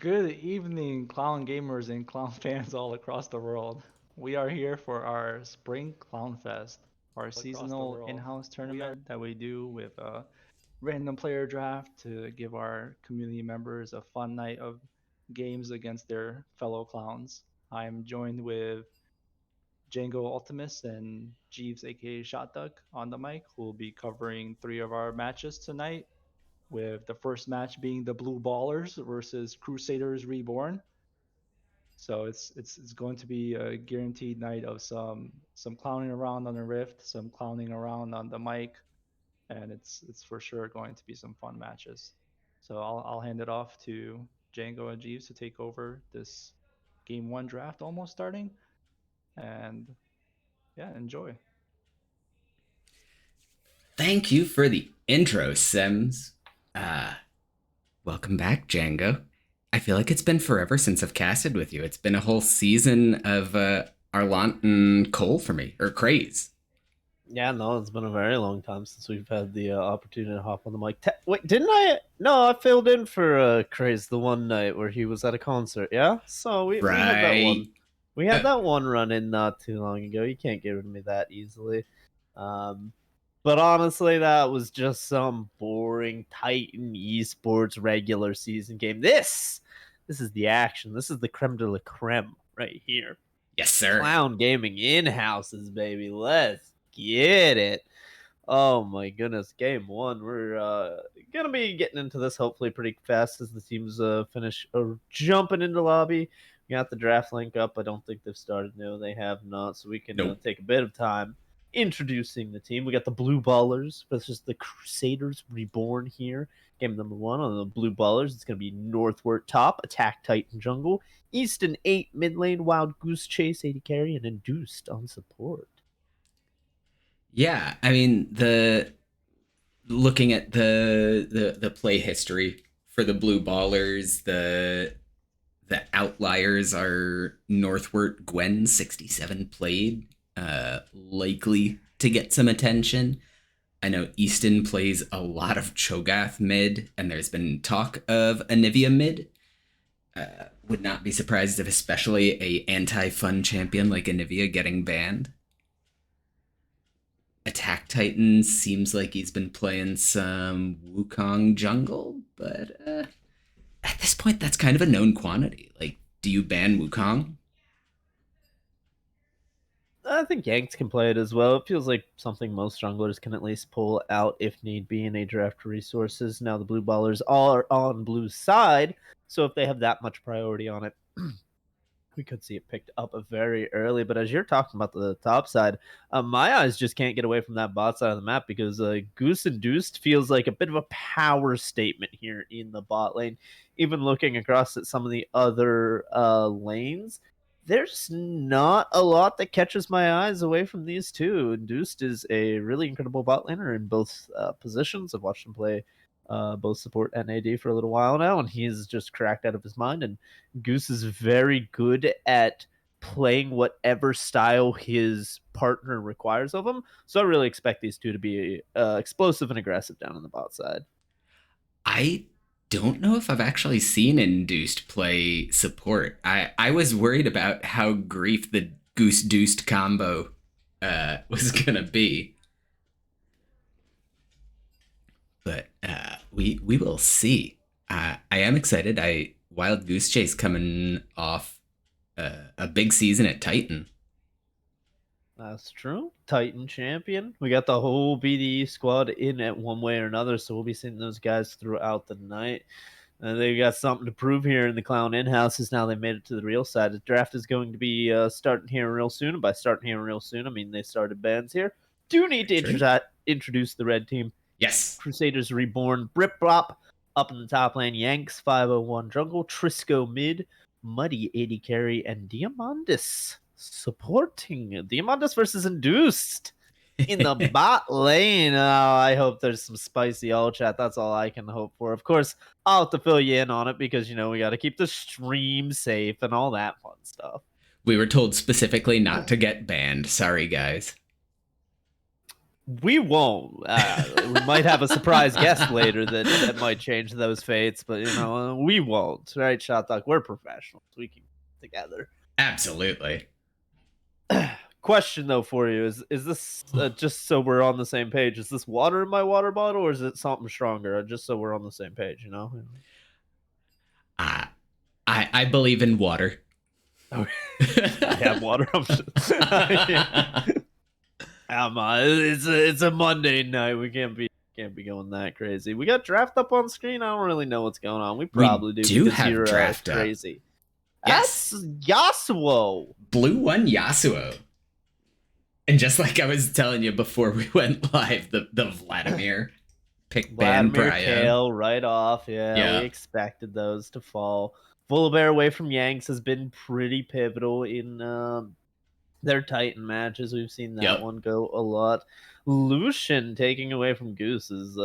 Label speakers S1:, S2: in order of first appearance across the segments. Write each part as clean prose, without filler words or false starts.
S1: Good evening, clown gamers and clown fans all across the world. We are here for our Spring ClownFest, our seasonal in-house tournament that we do with a random player draft to give our community members a fun night of games against their fellow clowns. I'm joined with Django Ultimus and Jeeves, aka Shot Duck, on the mic, who will be covering three of our matches tonight, with the first match being the Blue Ballers versus Crusaders Reborn. So it's going to be a guaranteed night of some clowning around on the Rift, some clowning around on the mic, and it's for sure going to be some fun matches. So I'll hand it off to Django and Jeeves to take over this game one draft almost starting, and yeah, enjoy.
S2: Thank you for the intro, Sims. Uh, Welcome back, Django. I feel like it's been forever since I've casted with you. It's been a whole season of Arlant and Cole for me, or Craze.
S3: Yeah, no, it's been a very long time since we've had the opportunity to hop on the mic. Wait, didn't I? No, I filled in for Craze the one night where he was at a concert. Yeah, so we had that
S2: Right.
S3: one. We had that one run in not too long ago. You can't get rid of me that easily. Um, but honestly, that was just some boring Titan esports regular season game. This is the action. This is the creme de la creme right here.
S2: Yes, sir.
S3: Clown Gaming in houses, baby. Let's get it. Oh my goodness, game one. We're gonna be getting into this hopefully pretty fast as the teams finish jumping into lobby. We got the draft link up. I don't think they've started. No, they have not. So we can
S2: Nope.
S3: take a bit of time introducing the team. We got the Blue Ballers versus the Crusaders Reborn here. Game number one on the Blue Ballers. It's going to be Northward top, Attack Titan Jungle, Easton 8 mid lane, Wild Goose Chase 80 carry, and Induced on support.
S2: Yeah, I mean the looking at the play history for the Blue Ballers, the outliers are Northward Gwen 67 played, likely to get some attention. I know Easton plays a lot of Cho'Gath mid, and there's been talk of Anivia mid. Would not be surprised if especially a anti-fun champion like Anivia getting banned. Attack Titan seems like he's been playing some Wukong jungle, but at this point that's kind of a known quantity. Like, do you ban Wukong?
S3: I think Yanks can play it as well. It feels like something most junglers can at least pull out if need be in a draft resources. Now the Blue Ballers are on Blue's side, so if they have that much priority on it, we could see it picked up very early. But as you're talking about the top side, my eyes just can't get away from that bot side of the map because Goose Induced feels like a bit of a power statement here in the bot lane. Even looking across at some of the other lanes, there's not a lot that catches my eyes away from these two. Induced is a really incredible bot laner in both positions. I've watched him play both support and AD for a little while now, and he's just cracked out of his mind. And Goose is very good at playing whatever style his partner requires of him. So I really expect these two to be explosive and aggressive down on the bot side.
S2: I don't know if I've actually seen Induced play support. I was worried about how grief the Goose Deuced combo was gonna be. But we will see. I am excited. Wild Goose Chase coming off a big season at Titan.
S3: That's true. Titan champion. We got the whole BDE squad in at one way or another, so we'll be seeing those guys throughout the night. They've got something to prove here in the Clown in-houses now they made it to the real side. The draft is going to be starting here real soon. And by starting here real soon, I mean they started bands here. Do need to introduce the red team.
S2: Yes.
S3: Crusaders Reborn, Brip Brop up in the top lane, Yanks 501 jungle, Trisco mid, Muddy 80 carry, and Diamandis supporting. Diamandis versus Induced in the bot lane. Oh, I hope there's some spicy all chat. That's all I can hope for. Of course, I'll have to fill you in on it because, you know, we got to keep the stream safe and all that fun stuff.
S2: We were told specifically not to get banned. Sorry, guys.
S3: We won't. We might have a surprise guest later that might change those fates, but we won't. Right, Shot Dog? We're professionals. We can get together.
S2: Absolutely.
S3: Question though for you is this just so we're on the same page? Is this water in my water bottle, or is it something stronger? Just so we're on the same page,
S2: I believe in water.
S3: Oh, I have water. It's a Monday night. We can't be going that crazy. We got draft up on screen. I don't really know what's going on. We probably
S2: do
S3: because
S2: have
S3: you're
S2: draft up.
S3: Crazy.
S2: Yes.
S3: That's Yasuo.
S2: Blue 1 Yasuo. And just like I was telling you before we went live, the Vladimir pick ban Prio.
S3: Kale right off. Yeah, we expected those to fall. Volibear away from Yanks has been pretty pivotal in their Titan matches. We've seen that one go a lot. Lucian taking away from Goose is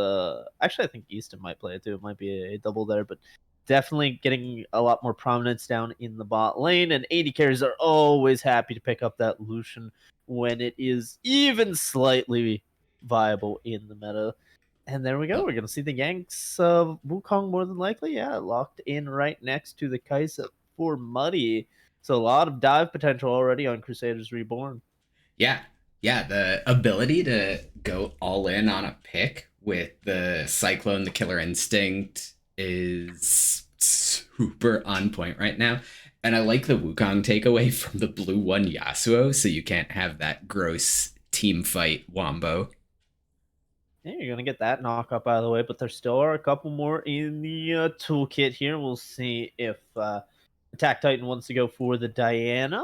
S3: actually I think Easton might play it too. It might be a double there, but definitely getting a lot more prominence down in the bot lane. And AD carries are always happy to pick up that Lucian when it is even slightly viable in the meta. And there we go. We're going to see the Yanks of Wukong more than likely. Yeah, locked in right next to the Kaisa for Muddy. So a lot of dive potential already on Crusaders Reborn.
S2: Yeah, the ability to go all in on a pick with the Cyclone, the Killer Instinct is super on point right now. And I like the Wukong takeaway from the blue 1 Yasuo, so you can't have that gross team fight wombo.
S3: Yeah, you're going to get that knock up out of the way, but there still are a couple more in the toolkit here. We'll see if Attack Titan wants to go for the Diana.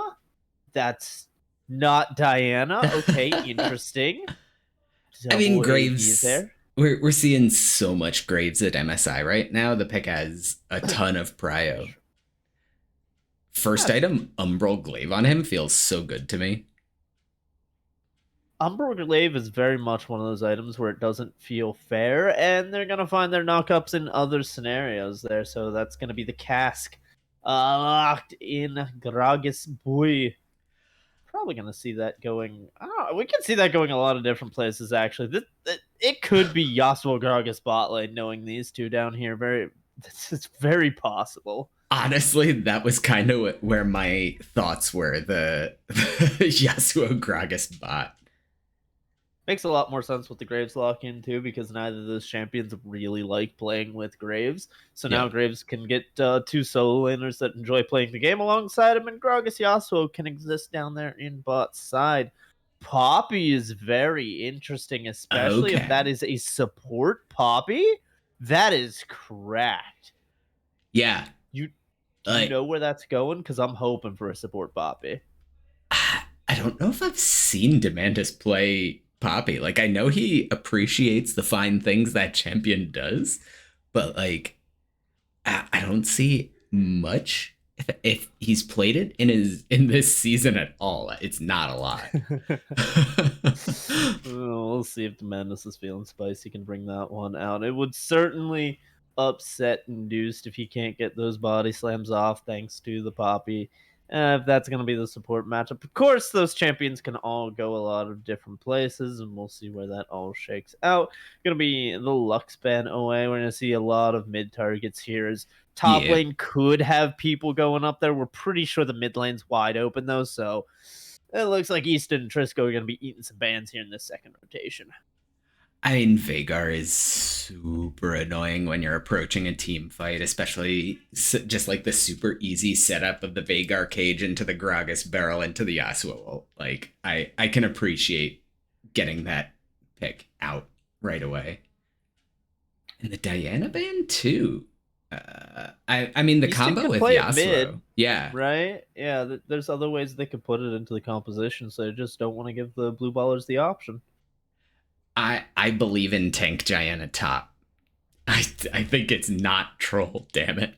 S3: That's not Diana. Okay, interesting.
S2: I mean, Graves there. We're seeing so much Graves at MSI right now. The pick has a ton of prio. First item, Umbral Glaive on him feels so good to me.
S3: Umbral Glaive is very much one of those items where it doesn't feel fair, and they're going to find their knockups in other scenarios there. So that's going to be the cask locked in Gragas Boy. Probably going to see that going. We can see that going a lot of different places, actually. It could be Yasuo Gragas bot lane, knowing these two down here. It's very possible.
S2: Honestly, that was kind of where my thoughts were. The Yasuo Gragas bot.
S3: Makes a lot more sense with the Graves lock in too, because neither of those champions really like playing with Graves. So now Graves can get two solo laners that enjoy playing the game alongside him, and Gragas Yasuo can exist down there in bot side. Poppy is very interesting, especially if that is a support Poppy. That is cracked.
S2: Yeah.
S3: You know where that's going? Because I'm hoping for a support Poppy.
S2: I don't know if I've seen Demandus play Poppy. Like, I know he appreciates the fine things that champion does, but like, I don't see much. If he's played it in this season at all, it's not a lot.
S3: We'll see if Demandus is feeling spicy. He can bring that one out. It would certainly upset Induced if he can't get those body slams off thanks to the Poppy. If that's going to be the support matchup. Of course, those champions can all go a lot of different places, and we'll see where that all shakes out. Going to be the Lux ban away. We're going to see a lot of mid targets here. As top lane could have people going up there. We're pretty sure the mid lane's wide open, though, so it looks like Easton and Trisco are going to be eating some bans here in this second rotation.
S2: I mean, Veigar is super annoying when you're approaching a team fight, especially just like the super easy setup of the Veigar cage into the Gragas barrel into the Yasuo. Like, I can appreciate getting that pick out right away. And the Diana ban too. I mean, the combo with Yasuo. Mid,
S3: yeah. Right? Yeah, there's other ways they could put it into the composition, so they just don't want to give the blue ballers the option.
S2: I believe in tank Diana top. I think it's not troll, damn it.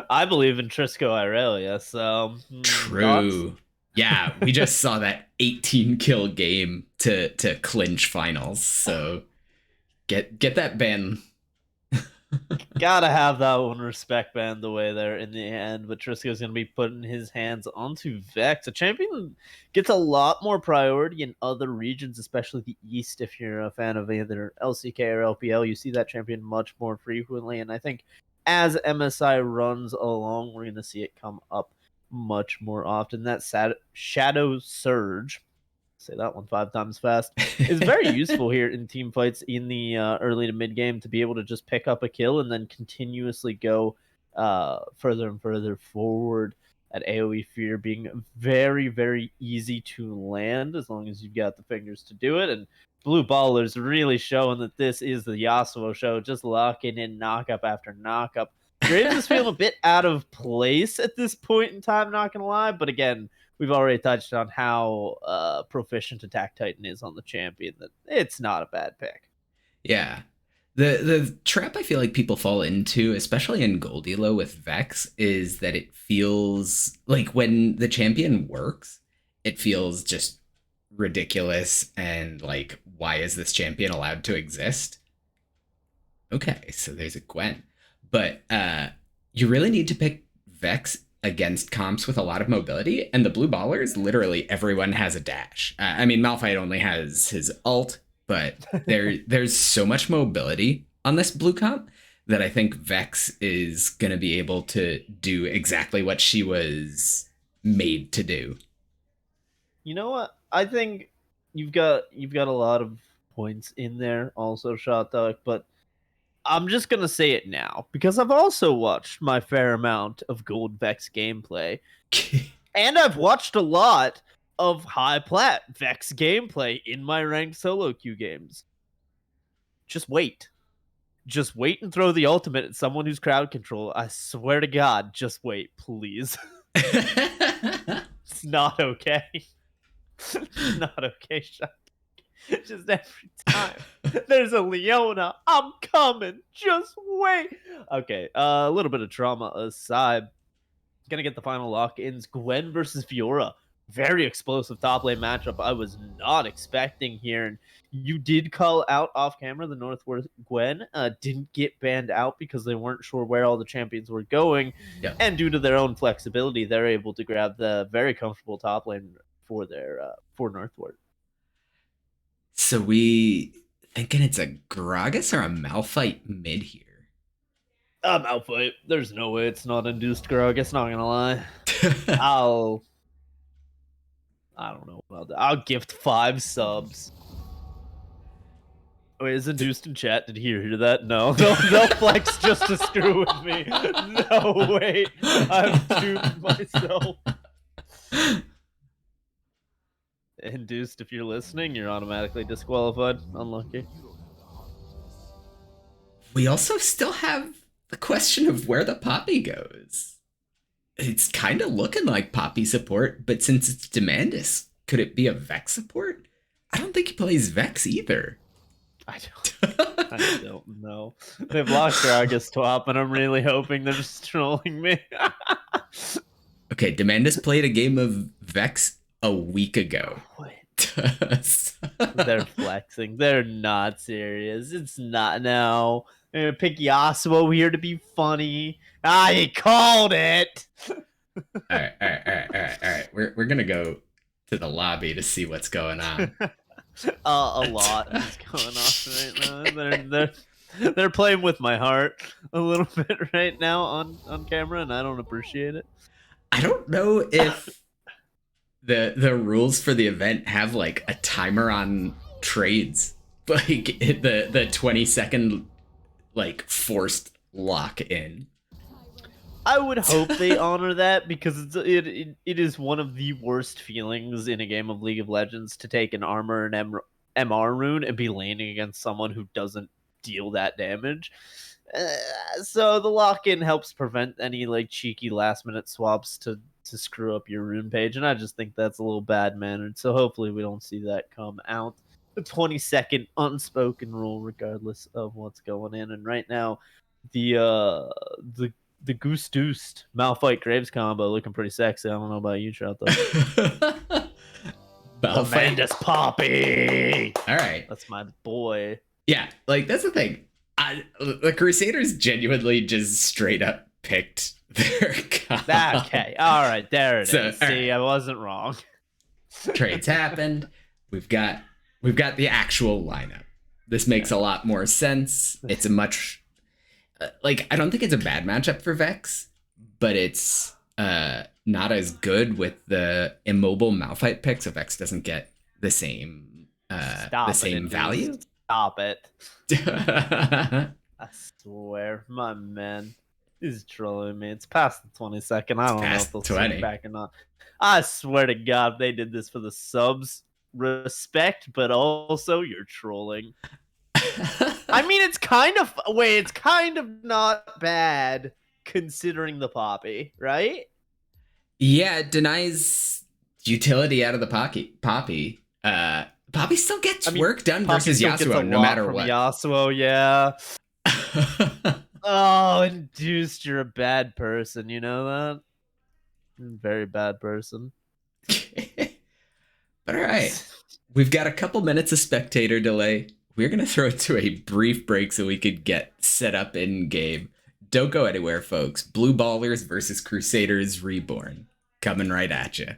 S3: I believe in Trisco Irelia, so
S2: true. Yeah, we just saw that 18 kill game to clinch finals. So get that ban.
S3: Gotta have that one respect band the way there in the end, but Trisco's going to be putting his hands onto Vex. A champion gets a lot more priority in other regions, especially the East. If you're a fan of either LCK or LPL, you see that champion much more frequently. And I think as MSI runs along, we're going to see it come up much more often. That Shadow Surge, say that one 5 times fast, is very useful here in team fights in the early to mid game to be able to just pick up a kill and then continuously go further and further forward at AoE Fear, being very, very easy to land as long as you've got the fingers to do it. And Blue Ballers really showing that this is the Yasuo show, just locking in knockup after knockup. Graves is feeling a bit out of place at this point in time, not gonna lie, but again, we've already touched on how proficient Attack Titan is on the champion, that it's not a bad pick.
S2: Yeah. The trap I feel like people fall into, especially in Gold Elo with Vex, is that it feels like when the champion works, it feels just ridiculous and like, why is this champion allowed to exist? Okay, so there's a Gwen. But you really need to pick Vex against comps with a lot of mobility, and the Blue Ballers, literally everyone has a dash. I mean, Malphite only has his ult, but there's so much mobility on this blue comp that I think Vex is going to be able to do exactly what she was made to do.
S3: You know what? I think you've got a lot of points in there also, Shot Dog, but I'm just gonna say it now because I've also watched my fair amount of Gold Vex gameplay, and I've watched a lot of high plat Vex gameplay in my ranked solo queue games. Just wait. Just wait and throw the ultimate at someone who's crowd control. I swear to God, just wait, please. It's not okay. It's not okay, Shot. Just every time there's a Leona, I'm coming. Just wait. Okay, a little bit of trauma aside. Gonna get the final lock-ins. Gwen versus Fiora. Very explosive top lane matchup. I was not expecting here. And you did call out off camera the Northwest Gwen. Didn't get banned out because they weren't sure where all the champions were going.
S2: Yeah.
S3: And due to their own flexibility, they're able to grab the very comfortable top lane for their for Northward.
S2: So we thinking it's a Gragas or a Malphite mid here?
S3: Malphite. There's no way it's not induced Gragas, not gonna lie. I don't know about that. I'll gift 5 subs. Wait, is induced in chat? Did he hear that? No. They'll flex just to screw with me. No, wait. I've duped myself. Induced, if you're listening, you're automatically disqualified. Unlucky.
S2: We also still have the question of where the Poppy goes. It's kind of looking like Poppy support, but since it's Demandus, could it be a Vex support? I don't think he plays Vex either.
S3: I don't know. They've lost Gragas Twop, and I'm really hoping they're just trolling me.
S2: Okay, Demandus played a game of Vex a week ago.
S3: They're flexing. They're not serious. It's not now. I'm gonna pick Yasuo here to be funny. I called it.
S2: All right. We're gonna go to the lobby to see what's going on.
S3: A lot is going on right now. They're playing with my heart a little bit right now on camera, and I don't appreciate it.
S2: I don't know if the rules for the event have like a timer on trades, like the 20-second like forced lock in.
S3: I would hope they honor that because it is one of the worst feelings in a game of League of Legends to take an armor and MR rune and be laning against someone who doesn't deal that damage. So the lock-in helps prevent any like cheeky last-minute swaps to screw up your rune page, and I just think that's a little bad-mannered. So hopefully we don't see that come out. The 20-second unspoken rule, regardless of what's going in. And right now, the Goose Deuced Malphite Graves combo looking pretty sexy. I don't know about you, Trout, though. Amanda's Poppy.
S2: All right,
S3: that's my boy.
S2: Yeah, like that's the thing. The Crusaders genuinely just straight up picked their guy.
S3: Okay, all right, there it is.
S2: So,
S3: See, I wasn't wrong.
S2: Trades happened. We've got the actual lineup. This makes a lot more sense. It's a much I don't think it's a bad matchup for Vex, but it's not as good with the immobile Malphite pick, so Vex doesn't get the same value.
S3: Stop it. I swear, my man is trolling me. It's past the 22nd. I don't know if they'll sit back or not. I swear to God, they did this for the subs. Respect, but also you're trolling. I mean, it's kind of not bad considering the Poppy, right?
S2: Yeah, it denies utility out of the Poppy. Poppy still gets work done versus Yasuo, no matter what.
S3: Yasuo, yeah. Oh, induced, you're a bad person. You know that? Very bad person.
S2: But all right, we've got a couple minutes of spectator delay. We're going to throw it to a brief break so we could get set up in game. Don't go anywhere, folks. Blue Ballers versus Crusaders Reborn. Coming right at you.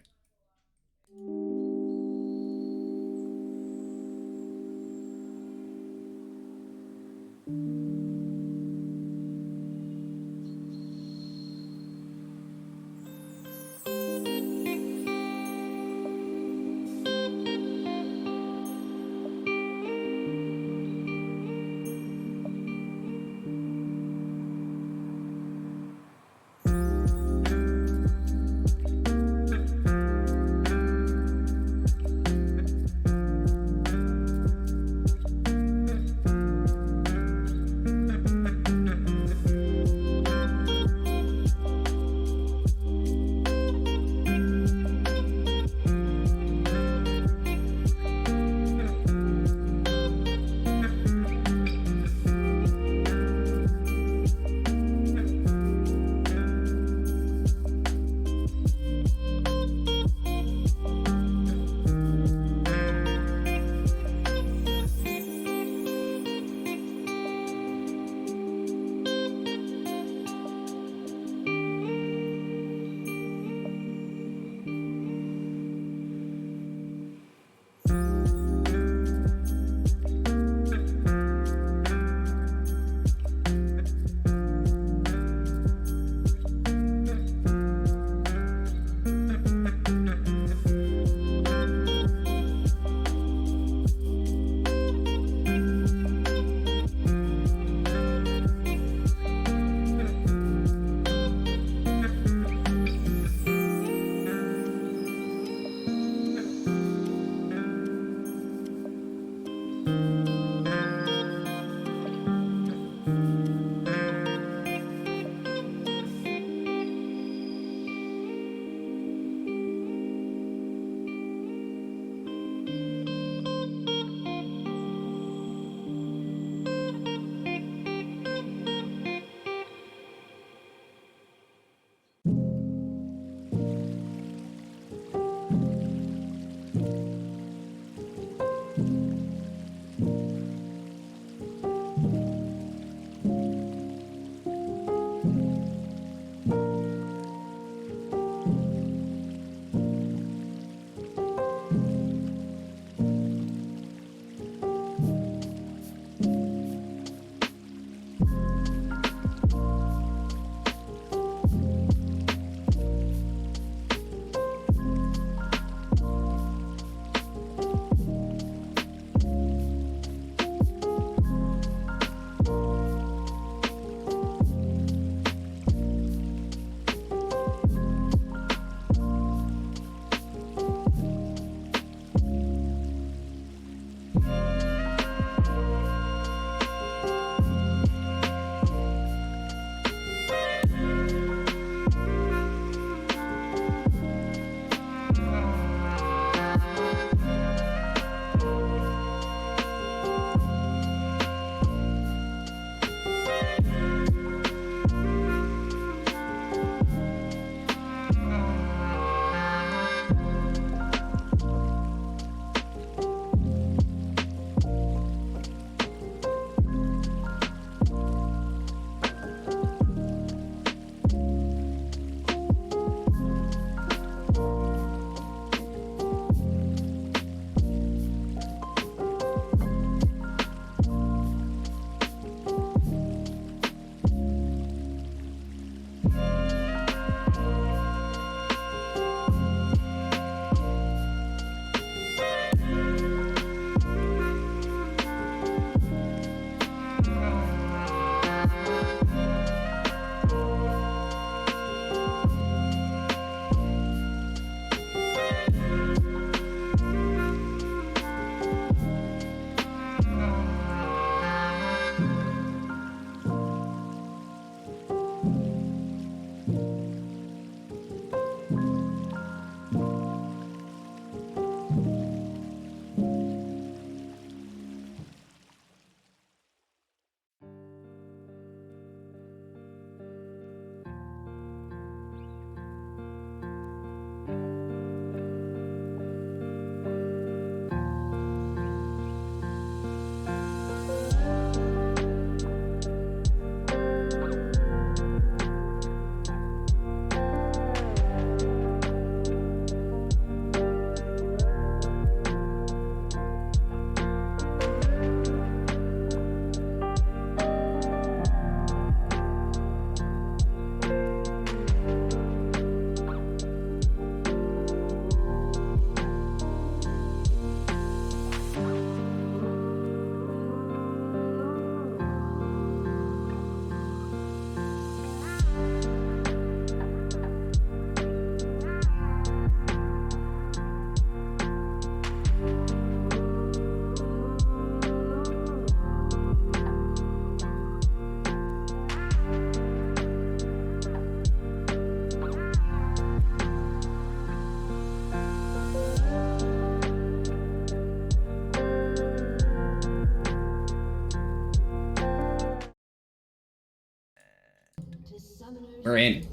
S2: We're in.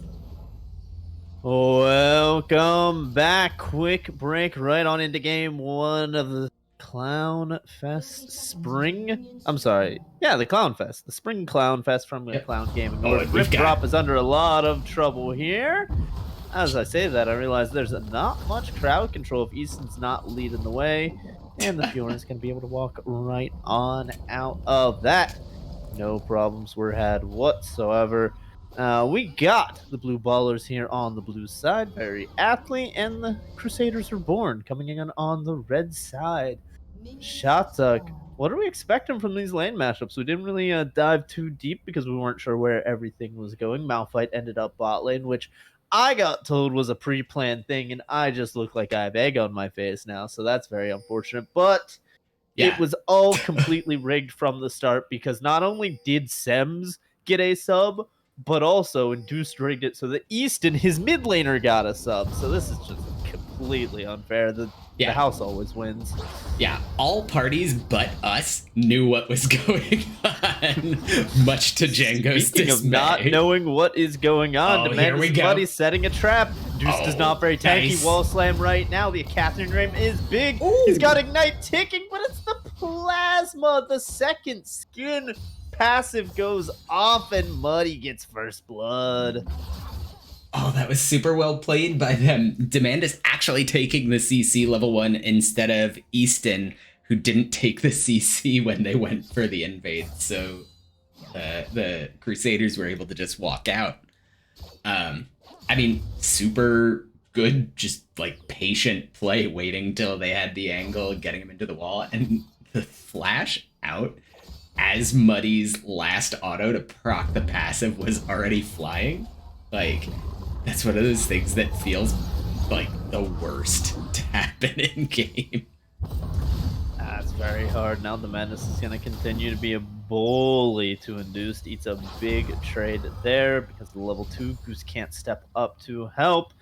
S3: Welcome back. Quick break right on into game 1 of the ClownFest Spring. I'm sorry. Yeah, the ClownFest. The Spring ClownFest from the Clown Gaming.
S2: Oh, and we've got-
S3: Drop is under a lot of trouble here. As I say that, I realize there's not much crowd control if Easton's not leading the way. And the Fjords can be able to walk right on out of that. No problems were had whatsoever. We got the Blue Ballers here on the blue side, very aptly, and the Crusaders are born coming in on the red side. Shatuk, what are we expecting from these lane matchups? We didn't really dive too deep because we weren't sure where everything was going. Malphite ended up bot lane, which I got told was a pre-planned thing, and I just look like I have egg on my face now, so that's very unfortunate. But
S2: Yeah.
S3: it was all completely rigged from the start because not only did Sems get a sub, but also Induced rigged it so that Easton, his mid laner, got a sub. So this is just completely unfair. The house always wins.
S2: Yeah, all parties but us knew what was going on, much to Django's
S3: Speaking
S2: dismay.
S3: of not knowing what is going on,
S2: here we go.
S3: Buddy's setting a trap. Deuce is not very tanky.
S2: Nice.
S3: Wall slam right now. The Catherine Ram is big.
S2: Ooh.
S3: He's got Ignite ticking, but it's the plasma. The second skin passive goes off, and Muddy gets first blood.
S2: Oh, that was super well played by them. Demand is actually taking the CC level 1 instead of Easton, who didn't take the CC when they went for the invade. So the Crusaders were able to just walk out. I mean, super good, just like patient play, waiting till they had the angle, getting him into the wall, and the flash out as Muddy's last auto to proc the passive was already flying. Like, that's one of those things that feels like the worst to happen in game.
S3: That's very hard. Now the Madness is going to continue to be a bully to Induced. Eats a big trade there because the level 2 Goose can't step up to help.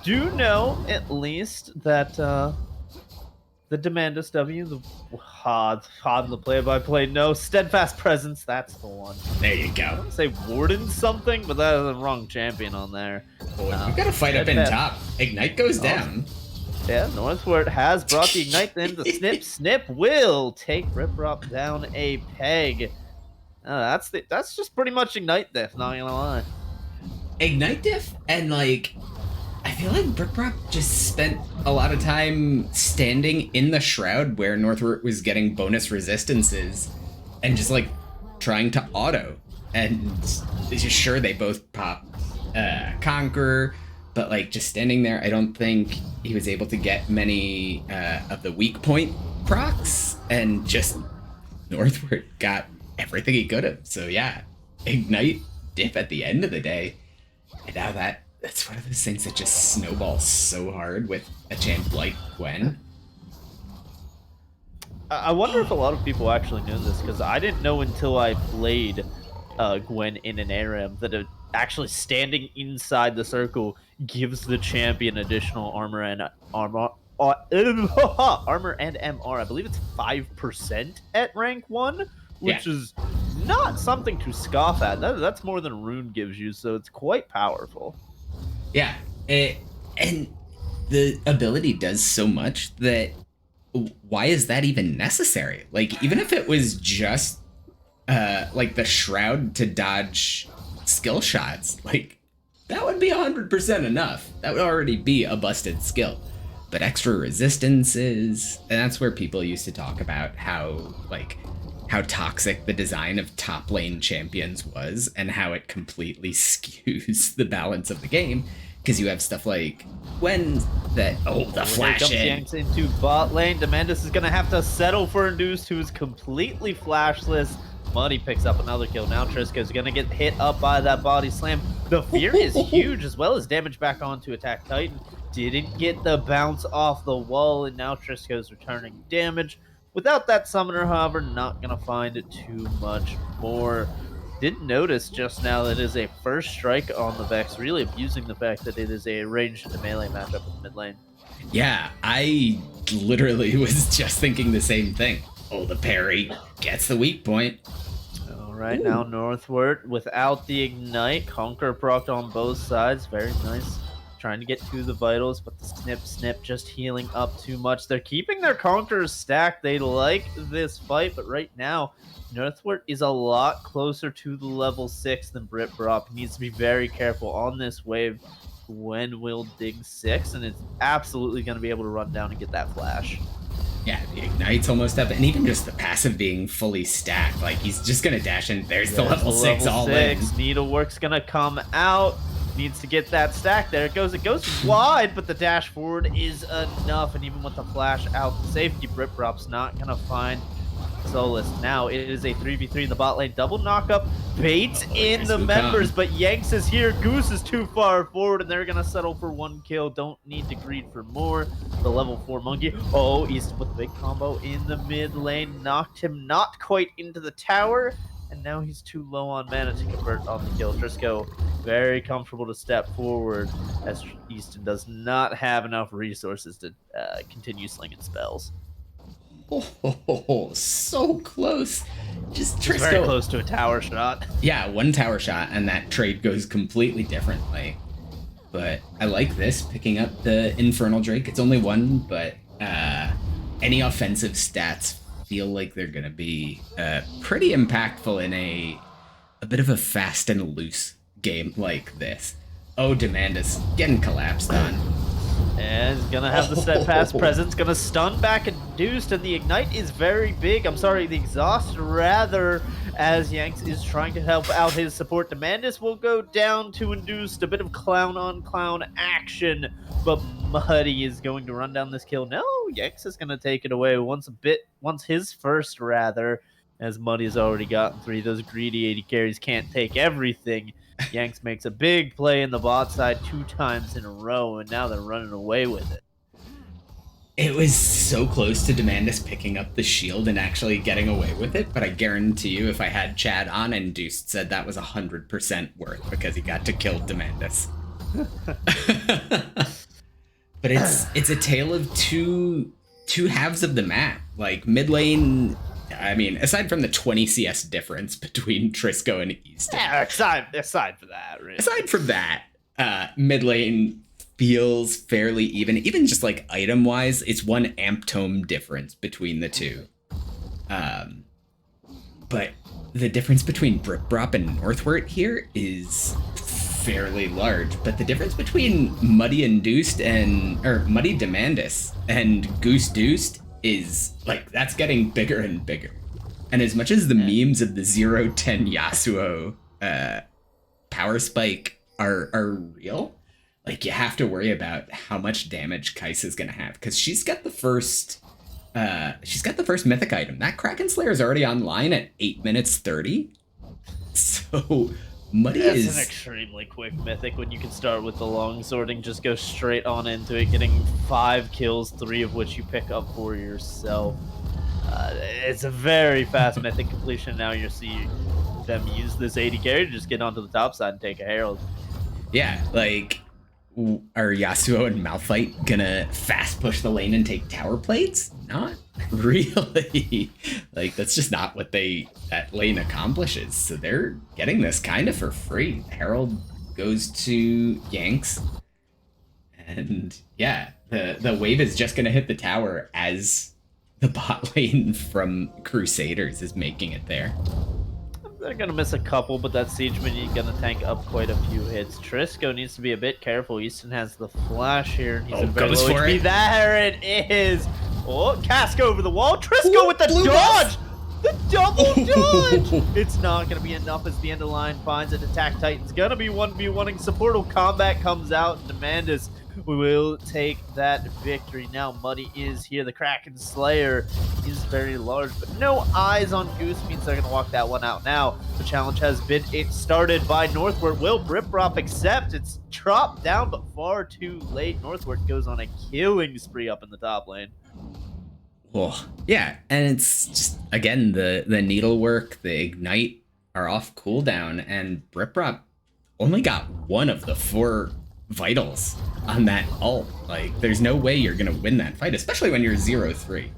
S3: Do know, at least, that the Demandus W, the Hod the play-by-play, no, Steadfast Presence, that's the one.
S2: There you
S3: I
S2: go.
S3: want to say Warden something, but that is the wrong champion on there.
S2: Oh, we've got to fight up in top. Ignite goes down.
S3: Yeah, Northward has brought the Ignite then. The Snip will take Riprop down a peg. That's just pretty much Ignite diff, not gonna lie.
S2: Ignite diff, and like, I feel like Riprop just spent a lot of time standing in the Shroud where Northward was getting bonus resistances and just like trying to auto. And it's just sure they both pop Conqueror, but like just standing there, I don't think he was able to get many of the weak point procs, and just Northward got everything he could have. So yeah, Ignite diff at the end of the day. And now that's one of those things that just snowballs so hard with a champ like Gwen.
S3: I wonder if a lot of people actually knew this, because I didn't know until I played Gwen in an ARAM that actually standing inside the circle gives the champion additional armor and MR. I believe it's 5% at rank 1, which is not something to scoff at. That's more than Rune gives you, so it's quite powerful.
S2: Yeah, and the ability does so much that why is that even necessary? Like, even if it was just like the Shroud to dodge skill shots, like that would be 100% enough. That would already be a busted skill. But extra resistances, and that's where people used to talk about how toxic the design of top lane champions was, and how it completely skews the balance of the game, because you have stuff like Gwen that the flash in.
S3: Yanks into bot lane. Demandus is gonna have to settle for Induced, who is completely flashless. Muddy picks up another kill. Now Trisko's gonna get hit up by that body slam. The fear is huge, as well as damage back on to attack Titan. Didn't get the bounce off the wall, and now Trisko's returning damage. Without that summoner, however, not gonna find too much more. Didn't notice just now that it is a first strike on the Vex, really abusing the fact that it is a ranged melee matchup in mid lane.
S2: Yeah, I literally was just thinking the same thing. Oh, the parry gets the weak point.
S3: All Right now, northward without the ignite. Conquer procced on both sides. Very nice. Trying to get to the vitals, but the snip just healing up too much. They're keeping their conquerors stacked. They like this fight, but right now, northward is a lot closer to the level 6 than Brit Brop. He needs to be very careful on this wave when we'll dig 6, and it's absolutely going to be able to run down and get that flash.
S2: Yeah, the Ignite's almost up, and even just the passive being fully stacked, like he's just gonna dash in. There's the level 6 all in.
S3: Needlework's gonna come out. Needs to get that stack. There it goes. It goes wide, but the dash forward is enough. And even with the flash out, the safety, Brit Brop's not gonna find solace. Now it is a 3v3 in the bot lane. Double knockup baits in the members, but Yanks is here. Goose is too far forward, and they're gonna settle for 1 kill. Don't need to greed for more. The level 4 monkey. Oh, Easton with a big combo in the mid lane. Knocked him not quite into the tower, and now he's too low on mana to convert on the kill. Trisco very comfortable to step forward, as Easton does not have enough resources to continue slinging spells.
S2: Oh, so close. Just Trisco.
S3: Very close to a tower shot.
S2: Yeah, 1 tower shot, and that trade goes completely differently. But I like this, picking up the Infernal Drake. It's only 1, but any offensive stats feel like they're going to be pretty impactful in a bit of a fast and loose game like this. Oh, Demandus getting collapsed on.
S3: And he's gonna have the steadfast presence, gonna stun back Induced, and the ignite is very big. I'm sorry, the exhaust rather, as Yanks is trying to help out his support. Demandus will go down to Induced, a bit of clown on clown action, but Muddy is going to run down this kill. No, Yanks is gonna take it away once his first rather, as Muddy's already gotten 3. Those greedy 80 carries can't take everything. Yanks makes a big play in the bot side 2 times in a row, and now they're running away with it.
S2: It was so close to Demandus picking up the shield and actually getting away with it, but I guarantee you if I had Chad on, Induced said that was 100% worth because he got to kill Demandus. But it's a tale of two halves of the map. Like mid lane, I mean, aside from the 20 CS difference between Trisco and Easton.
S3: Yeah, aside for that, really.
S2: Aside from that, mid lane feels fairly even just like item wise. It's 1 amp tome difference between the two. But the difference between Brit Brop and Northward here is fairly large. But the difference between Muddy Demandus and Goose Deuced is like that's getting bigger and bigger. And as much as the memes of the 0-10 Yasuo power spike are real, like you have to worry about how much damage Kai'Sa's gonna have, because she's got the first mythic item. That Kraken Slayer is already online at 8 minutes 30. So Muddy is
S3: an extremely quick mythic when you can start with the long swording, just go straight on into it, getting 5 kills, 3 of which you pick up for yourself. It's a very fast mythic completion. Now you'll see them use this 80 carry to just get onto the top side and take a herald.
S2: Yeah, like, are Yasuo and Malphite gonna fast push the lane and take tower plates? Not really. Like, that's just not what that lane accomplishes. So they're getting this kind of for free. Herald goes to Yanks. And yeah, the wave is just gonna hit the tower as the bot lane from Crusaders is making it there.
S3: They're going to miss a couple, but that Siege minion going to tank up quite a few hits. Trisco needs to be a bit careful. Easton has the flash here. He's
S2: goes for it.
S3: There it is. Oh, Cask over the wall. Trisco with the dodge. The double dodge. It's not going to be enough as the end of the line finds it. Attack Titan's going to be 1v1ing. Supportal combat comes out. Demandus will take that victory. Now Muddy is here. The Kraken Slayer is very large, but no eyes on Goose means they're going to walk that one out now. The challenge has been started by Northward. Will Brit Brop accept? It's dropped down, but far too late. Northward goes on a killing spree up in the top lane.
S2: Oh, yeah, and it's just, again, the needlework, the ignite are off cooldown, and Brit Brop only got 1 of the 4 vitals on that ult. Like, there's no way you're gonna win that fight, especially when you're 0-3.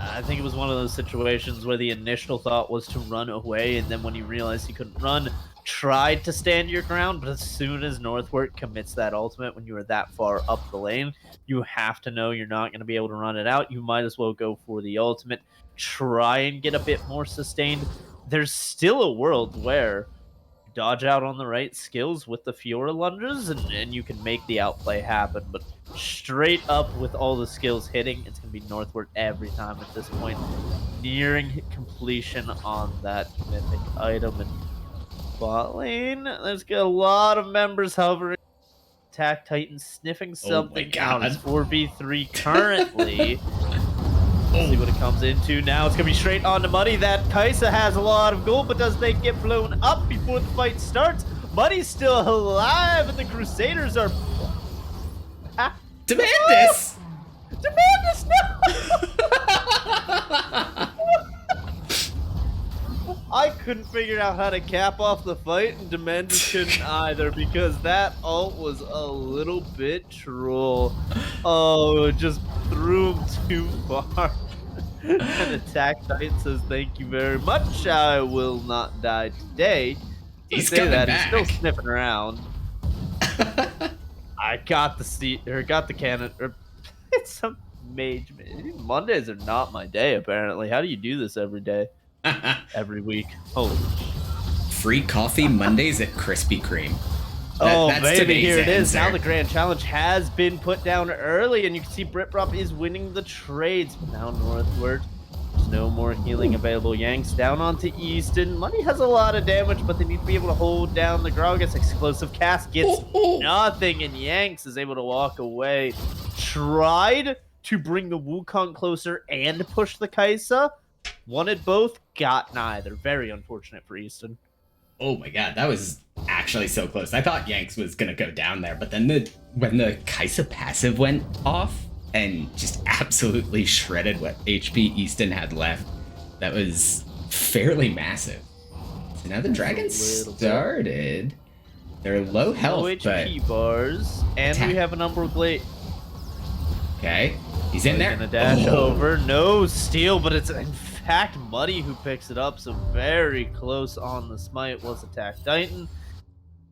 S3: I think it was one of those situations where the initial thought was to run away, and then when he realized he couldn't run, tried to stand your ground. But as soon as Northward commits that ultimate, when you are that far up the lane, you have to know you're not going to be able to run it out. You might as well go for the ultimate, try and get a bit more sustained. There's still a world where dodge out on the right skills with the Fiora lunges, and you can make the outplay happen. But straight up with all the skills hitting, it's going to be Northward every time at this point. Nearing completion on that mythic item. And bot lane, there's got a lot of members hovering. Attack Titan sniffing something out. It's 4v3 currently. See what it comes into now. It's going to be straight on to Muddy. That Kaisa has a lot of gold, but does they get blown up before the fight starts? Muddy's still alive, and the Crusaders are...
S2: Demandus!
S3: Demandus, no! I couldn't figure out how to cap off the fight, and Demandus couldn't either, because that ult was a little bit troll. Oh, it just threw him too far. And Attack Titan says, thank you very much, I will not die today.
S2: He's coming back.
S3: He's still sniffing around. I got the seat, or got the cannon, or it's a mage. Mondays are not my day, apparently. How do you do this every day? Every week. Holy.
S2: Free coffee Mondays at Krispy Kreme.
S3: That's baby, here it is. Now the grand challenge has been put down early, and you can see Britbrop is winning the trades. But now Northward, there's no more healing available. Yanks down onto Easton. Money has a lot of damage, but they need to be able to hold down the Gragas. Explosive cast gets nothing, and Yanks is able to walk away. Tried to bring the Wukong closer and push the Kaisa. Wanted both, got neither. Very unfortunate for Easton.
S2: Oh my god, that was actually so close. I thought Yanks was gonna go down there, but then when the Kaisa passive went off and just absolutely shredded what HP Easton had left, that was fairly massive. So now the Dragons started. They're low health,
S3: low HP
S2: but
S3: bars, and we have a number of late.
S2: Okay, he's in there.
S3: Gonna dash over, no steal, but it's in fact Muddy who picks it up, so very close on the smite was Attack Titan.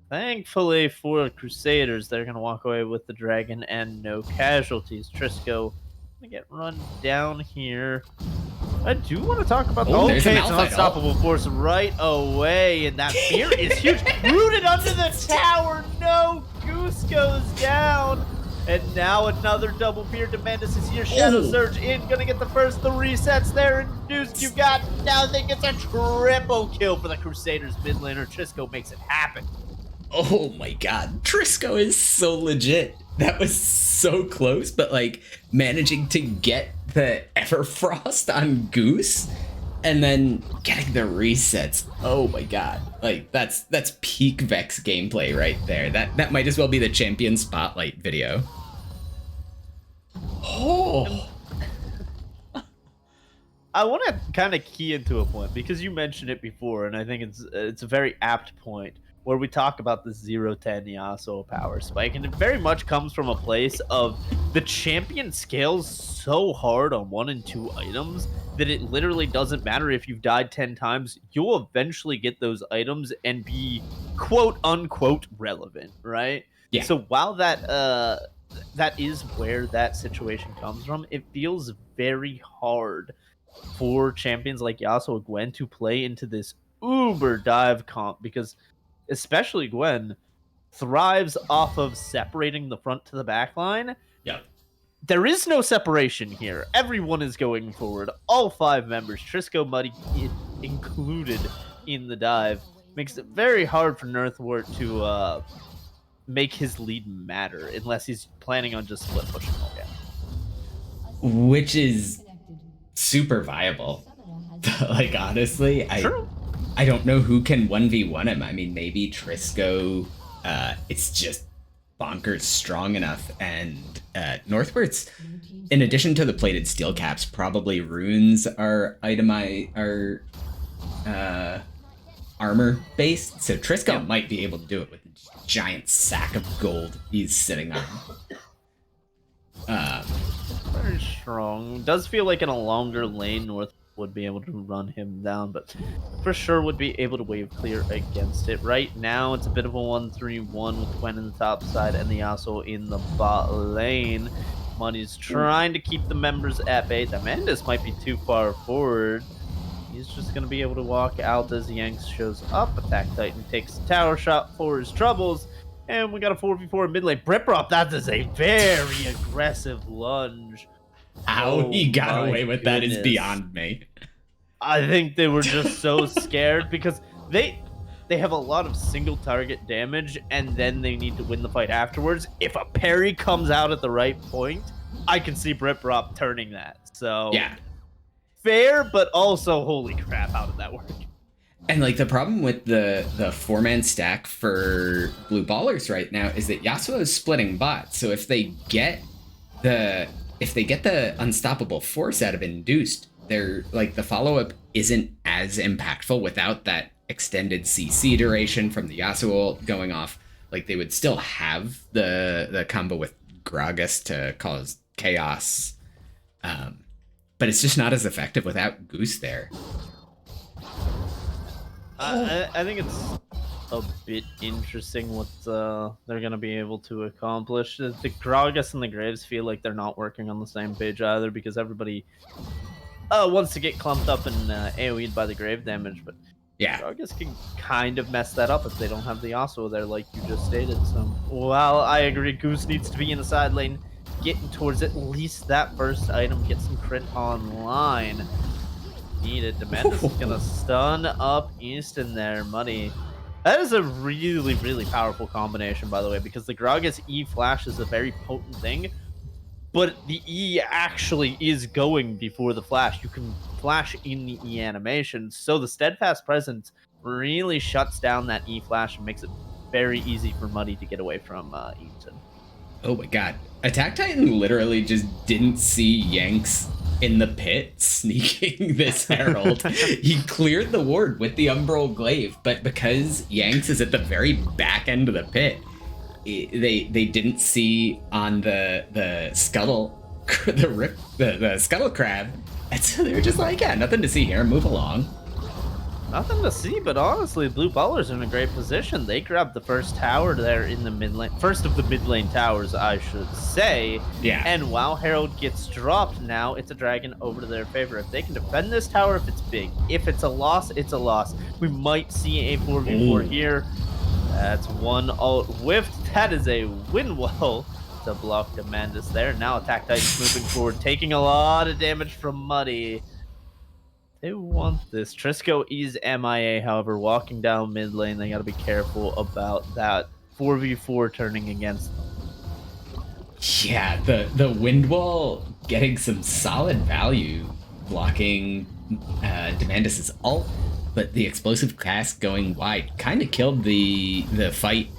S3: Thankfully for the Crusaders, they're gonna walk away with the dragon and no casualties. Trisco gonna get run down here. I do want to talk about the it's an unstoppable force right away, and that fear is huge. Rooted under the tower, no, Goose goes down. And now another double fear. Demandus is here. Shadow Surge in. Gonna get the first 3 resets there. Induced, you got nothing. It's a triple kill for the Crusaders mid laner. Trisco makes it happen.
S2: Oh my god. Trisco is so legit. That was so close, but like managing to get the Everfrost on Goose and then getting the resets. Oh my god. Like that's peak Vex gameplay right there. That might as well be the champion spotlight video. Oh.
S3: I want to kind of key into a point because you mentioned it before, and I think it's a very apt point where we talk about the 0-10 Yasuo power spike, and it very much comes from a place of the champion scales so hard on 1 and 2 items that it literally doesn't matter if you've died 10 times, you'll eventually get those items and be quote unquote relevant, right?
S2: Yeah.
S3: So while that is where that situation comes from, it feels very hard for champions like Yasuo or Gwen to play into this uber dive comp, because especially Gwen thrives off of separating the front to the back line.
S2: Yeah.
S3: There is no separation here. Everyone is going forward. All 5 members, Trisco, Muddy included in the dive, makes it very hard for Northward to make his lead matter unless he's planning on just split pushing again.
S2: Which is super viable. Like honestly, I don't know who can 1v1 him. I mean, maybe Trisco. It's just bonkers strong enough, and Northward's, in addition to the plated steel caps, probably runes are armor based. So Trisco might be able to do it with a giant sack of gold he's sitting on.
S3: very strong. Does feel like in a longer lane, North would be able to run him down, but for sure would be able to wave clear against it. Right now, it's a bit of a 1-3-1 with Gwen in the top side and the Yasuo in the bot lane. Money's trying to keep the members at bay. Demandus might be too far forward. He's just going to be able to walk out as Yanks shows up. Attack Titan takes a tower shot for his troubles. And we got a 4v4 mid lane. Briprop, that is a very aggressive lunge.
S2: How he got away with that is
S3: goodness.
S2: beyond me.
S3: I think they were just so scared because they have a lot of single target damage and then they need to win the fight afterwards. If a parry comes out at the right point, I can see Briprop turning that. So
S2: Yeah.
S3: Fair, but also holy crap, how did that work?
S2: And like the problem with the 4-man stack for blue ballers right now is that Yasuo is splitting bots. So if they get the unstoppable force out of induced, they're like the follow-up isn't as impactful without that extended CC duration from the Yasuo ult going off. Like they would still have the combo with Gragas to cause chaos. But it's just not as effective without Goose there.
S3: I think it's a bit interesting what they're going to be able to accomplish. The Gragas and the Graves feel like they're not working on the same page either because everybody wants to get clumped up and AoE'd by the Grave damage, but
S2: Yeah.
S3: Gragas can kind of mess that up if they don't have the Yasuo there like you just stated. So, while I agree Goose needs to be in the side lane, getting towards at least that first item, get some crit online. Need it. Demandus is gonna stun up Easton there, Money. That is a really, really powerful combination, by the way, because the Gragas E flash is a very potent thing, but the E actually is going before the flash. You can flash in the E animation, so the steadfast presence really shuts down that E flash and makes it very easy for Muddy to get away from Easton.
S2: Oh my god. Attack Titan literally just didn't see Yanks in the pit sneaking this Herald. He cleared the ward with the Umbral Glaive, but because Yanks is at the very back end of the pit, they didn't see on the scuttle the scuttle crab, and so they were just like, yeah, nothing to see here, move along.
S3: Nothing to see, but honestly, Blue Ballers are in a great position. They grabbed the first tower there in the mid lane. First of the mid lane towers, I should say.
S2: Yeah.
S3: And while Herald gets dropped, now it's a dragon over to their favor. If they can defend this tower, if it's big. If it's a loss, it's a loss. We might see a 4v4 here. That's one ult whiffed. That is a win well to block Demandus there. Now Attack Titan's moving forward, taking a lot of damage from Muddy. They want this. Trisco is MIA, however, walking down mid lane. They got to be careful about that 4v4 turning against them.
S2: Yeah, the wind wall getting some solid value, blocking Demandus' ult, but the explosive cast going wide kind of killed the fight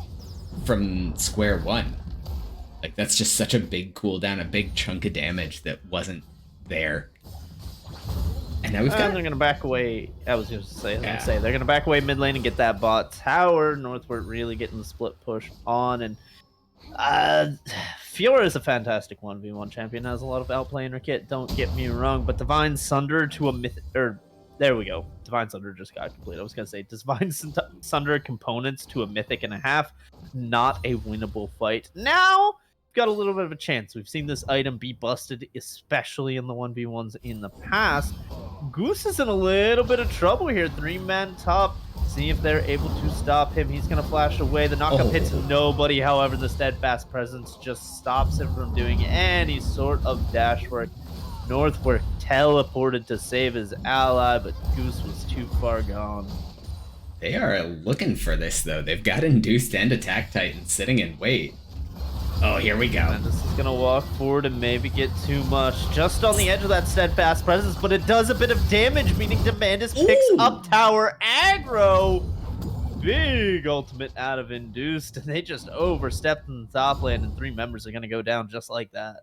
S2: from square one. Like that's just such a big cooldown, a big chunk of damage that wasn't there. And now we've got.
S3: They're gonna back away. I was gonna say they're gonna back away mid lane and get that bot tower. Northward really getting the split push on, and Fiora is a fantastic 1v1 champion. Has a lot of outplay in her kit. Don't get me wrong, but Divine Sunder to a myth. There we go. Divine Sunder just got complete. I was gonna say Divine Sunder components to a mythic and a half. Not a winnable fight. Now got a little bit of a chance. We've seen this item be busted, especially in the 1v1s in the past. Goose is in a little bit of trouble here. 3-man top. See if they're able to stop him. He's going to flash away. The knockup hits nobody. However, the steadfast presence just stops him from doing any sort of dash work. Northwork teleported to save his ally, but Goose was too far gone.
S2: They are looking for this, though. They've got Induced and Attack Titan sitting in wait. Oh, here we go.
S3: And this is going to walk forward and maybe get too much. Just on the edge of that steadfast presence, but it does a bit of damage, meaning Demandus picks up tower aggro. Big ultimate out of Induced, and they just overstepped in the top lane, and 3 members are going to go down just like that.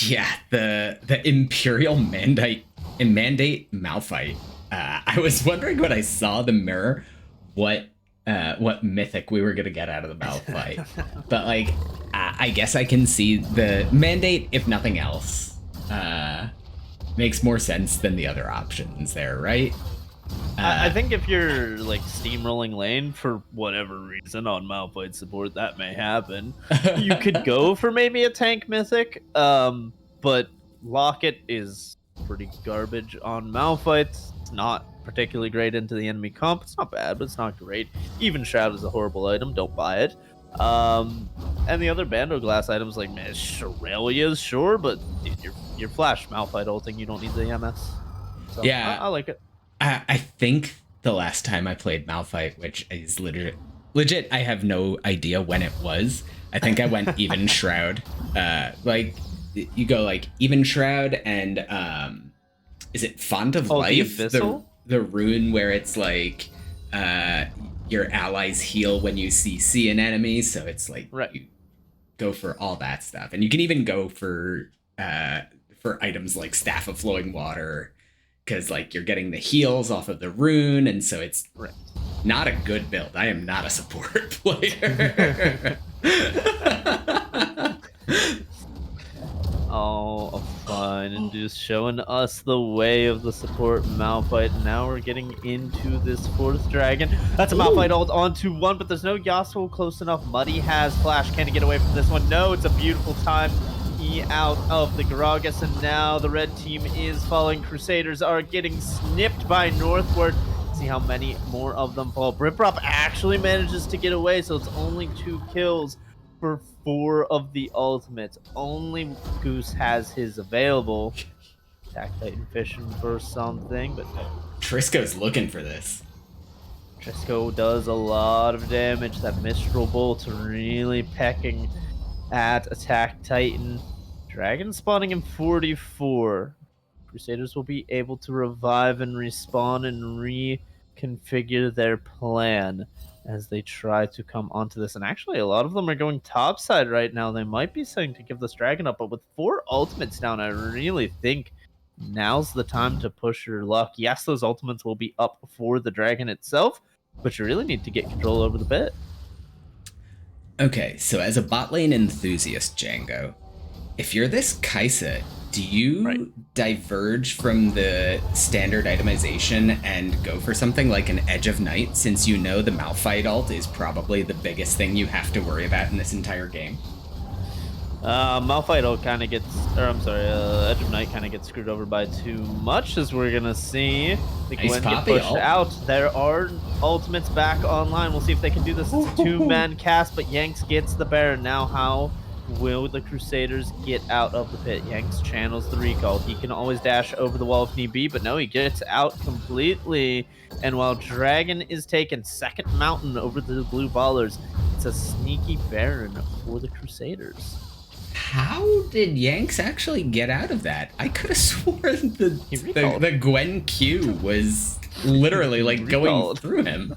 S2: Yeah, the Imperial Mandate Malphite. I was wondering when I saw the mirror what what mythic we were gonna get out of the Malphite. But like, I guess I can see the mandate, if nothing else, makes more sense than the other options there, right?
S3: I think if you're like steamrolling lane for whatever reason on Malphite support, that may happen. You could go for maybe a tank mythic, but Locket is pretty garbage on Malphite. It's not particularly great into the enemy comp. It's not bad, but it's not great. Even Shroud is a horrible item. Don't buy it. And the other Bando Glass items like Shirelia's sure, but dude, your flash Malphite ulting, you don't need the MS. So
S2: Yeah.
S3: I like it.
S2: I think the last time I played Malphite, which is legit, I have no idea when it was. I think I went Even Shroud. Like, you go like Even Shroud and is it Font of Life? The rune where it's like your allies heal when you CC an enemy, so it's like you go for all that stuff. And you can even go for items like Staff of Flowing Water, because like you're getting the heals off of the rune, and so it's not a good build. I am not a support player.
S3: Oh, fun. And just showing us the way of the support Malphite. Now we're getting into this fourth dragon. That's a Malphite ult onto one, but there's no Yasuo close enough. Muddy has flash. Can he get away from this one? No, it's a beautiful time. Out of the Gragas, and now the red team is falling. Crusaders are getting snipped by Northward. See how many more of them fall. Briprop actually manages to get away, so it's only 2 kills for 4 of the ultimates. Only Goose has his available. Attack Titan fishing for something, but
S2: Trisco's looking for this.
S3: Trisco does a lot of damage. That Mistral Bolt really pecking at Attack Titan. Dragon spawning in 44. Crusaders will be able to revive and respawn and reconfigure their plan as they try to come onto this. And actually, a lot of them are going topside right now. They might be saying to give this dragon up, but with 4 ultimates down, I really think now's the time to push your luck. Yes, those ultimates will be up for the dragon itself, but you really need to get control over the pit.
S2: Okay, so as a bot lane enthusiast, Django, if you're this Kaisa, do you diverge from the standard itemization and go for something like an Edge of Night, since you know the Malphite ult is probably the biggest thing you have to worry about in this entire game?
S3: Malphite ult kind of gets, Edge of Night kind of gets screwed over by too much, as we're gonna see the Gwen get pushed out. There are ultimates back online. We'll see if they can do this. It's a 2-man cast, but Yanks gets the Baron. Now how will the Crusaders get out of the pit? Yanks channels the recall. He can always dash over the wall if need be, but no, he gets out completely. And while Dragon is taken, second mountain over the blue ballers, it's a sneaky Baron for the Crusaders.
S2: How did Yanks actually get out of that? I could have sworn the Gwen Q was literally like going through him.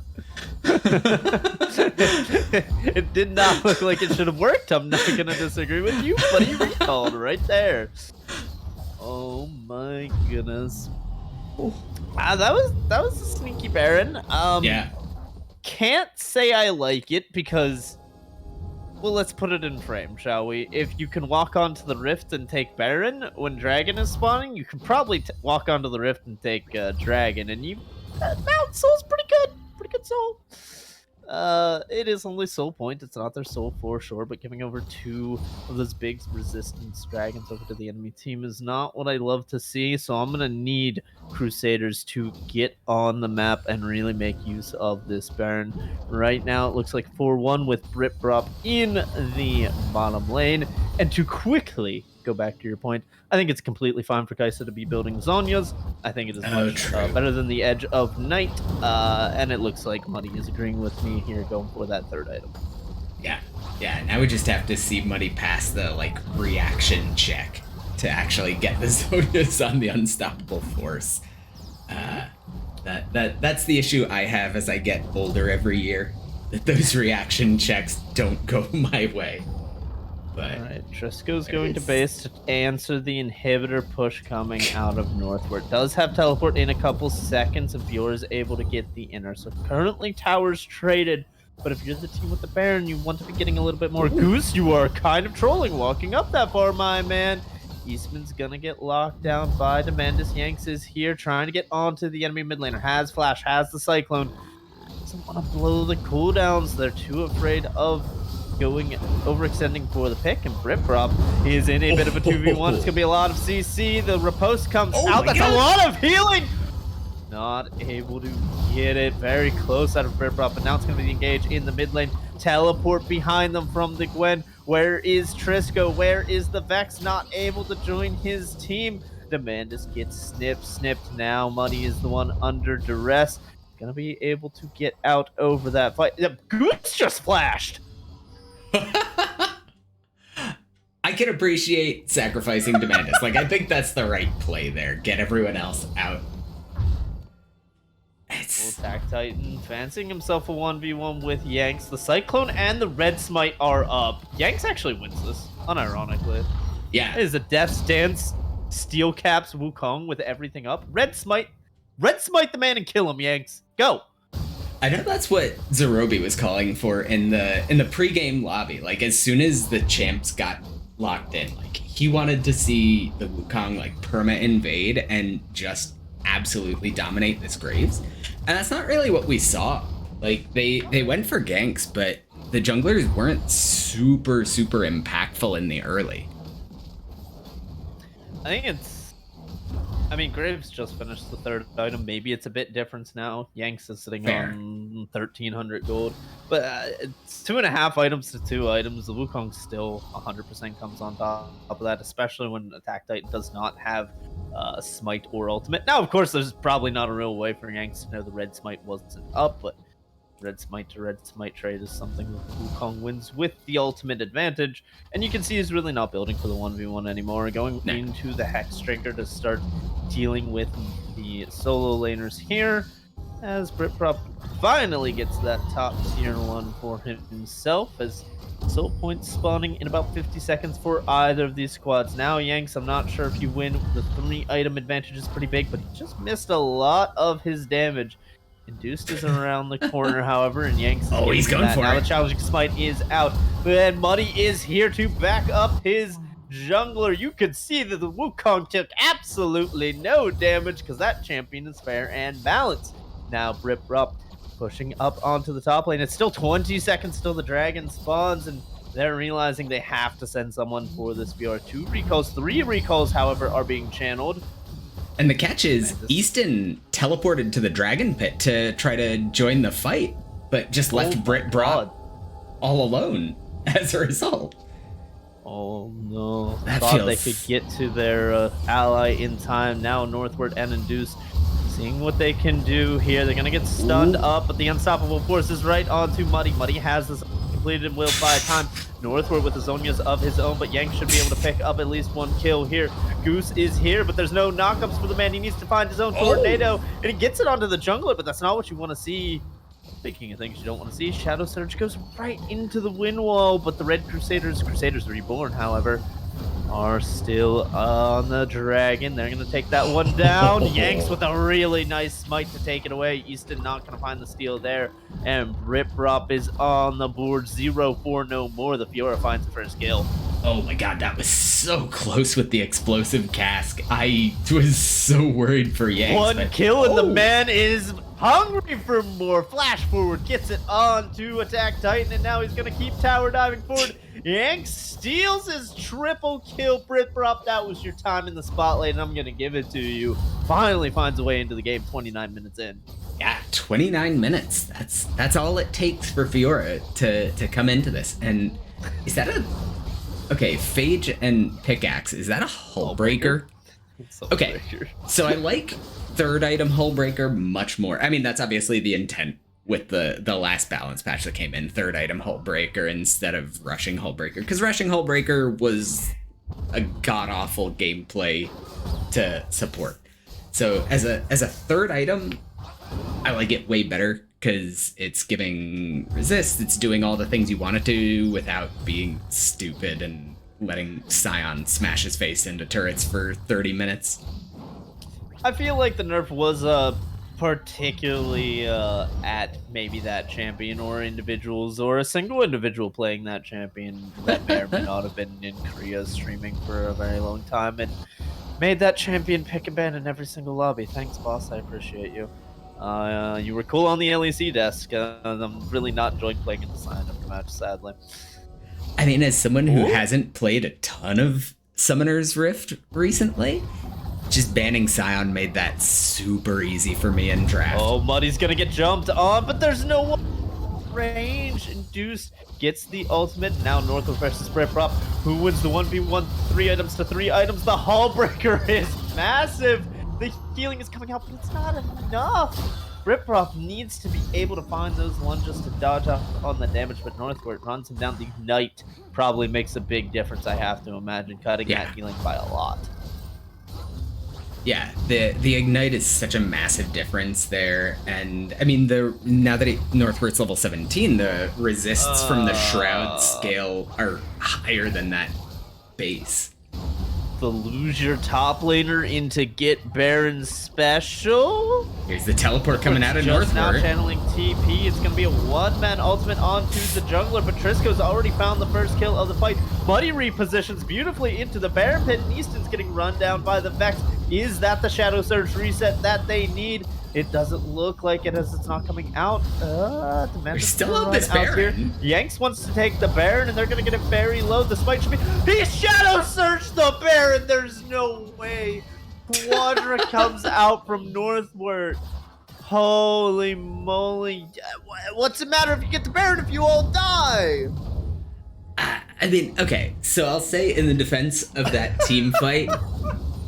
S3: It did not look like it should have worked. I'm not gonna disagree with you, but he recalled right there. Oh my goodness. That was a sneaky Baron.
S2: Yeah.
S3: Can't say I like it because, well, let's put it in frame, shall we? If you can walk onto the rift and take Baron when Dragon is spawning, you can probably walk onto the rift and take Dragon, and you Mount Soul's pretty good soul. It is only soul point. It's not their soul for sure, but giving over 2 of those big resistance dragons over to the enemy team is not what I love to see. So I'm gonna need Crusaders to get on the map and really make use of this Baron. Right now it looks like 4-1 with Britbrop in the bottom lane. And to quickly go back to your point, I think it's completely fine for Kaisa to be building Zhonya's. I think it is much better than the Edge of Night. And it looks like Muddy is agreeing with me here, going for that 3rd item.
S2: Yeah, now we just have to see Muddy pass the like reaction check to actually get the Zhonya's on the Unstoppable Force. That's the issue I have as I get older every year, that those reaction checks don't go my way. But
S3: Alright, Trisco's going to base to answer the inhibitor push coming out of Northward. Does have teleport in a couple seconds if you're able to get the inner. So currently towers traded, but if you're the team with the Baron, you want to be getting a little bit more Goose. You are kind of trolling walking up that far, my man. Eastman's gonna get locked down by Demandus. Yanks is here trying to get onto the enemy mid laner. Has Flash, has the Cyclone. Doesn't want to blow the cooldowns. They're too afraid of overextending for the pick, and Britprop is in a bit of a 2v1. It's gonna be a lot of CC. The riposte comes out. That's a lot of healing. Not able to get it. Very close out of Britprop, but now it's gonna be engaged in the mid lane. Teleport behind them from the Gwen. Where is Trisco? Where is the Vex? Not able to join his team. Demandus gets snipped now. Money is the one under duress. Gonna be able to get out over that fight. The Goose just flashed.
S2: I can appreciate sacrificing Demandus. Like, I think that's the right play there. Get everyone else out.
S3: Attack Titan fancying himself a 1v1 with Yanks. The Cyclone and the Red Smite are up. Yanks actually wins this, unironically.
S2: Yeah.
S3: It is a Death's Dance, Steel Caps Wukong with everything up. Red Smite the man and kill him, Yanks. Go!
S2: I know that's what Zerobi was calling for in the pregame lobby. Like, as soon as the champs got locked in, like, he wanted to see the Wukong like perma invade and just absolutely dominate this Graves. And that's not really what we saw. Like, they went for ganks, but the junglers weren't super impactful in the early.
S3: I mean, Graves just finished the third item. Maybe it's a bit different now. Yanks is sitting on 1,300 gold. But it's 2.5 items to 2 items. The Wukong still 100% comes on top of that, especially when Attack Titan does not have Smite or Ultimate. Now, of course, there's probably not a real way for Yanks to know the Red Smite wasn't up, but Red Smite to Red Smite trade is something that Wukong wins with the ultimate advantage. And you can see he's really not building for the 1v1 anymore. Going into the Hex Drinker to start dealing with the solo laners here. As Britprop finally gets that top tier 1 for himself. As soul points spawning in about 50 seconds for either of these squads. Now, Yanks, I'm not sure if you win. The 3 item advantage is pretty big, but he just missed a lot of his damage. Induced is around the corner, however, and Yanks.
S2: Oh, he's going for it.
S3: Now the challenging smite is out, and Muddy is here to back up his jungler. You could see that the Wukong took absolutely no damage because that champion is fair and balanced. Now Britprop pushing up onto the top lane. It's still 20 seconds till the dragon spawns, and they're realizing they have to send someone for this VR. 2 recalls, 3 recalls, however, are being channeled.
S2: And the catch is, Easton teleported to the Dragon Pit to try to join the fight, but just left Britprop all alone as a result.
S3: Oh no.
S2: That
S3: Thought
S2: feels...
S3: they could get to their ally in time. Now Northward and Induce seeing what they can do here. They're going to get stunned up, but the Unstoppable Force is right onto Muddy. Muddy has this completed and will buy time. Northward with the Zonias of his own, but Yank should be able to pick up at least 1 kill here. Goose is here, but there's no knockups for the man. He needs to find his own tornado, and he gets it onto the jungler, but that's not what you want to see. Speaking of things you don't want to see, Shadow Surge goes right into the wind wall, but the Red Crusaders Reborn, however, are still on the dragon. They're going to take that one down. Yanks with a really nice smite to take it away. Easton not going to find the steal there. And Britprop is on the board. 0-4 no more. The Fiora finds the first kill.
S2: Oh my god, that was so close with the explosive cask. I was so worried for Yanks.
S3: 1 kill and the man is hungry for more. Flash forward, gets it on to Attack Titan, and now he's going to keep tower diving forward. Yanks steals his triple kill. Britprop, that was your time in the spotlight, and I'm going to give it to you. Finally finds a way into the game 29 minutes in.
S2: Yeah, 29 minutes. That's all it takes for Fiora to come into this. And is that a... Okay, Phage and Pickaxe, is that a Hull Breaker? Okay, so I like 3rd item Hull Breaker much more. I mean, that's obviously the intent with the last balance patch that came in. 3rd item Hull Breaker instead of Rushing Hull Breaker, because Rushing Hull Breaker was a god-awful gameplay to support. So as a 3rd item, I like it way better because it's giving resist. It's doing all the things you want it to without being stupid and letting Scion smash his face into turrets for 30 minutes.
S3: I feel like the nerf was particularly at maybe that champion or individuals or a single individual playing that champion that may or may not have been in Korea streaming for a very long time and made that champion pick a ban in every single lobby. Thanks, boss. I appreciate you. You were cool on the LEC desk. I'm really not enjoying playing in the sign of the match, sadly.
S2: I mean, as someone who hasn't played a ton of Summoner's Rift recently, just banning Scion made that super easy for me in draft.
S3: Oh, Muddy's gonna get jumped on, but there's no range. Induced gets the ultimate. Now Northwood versus Britprop. Who wins the 1v1? 3 items to 3 items. The Hull Breaker is massive. The healing is coming out, but it's not enough. Britprop needs to be able to find those lunges to dodge off on the damage, but Northwood runs him down. The Ignite probably makes a big difference, I have to imagine, cutting that healing by a lot.
S2: Yeah, the Ignite is such a massive difference there, and I mean now that Northward's level 17, the resists from the Shroud scale are higher than that base.
S3: The lose your top laner into get Baron special.
S2: Here's the teleport coming out of
S3: just
S2: Northward.
S3: Now channeling TP. It's going to be a one-man ultimate onto the jungler, but Trisco's already found the first kill of the fight. Muddy repositions beautifully into the Baron pit, and Easton's getting run down by the Vex. Is that the Shadow Surge reset that they need? It doesn't look like it as it's not coming out.
S2: They're still on this Baron.
S3: Yanks wants to take the Baron, and they're going to get it very low. The spike should be... He Shadow Surged the Baron! There's no way. Quadra comes out from Northward. Holy moly. What's the matter if you get the Baron if you all die?
S2: I mean, okay, so I'll say in the defense of that team fight,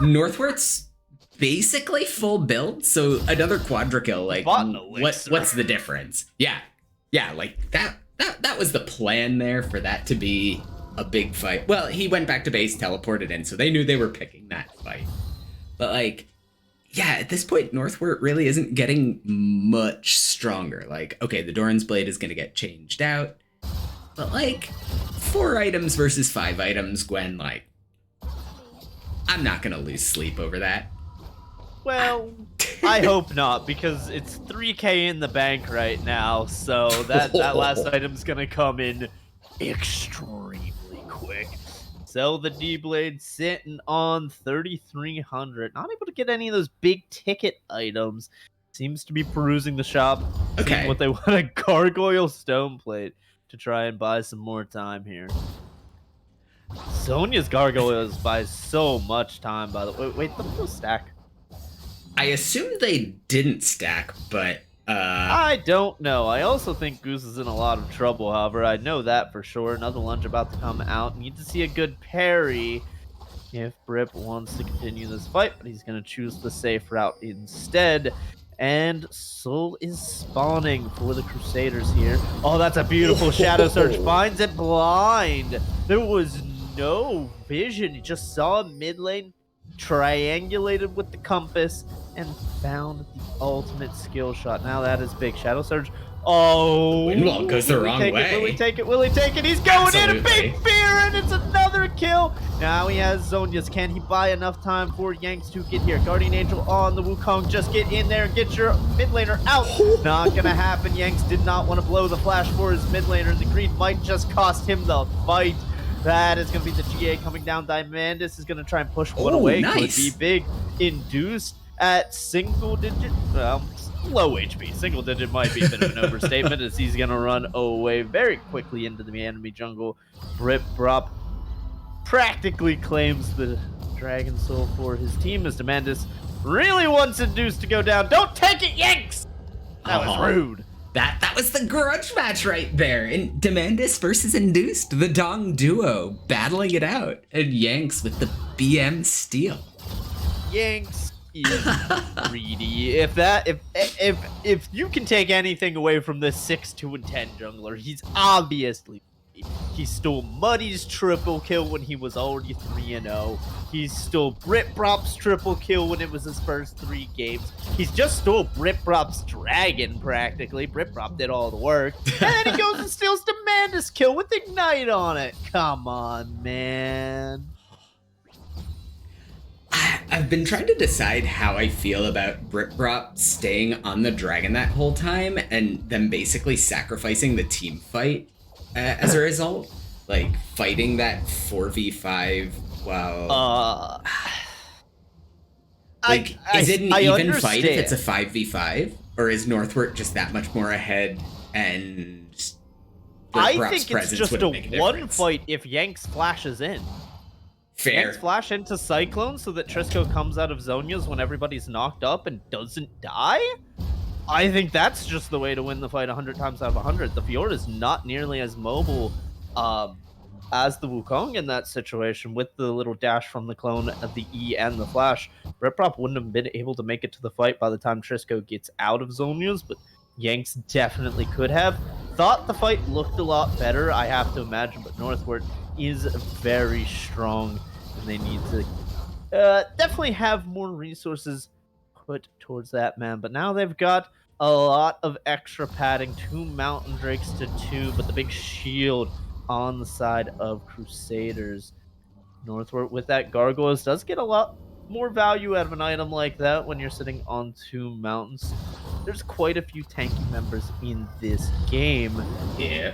S2: Northward's basically full build, so another Quadra kill, like, what's the difference? Yeah, like, that was the plan there for that to be a big fight. Well, he went back to base, teleported in, so they knew they were picking that fight. But, like, yeah, at this point, Northward really isn't getting much stronger. Like, okay, the Doran's Blade is going to get changed out, but, like, 4 items versus 5 items, Gwen, like, I'm not going to lose sleep over that.
S3: Well, I hope not, because it's 3k in the bank right now, so that last item's gonna come in extremely quick. So the D-Blade sitting on 3,300, not able to get any of those big ticket items. Seems to be perusing the shop, seeing what they want, a Gargoyle Stone Plate to try and buy some more time here. Sonya's Gargoyles buy so much time, by the way. Wait, let me go stack.
S2: I assume they didn't stack, but
S3: I don't know. I also think Goose is in a lot of trouble, however. I know that for sure. Another lunge about to come out. Need to see a good parry if Brip wants to continue this fight, but he's going to choose the safe route instead. And Soul is spawning for the Crusaders here. Oh, that's a beautiful Shadow Surge. Finds it blind. There was no vision. He just saw mid lane, triangulated with the compass, and found the ultimate skill shot. Now that is big. Shadow Surge. Oh,
S2: Windwall goes the wrong way.
S3: Will he take it? Will he take it? He's going in. A big fear, and it's another kill. Now he has Zonia's. Can he buy enough time for Yanks to get here? Guardian Angel on the Wukong. Just get in there and get your mid laner out. Not gonna happen. Yanks did not want to blow the flash for his mid laner. The greed might just cost him the fight. That is going to be the GA coming down. Diamandis is going to try and push one away.
S2: Nice.
S3: Could be big. Induced at single digit. Low HP. Single digit might be a bit of an overstatement, as he's going to run away very quickly into the enemy jungle. Britprop practically claims the Dragon Soul for his team, as Diamandis really wants Induced to go down. Don't take it, Yanks! That was rude.
S2: That was the grudge match right there. And Demandis versus Induced, the Dong duo, battling it out. And Yanks with the BM steal.
S3: Yanks is greedy. If you can take anything away from this 6, 2, and 10 jungler, he's obviously He stole Muddy's triple kill when he was already 3-0. He stole Britbrop's triple kill when it was his first 3 games. He's just stole Britbrop's dragon, practically. Britbrop did all the work. And then he goes and steals Demanda's kill with Ignite on it. Come on, man.
S2: I've been trying to decide how I feel about Britbrop staying on the dragon that whole time and them basically sacrificing the team fight as a result. Like, fighting that 4v5 while... is it an even fight if it's a 5v5? Or is Northward just that much more ahead and
S3: I think it's just a one fight if Yanks flashes in.
S2: Fair.
S3: Yanks flash into Cyclone so that Trisco comes out of Zonia's when everybody's knocked up and doesn't die? I think that's just the way to win the fight 100 times out of 100. The Fjord is not nearly as mobile as the Wukong in that situation with the little dash from the clone of the E and the flash. Britprop wouldn't have been able to make it to the fight by the time Trisco gets out of Zonia's, but Yanks definitely could have. Thought the fight looked a lot better, I have to imagine, but Northward is very strong, and they need to definitely have more resources put towards that, man. But now they've got a lot of extra padding, 2 Mountain Drakes to 2, but the big shield on the side of Crusaders. Northward with that Gargoyles does get a lot more value out of an item like that when you're sitting on 2 mountains. There's quite a few tanky members in this game.
S2: Yeah.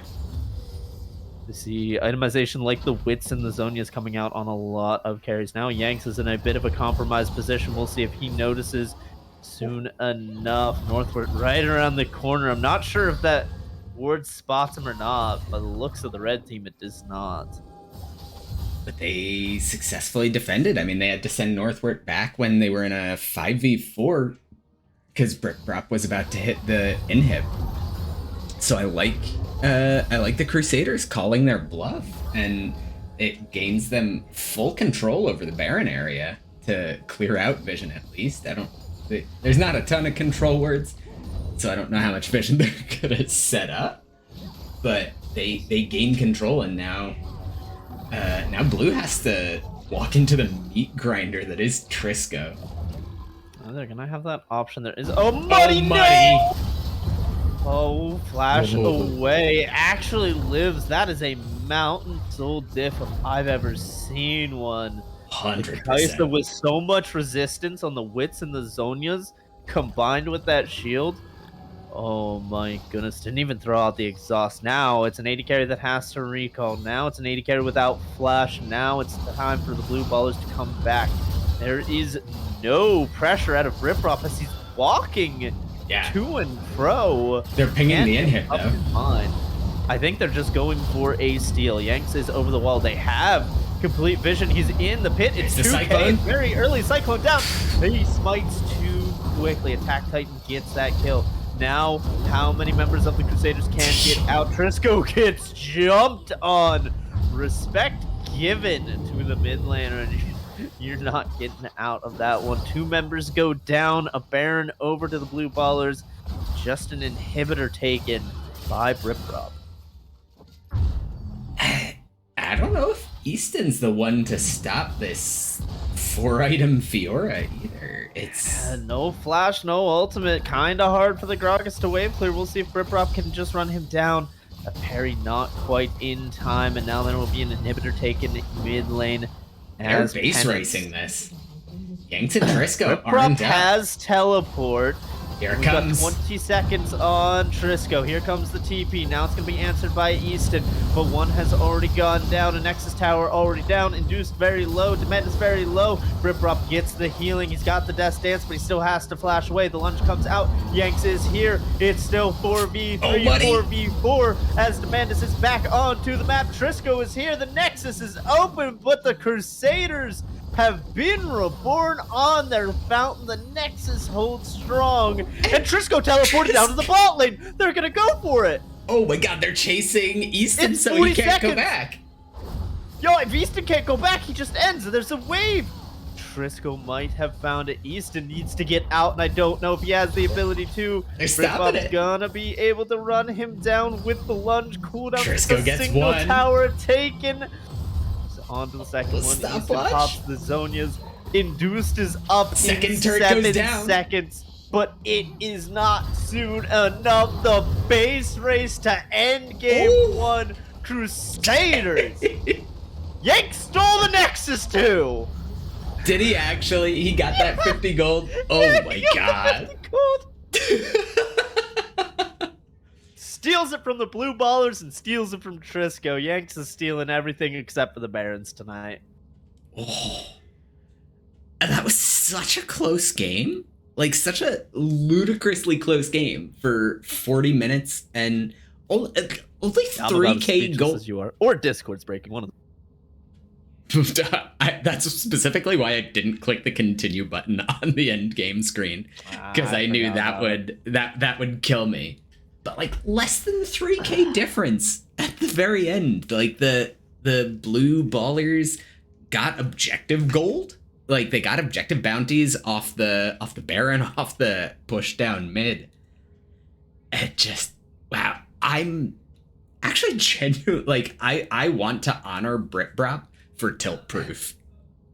S3: We see itemization like the Wits and the Zonias coming out on a lot of carries. Now Yanks is in a bit of a compromised position. We'll see if he notices soon enough. Northward right around the corner. I'm not sure if that ward spots him or not. By the looks of the red team, it does not.
S2: But they successfully defended. I mean, they had to send Northward back when they were in a 5v4 because Britbrop was about to hit the inhib. So I like the Crusaders calling their bluff, and it gains them full control over the Baron area to clear out vision at least. There's not a ton of control words, so I don't know how much vision they're gonna set up. But they gain control, and now Blue has to walk into the meat grinder that is Trisco.
S3: Oh, they're gonna have that option. There is Muddy! No! Oh, flash away. Actually lives. That is a Mountain Soul diff if I've ever seen one.
S2: 100%.
S3: Kaisa with so much resistance on the Wits and the Zonias combined with that shield. Oh my goodness. Didn't even throw out the exhaust. Now it's an 80 carry that has to recall. Now it's an 80 carry without flash. Now it's time for the blue ballers to come back. There is no pressure out of Britprop as he's walking to and fro.
S2: They're pinging the inhib though.
S3: I think they're just going for a steal. Yanks is over the wall. They have complete vision. He's in the pit. It's 2K. Very early. Cyclone down. He smites too quickly. Attack Titan gets that kill. Now, how many members of the Crusaders can get out? Trisco gets jumped on. Respect given to the mid laner. You're not getting out of that one. 2 members go down. A Baron over to the blue ballers. Just an inhibitor taken by Britprop.
S2: I don't know if Easton's the one to stop this 4-item Fiora either. It's
S3: no flash, no ultimate. Kind of hard for the Gragas to wave clear. We'll see if Britprop can just run him down. A parry not quite in time, and now there will be an inhibitor taken mid lane.
S2: They're base racing this. Yanks and Trisco
S3: Britprop has teleport.
S2: Here it comes.
S3: Got 20 seconds on Trisco. Here comes the TP. Now it's going to be answered by Easton, but one has already gone down. A Nexus Tower already down. Induced very low. Demand is very low. Britprop gets the healing. He's got the Death Dance, but he still has to flash away. The lunge comes out. Yanks is here. It's still 4v3, 4v4 as Demandus is back onto the map. Trisco is here. The Nexus is open, but the Crusaders have been reborn on their fountain. The Nexus holds strong, and Trisco teleported down to the bot lane. They're gonna go for it.
S2: Oh my god, they're chasing Easton so he can't go back.
S3: Yo, if Easton can't go back, he just ends. There's a wave. Trisco might have found it. Easton needs to get out, and I don't know if he has the ability to.
S2: They're stopping it.
S3: Gonna be able to run him down with the lunge cooldown.
S2: Trisco
S3: A
S2: gets
S3: single
S2: one.
S3: tower taken. On to the second one. Easton
S2: Stopwatch.
S3: pops the Zonias. Induced is up
S2: Second
S3: in
S2: turret
S3: 7
S2: goes down.
S3: seconds, but it is not soon enough. The base race to end game
S2: Ooh.
S3: 1. Crusaders. Yank stole the Nexus 2.
S2: Did he actually? He got that 50 gold? Oh my god.
S3: Steals it from the blue ballers and steals it from Trisco. Yanks is stealing everything except for the Barons tonight.
S2: Oh. And that was such a close game. Like, such a ludicrously close game for 40 minutes and only 3K gold.
S3: As you are. Or Discord's breaking, one of them.
S2: That's specifically why I didn't click the continue button on the end game screen, because I knew that would kill me. But like less than 3K difference at the very end. Like the blue ballers got objective gold. Like they got objective bounties off the Baron, off the push down mid. It just, wow. I'm actually genuine. Like I want to honor Britbrop for tilt proof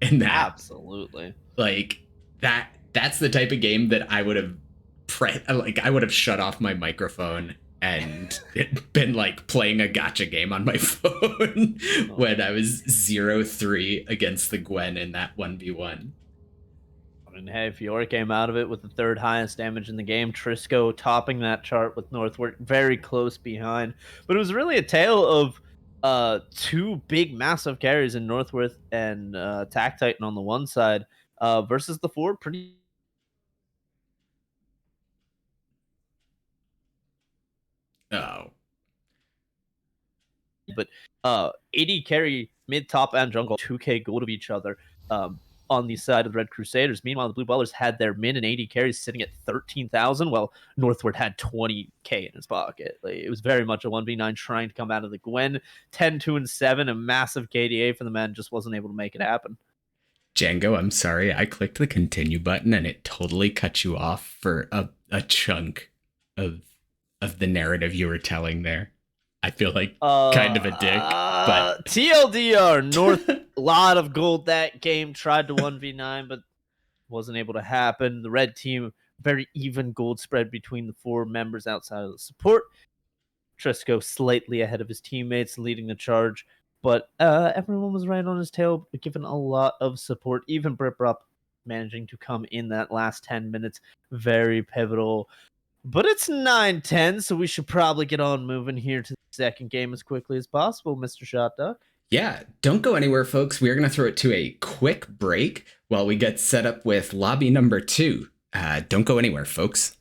S2: in that.
S3: Absolutely.
S2: Like that's the type of game that I would have I would have shut off my microphone and been like playing a gacha game on my phone when I was 0-3 against the Gwen in that 1v1.
S3: I mean, hey, Fiora came out of it with the third highest damage in the game. Trisco topping that chart with Northward very close behind. But it was really a tale of two big massive carries in Northworth and Attack Titan on the one side versus the four pretty.
S2: Oh.
S3: But AD carry mid, top, and jungle 2K gold of each other on the side of the Red Crusaders. Meanwhile, the Blue Ballers had their mid and AD carries sitting at 13,000, while Northward had 20K in his pocket. Like, it was very much a 1v9 trying to come out of the Gwen. 10, 2, and 7, a massive KDA for the men, just wasn't able to make it happen.
S2: Django, I'm sorry. I clicked the continue button and it totally cut you off for a chunk of the narrative you were telling there. I feel like kind of a dick, but
S3: TLDR, North, a lot of gold that game, tried to 1v9, but wasn't able to happen. The red team, very even gold spread between the four members outside of the support. Trisco slightly ahead of his teammates, leading the charge, but everyone was right on his tail, given a lot of support. Even Britbrop managing to come in that last 10 minutes, very pivotal. But it's 9-10, so we should probably get on moving here to the second game as quickly as possible, Mr. Shot Duck.
S2: Yeah, don't go anywhere, folks. We are going to throw it to a quick break while we get set up with lobby number 2. Don't go anywhere, folks.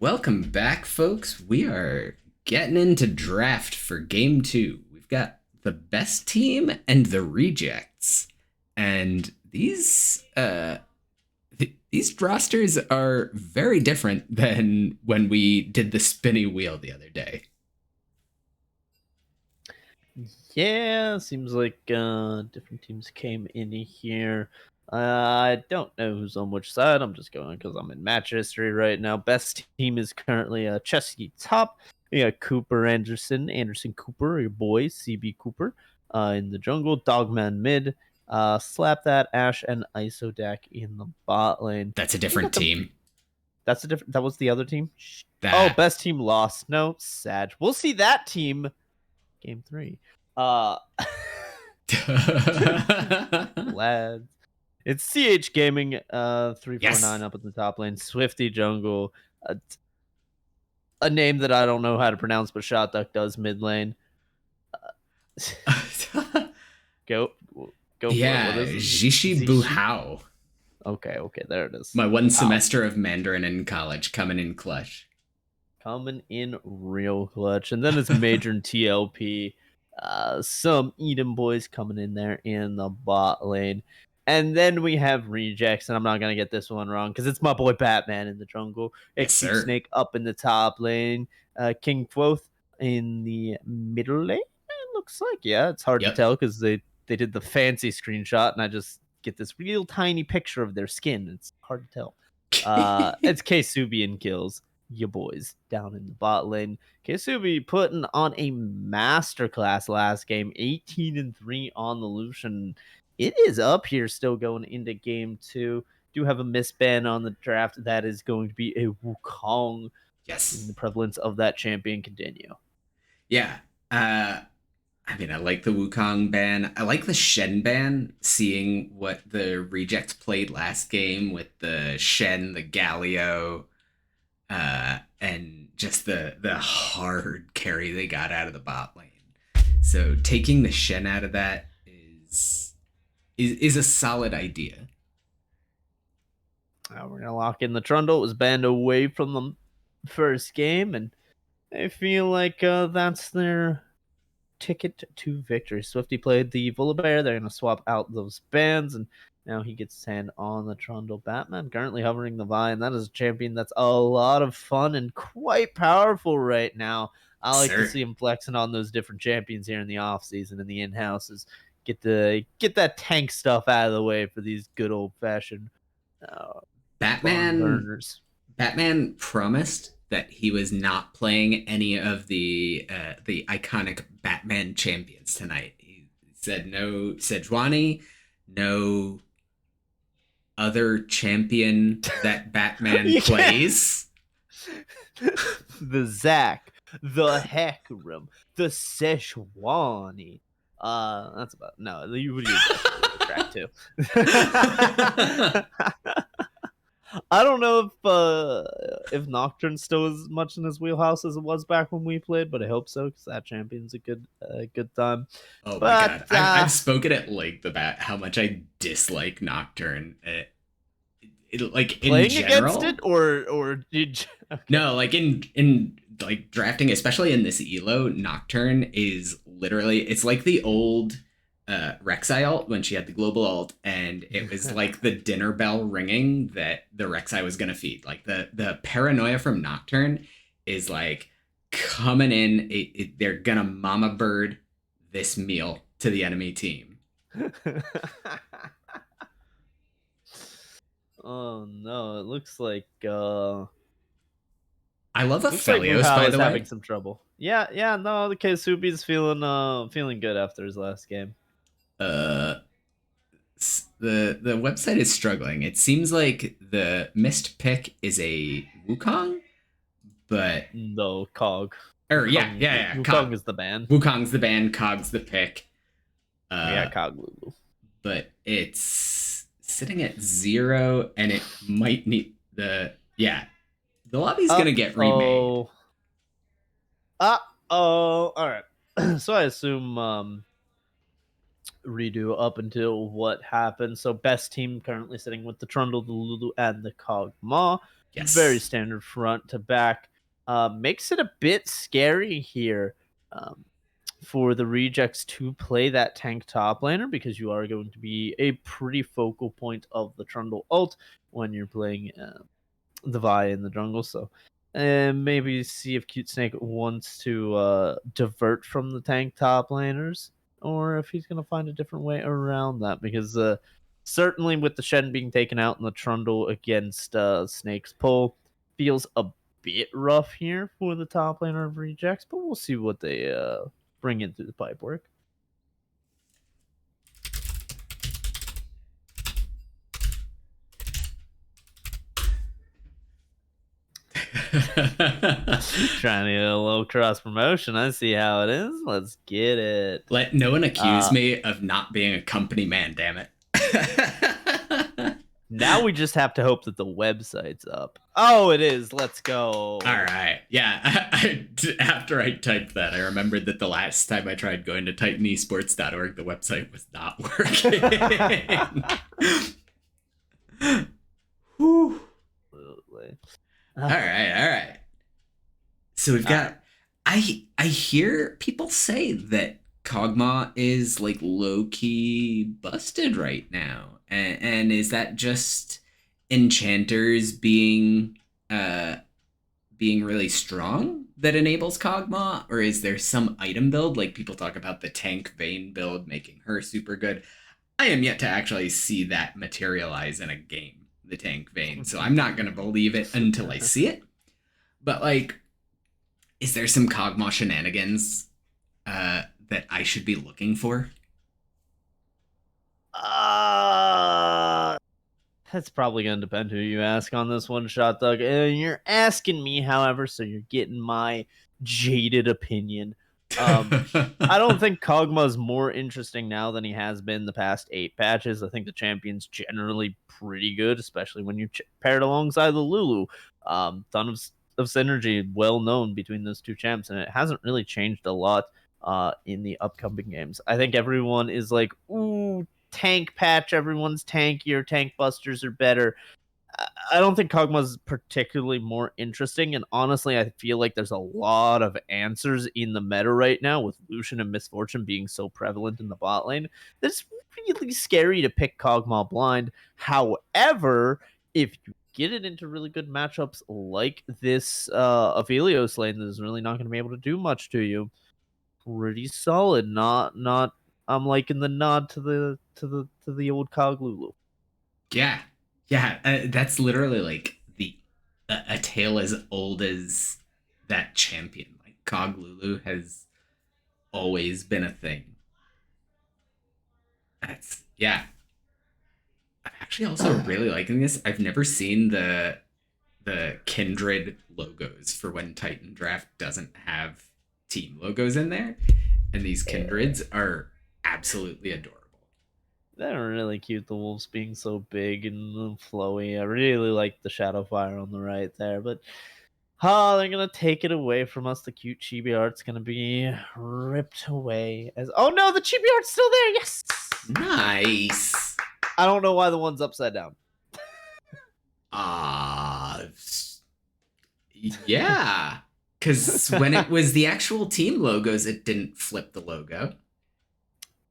S2: Welcome back, folks. We are getting into draft for game 2. We've got the best team and the rejects. And these rosters are very different than when we did the spinny wheel the other day.
S3: Yeah, seems like different teams came in here. I don't know who's on which side. I'm just going because I'm in match history right now. Best team is currently Chesky top. We got Cooper Anderson, Anderson Cooper, your boy, CB Cooper, in the jungle. Dogman mid. Slap that Ash and Isodak in the bot lane.
S2: That's a different team.
S3: That's a different. That was the other team.
S2: That.
S3: Oh, best team lost. No, sad. We'll see that team. Game 3. Lads. It's CH Gaming 349
S2: Yes.
S3: up in the top lane. Swifty Jungle. A name that I don't know how to pronounce, but Shot Duck does mid lane. Go
S2: yeah,
S3: for it.
S2: Jishi Buhao.
S3: Okay, there it is.
S2: My one semester of Mandarin in college coming in clutch.
S3: Coming in real clutch. And then it's Major and TLP. Some Eden boys coming in there in the bot lane. And then we have rejects, and I'm not going to get this one wrong because it's my boy Batman in the jungle.
S2: Yes, sir.
S3: Snake up in the top lane. King Quoth in the middle lane, it looks like. Yeah, it's hard to tell because they did the fancy screenshot, and I just get this real tiny picture of their skin. It's hard to tell. It's Ksubi kills your boys down in the bot lane. Ksubi putting on a masterclass last game, 18-3 on the Lucian. It is up here still going into game 2. Do have a misban on the draft. That is going to be a Wukong.
S2: Yes.
S3: In the prevalence of that champion continue.
S2: Yeah. I mean, I like the Wukong ban. I like the Shen ban, seeing what the rejects played last game with the Shen, the Galio, and just the hard carry they got out of the bot lane. So taking the Shen out of that is a solid idea.
S3: We're gonna lock in the Trundle. It was banned away from the first game, and I feel like that's their ticket to victory. Swifty played the Volibear. They're gonna swap out those bans, and now he gets his hand on the Trundle. Batman currently hovering the Vine. That is a champion that's a lot of fun and quite powerful right now. I like to see him flexing on those different champions here in the off season and the in-houses. Get that tank stuff out of the way for these good old fashioned
S2: Batman promised that he was not playing any of the iconic Batman champions tonight. He said no Sejuani, no other champion that Batman plays.
S3: The Zac, the Hecarim, the Sejuani. That's about you would use that track too. I don't know if Nocturne still as much in his wheelhouse as it was back when we played, but I hope so because that champion's a good time.
S2: Oh my god, I've spoken at length about how much I dislike Nocturne. Like in
S3: playing
S2: general,
S3: against it, or did okay.
S2: No, like in like drafting, especially in this elo, Nocturne is literally it's like the old Rek'Sai ult when she had the global ult, and it was like the dinner bell ringing that the Rek'Sai was gonna feed. Like the paranoia from Nocturne is like coming in. They're gonna mama bird this meal to the enemy team.
S3: Oh no! It looks like
S2: I love Aphelios, by the way.
S3: Having some trouble. Yeah. No, the Ksubi's feeling good after his last game.
S2: The website is struggling. It seems like the missed pick is a Wukong, but
S3: no Cog.
S2: Or yeah.
S3: Wukong is the ban.
S2: Wukong's the ban. Cog's the pick.
S3: Cog Lulu.
S2: But it's sitting at 0, and it might need the lobby's gonna get remade.
S3: All right. So I assume redo up until what happened. So best team currently sitting with the Trundle, the Lulu, and the Kog'Maw. Very
S2: Yes.
S3: standard front to back. Makes it a bit scary here for the rejects to play that tank top laner, because you are going to be a pretty focal point of the Trundle ult when you're playing the Vi in the jungle. So, and maybe see if Cute Snake wants to divert from the tank top laners, or if he's going to find a different way around that. Because certainly with the Shen being taken out and the Trundle against Snake's pull, feels a bit rough here for the top laner of rejects. But we'll see what they bring in through the pipe work. Trying to get a little cross promotion. I see how it is. Let's get it.
S2: Let no one accuse me of not being a company man, damn it.
S3: Now we just have to hope that the website's up. Oh, it is. Let's go.
S2: All right. Yeah. After I typed that, I remembered that the last time I tried going to titanesports.org, the website was not working. Whew.
S3: Absolutely.
S2: All right. So we've got. I hear people say that Kog'Maw is like low key busted right now, and is that just enchanters being really strong that enables Kog'Maw, or is there some item build like people talk about the tank Vayne build making her super good? I am yet to actually see that materialize in a game, the tank Vayne, so I'm not gonna believe it until I see it. But like, is there some Kog'Maw shenanigans that I should be looking for?
S3: That's probably going to depend who you ask on this one, Shot Dog. You're asking me, however, so you're getting my jaded opinion. I don't think Kog'Maw's more interesting now than he has been the past 8 patches. I think the champion's generally pretty good, especially when you pair it alongside the Lulu. Ton of synergy, well known between those two champs, and it hasn't really changed a lot in the upcoming games. I think everyone is like, ooh, tank patch, everyone's tankier, tank busters are better. I don't think Kog'Maw's particularly more interesting, and honestly, I feel like there's a lot of answers in the meta right now, with Lucian and Miss Fortune being so prevalent in the bot lane. It's really scary to pick Kog'Maw blind. However, if you get it into really good matchups like this Aphelios lane that is really not going to be able to do much to you, pretty solid. Not I'm liking the nod to the old Cog Lulu.
S2: Yeah. That's literally like a tale as old as that champion. Like Cog Lulu has always been a thing. That's yeah. I'm actually also really liking this. I've never seen the Kindred logos for when Titan Draft doesn't have team logos in there, and these Kindreds are absolutely adorable.
S3: They're really cute. The wolves being so big and flowy. I really like the shadow fire on the right there, but they're gonna take it away from us. The cute chibi art's gonna be ripped away. As oh no, the chibi art's still there. Yes,
S2: Nice.
S3: I don't know why the one's upside down.
S2: Yeah. Because when it was the actual team logos, it didn't flip the logo.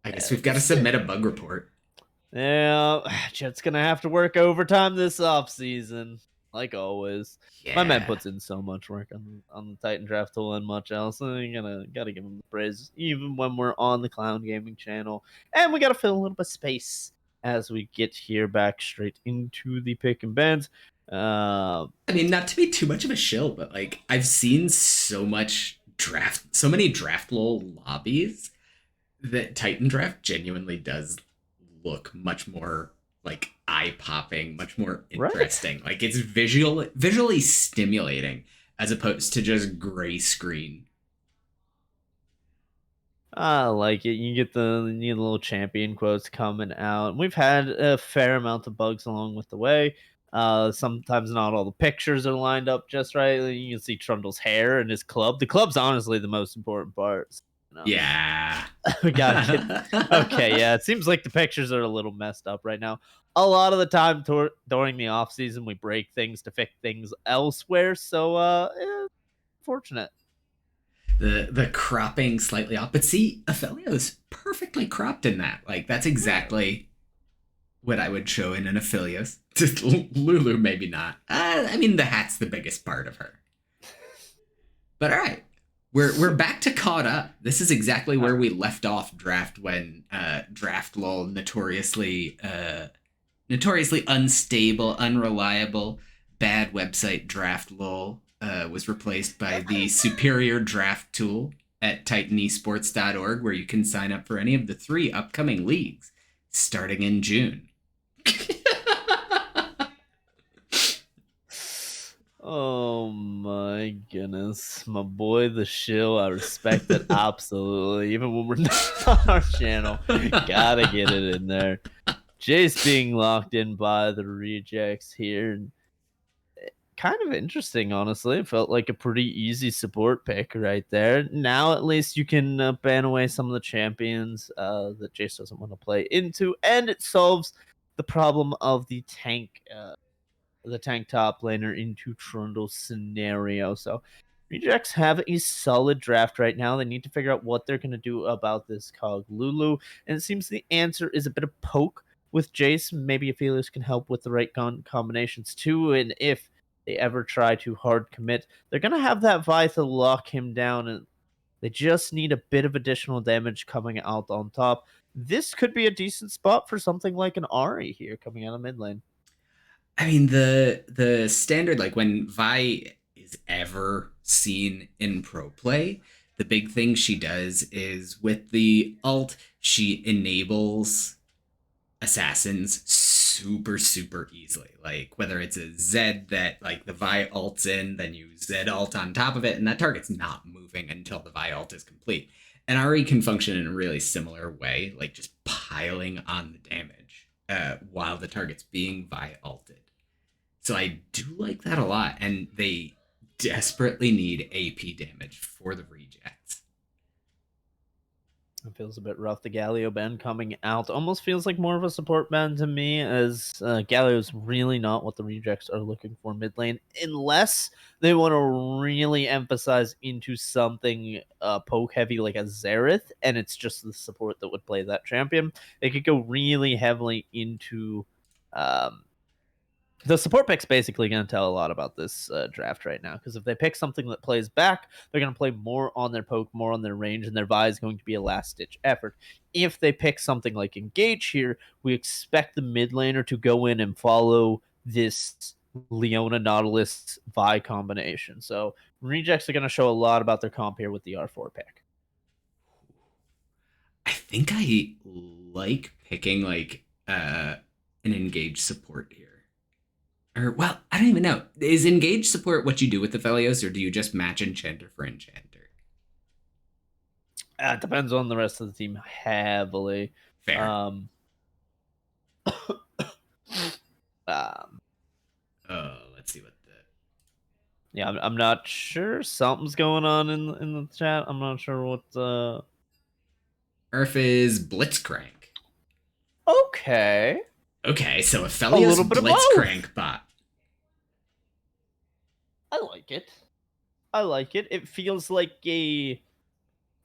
S2: I guess we've got to submit a bug report.
S3: Yeah, Jet's gonna have to work overtime this off season, like always.
S2: Yeah.
S3: My man puts in so much work on the Titan draft tool and much else. So you gotta give him the praise, even when we're on the Clown Gaming channel, and we gotta fill a little bit of space as we get here back straight into the pick and bans.
S2: I mean, not to be too much of a shill, but like I've seen so many draft lol lobbies that Titan Draft genuinely does look much more like eye-popping, much more interesting. Right. Like it's visually stimulating as opposed to just gray screen.
S3: I like it. You get the little champion quotes coming out. We've had a fair amount of bugs along with the way. Sometimes not all the pictures are lined up just right. You can see Trundle's hair and his club. The club's honestly the most important part. no.
S2: Yeah.
S3: We gotta get. Okay, yeah. It seems like the pictures are a little messed up right now. A lot of the time during the off season, we break things to fix things elsewhere. So, fortunate.
S2: The cropping slightly off, but see, Aphelios perfectly cropped in that. Like that's exactly what I would show in an Aphelios. Lulu, maybe not. I mean, the hat's the biggest part of her. But all right, we're back to caught up. This is exactly where we left off draft when draft lull notoriously unstable, unreliable, bad website draft lull was replaced by the superior draft tool at titanesports.org, where you can sign up for any of the 3 upcoming leagues starting in June.
S3: Oh my goodness. My boy the shill, I respect it absolutely. Even when we're not on our channel. Gotta get it in there. Jace being locked in by the rejects here. Kind of interesting, honestly. It felt like a pretty easy support pick right there. Now at least you can ban away some of the champions that Jace doesn't want to play into, and it solves the problem of the tank top laner into Trundle scenario. So rejects have a solid draft right now. They need to figure out what they're going to do about this Cog Lulu, and it seems the answer is a bit of poke with Jace. Maybe Aphelios can help with the right combinations too, and if they ever try to hard commit, they're going to have that Vi to lock him down, and they just need a bit of additional damage coming out on top. This could be a decent spot for something like an Ahri here coming out of mid lane.
S2: I mean, the standard, like when Vi is ever seen in pro play, the big thing she does is with the ult, she enables assassins super easily. Like whether it's a Zed that like the Vi ult's in, then you Zed ult on top of it, and that target's not moving until the Vi ult is complete. And Ahri can function in a really similar way, like just piling on the damage while the target's being Vi ulted. So I do like that a lot, and they desperately need AP damage for the rejects.
S3: It feels a bit rough. The Galio ban coming out almost feels like more of a support ban to me, as Galio is really not what the rejects are looking for mid lane, unless they want to really emphasize into something poke heavy like a Xerath, and it's just the support that would play that champion. They could go really heavily into the support pick's basically going to tell a lot about this draft right now, because if they pick something that plays back, they're going to play more on their poke, more on their range, and their Vi is going to be a last-ditch effort. If they pick something like Engage here, we expect the mid laner to go in and follow this Leona Nautilus Vi combination. So rejects are going to show a lot about their comp here with the R4 pick.
S2: I think I like picking like an Engage support here. Or, well, I don't even know. Is Engage support what you do with the Aphelios, or do you just match Enchanter for Enchanter?
S3: It depends on the rest of the team heavily.
S2: Fair. Let's see what the...
S3: Yeah, I'm not sure. Something's going on in the chat. I'm not sure what...
S2: Earth is Blitzcrank.
S3: Okay.
S2: Okay, so Aphelios Blitzcrank bot.
S3: I like it. I like it. It feels like a...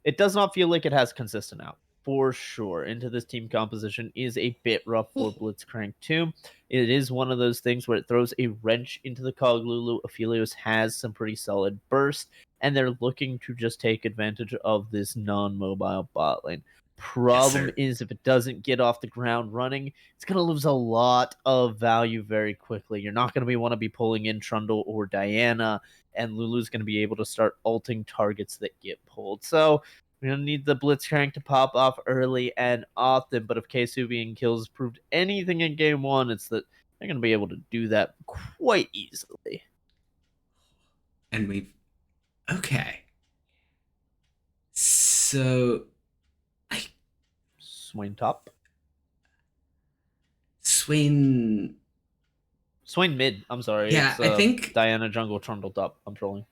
S3: It does not feel like it has consistent out. For sure. Into this team composition is a bit rough for Blitzcrank too. It is one of those things where it throws a wrench into the Cog Lulu. Aphelios has some pretty solid burst, and they're looking to just take advantage of this non-mobile bot lane. Problem is, if it doesn't get off the ground running, it's going to lose a lot of value very quickly. You're not going to want to be pulling in Trundle or Diana, and Lulu's going to be able to start ulting targets that get pulled. So we're going to need the Blitzcrank to pop off early and often, but if Ksubian kills proved anything in game one, it's that they're going to be able to do that quite easily.
S2: And we've... Okay. So...
S3: Swain top?
S2: Swain
S3: mid, I'm sorry.
S2: Yeah, I think...
S3: Diana jungle, Trundle top. I'm trolling.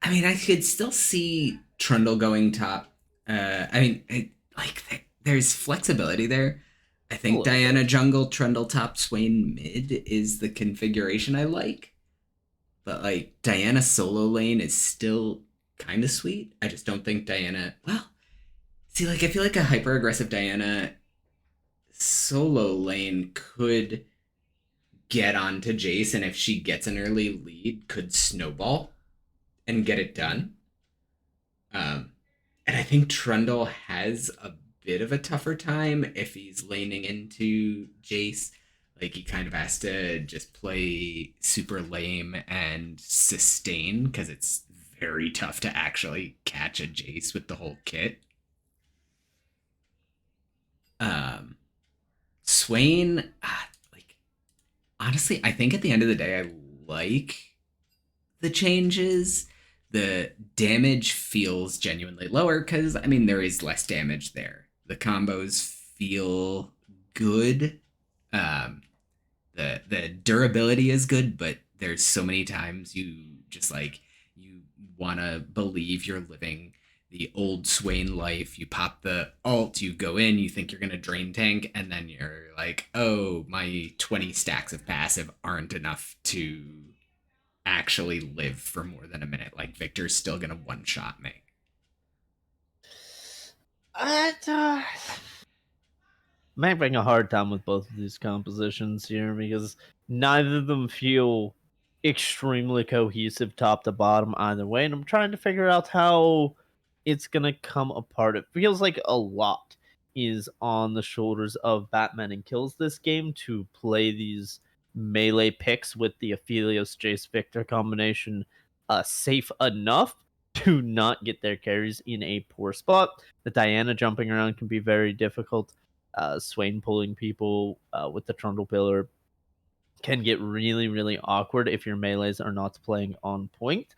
S2: I mean, I could still see Trundle going top. I mean, there's flexibility there. I
S3: A
S2: think
S3: little
S2: Diana
S3: bit.
S2: jungle, Trundle top, Swain mid is the configuration I like. But like Diana solo lane is still kind of sweet. I just don't think Diana. Well, see, like I feel like a hyper aggressive Diana solo lane could get onto Jace, and if she gets an early lead, could snowball and get it done. Um, and I think Trundle has a bit of a tougher time if he's laning into Jace. Like he kind of has to just play super lame and sustain because it's very tough to actually catch a Jace with the whole kit. Um, Swain, like honestly, I think at the end of the day, I like the changes. The damage feels genuinely lower because, I mean, there is less damage there. The combos feel good. Um, the durability is good, but there's so many times you just like you want to believe you're living the old Swain life. You pop the alt, you go in, you think you're gonna drain tank, and then you're like, oh, my 20 stacks of passive aren't enough to actually live for more than a minute. Like Victor's still gonna one shot me.
S3: I'm having a hard time with both of these compositions here because neither of them feel extremely cohesive top to bottom either way, and I'm trying to figure out how it's gonna come apart. It feels like a lot is on the shoulders of Batman and Kills this game to play these melee picks with the Aphelios Jace Victor combination safe enough to not get their carries in a poor spot. The Diana jumping around can be very difficult. Swain pulling people with the Trundle Pillar can get really, really awkward if your melees are not playing on point.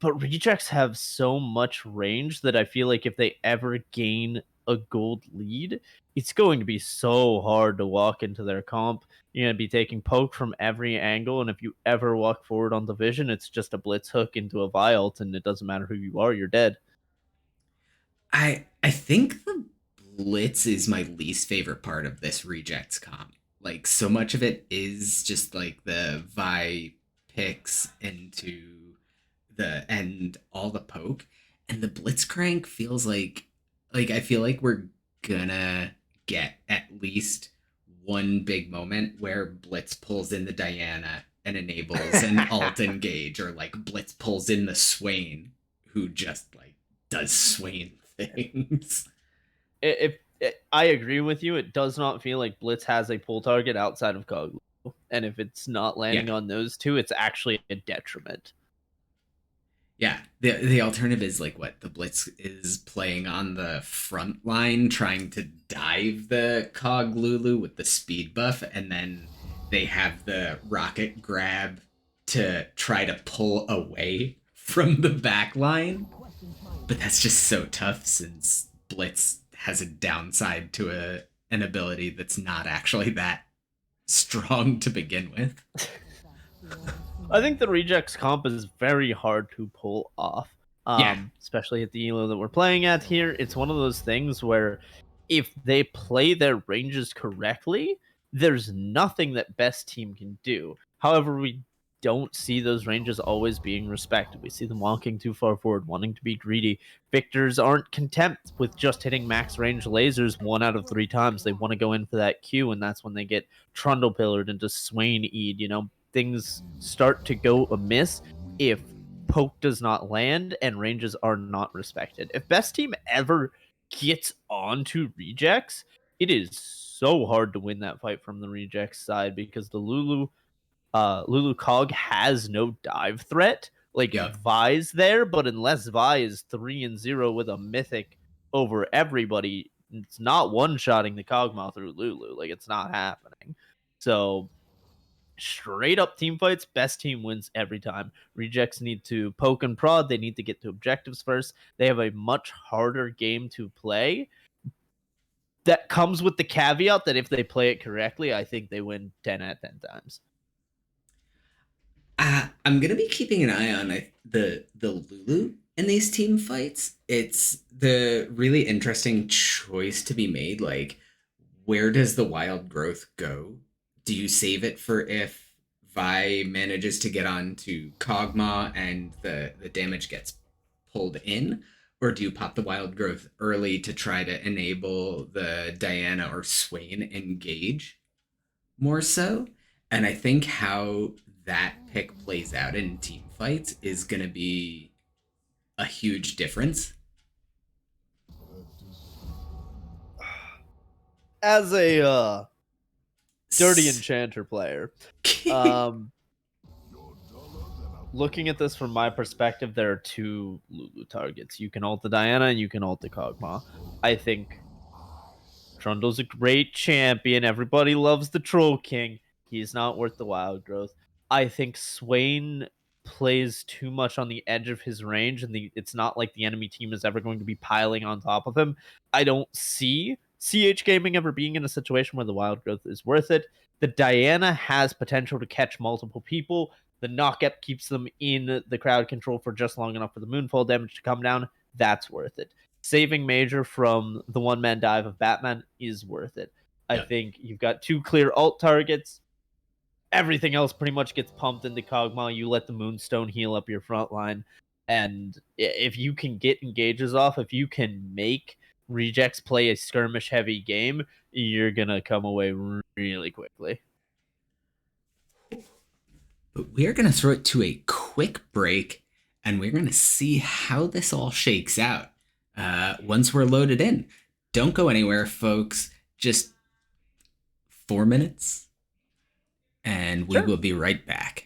S3: But rejects have so much range that I feel like if they ever gain a gold lead, it's going to be so hard to walk into their comp. You're going to be taking poke from every angle, and if you ever walk forward on the vision, it's just a blitz hook into a Vialt, and it doesn't matter who you are, you're dead.
S2: I think the blitz is my least favorite part of this rejects comp. Like so much of it is just like the Vi picks into the and all the poke, and the blitz crank feels like I feel like we're gonna get at least one big moment where blitz pulls in the Diana and enables an alt engage, or like blitz pulls in the Swain who just like does Swain things.
S3: If I agree with you, it does not feel like Blitz has a pull target outside of Coglu, and if it's not landing
S2: Yeah.
S3: on those two, it's actually a detriment.
S2: Yeah, the alternative is like what the blitz is playing on the front line, trying to dive the Cog Lulu with the speed buff, and then they have the rocket grab to try to pull away from the back line. But that's just so tough since blitz has a downside to an ability that's not actually that strong to begin with.
S3: I think the rejects comp is very hard to pull off.
S2: Yeah,
S3: Especially at the elo that we're playing at here. It's one of those things where if they play their ranges correctly, there's nothing that best team can do. However, we don't see those ranges always being respected. We see them walking too far forward, wanting to be greedy. Victors aren't content with just hitting max range lasers 1 out of 3 times. They want to go in for that Q, and that's when they get trundle pillared into Swain Eid. Things start to go amiss if poke does not land and ranges are not respected. If best team ever gets onto rejects, it is so hard to win that fight from the rejects side because the Lulu Cog has no dive threat. Like
S2: yep.
S3: Vi's there, but unless Vi is 3-0 with a mythic over everybody, it's not one-shotting the Cogma through Lulu. Like it's not happening. So straight up team fights, best team wins every time. Rejects need to poke and prod. They need to get to objectives first. They have a much harder game to play. That comes with the caveat that if they play it correctly, I think they win 10 out of 10 times.
S2: I'm gonna be keeping an eye on the Lulu in these team fights, it's the really interesting choice to be made. Like, where does the wild growth go? Do you save it for if Vi manages to get onto Kog'Maw and the damage gets pulled in? Or do you pop the wild growth early to try to enable the Diana or Swain engage more so? And I think how that pick plays out in team fights is going to be a huge difference.
S3: As a dirty enchanter player, looking at this from my perspective, there are two Lulu targets. You can ult the Diana and you can ult the Kog'Maw. I think Trundle's a great champion. Everybody loves the Troll King. He's not worth the wild growth. I think Swain plays too much on the edge of his range, and it's not like the enemy team is ever going to be piling on top of him. I don't see CH Gaming ever being in a situation where the wild growth is worth it. The Diana has potential to catch multiple people. The knockup keeps them in the crowd control for just long enough for the moonfall damage to come down. That's worth it. Saving Major from the one-man dive of Batman is worth it. I think you've got two clear ult targets. Everything else pretty much gets pumped into Kog'Maw. You let the Moonstone heal up your front line. And if you can get engages off, if you can make Rejects play a skirmish-heavy game, you're going to come away really quickly.
S2: But we're going to throw it to a quick break, and we're going to see how this all shakes out once we're loaded in. Don't go anywhere, folks. Just 4 minutes, and we will be right back.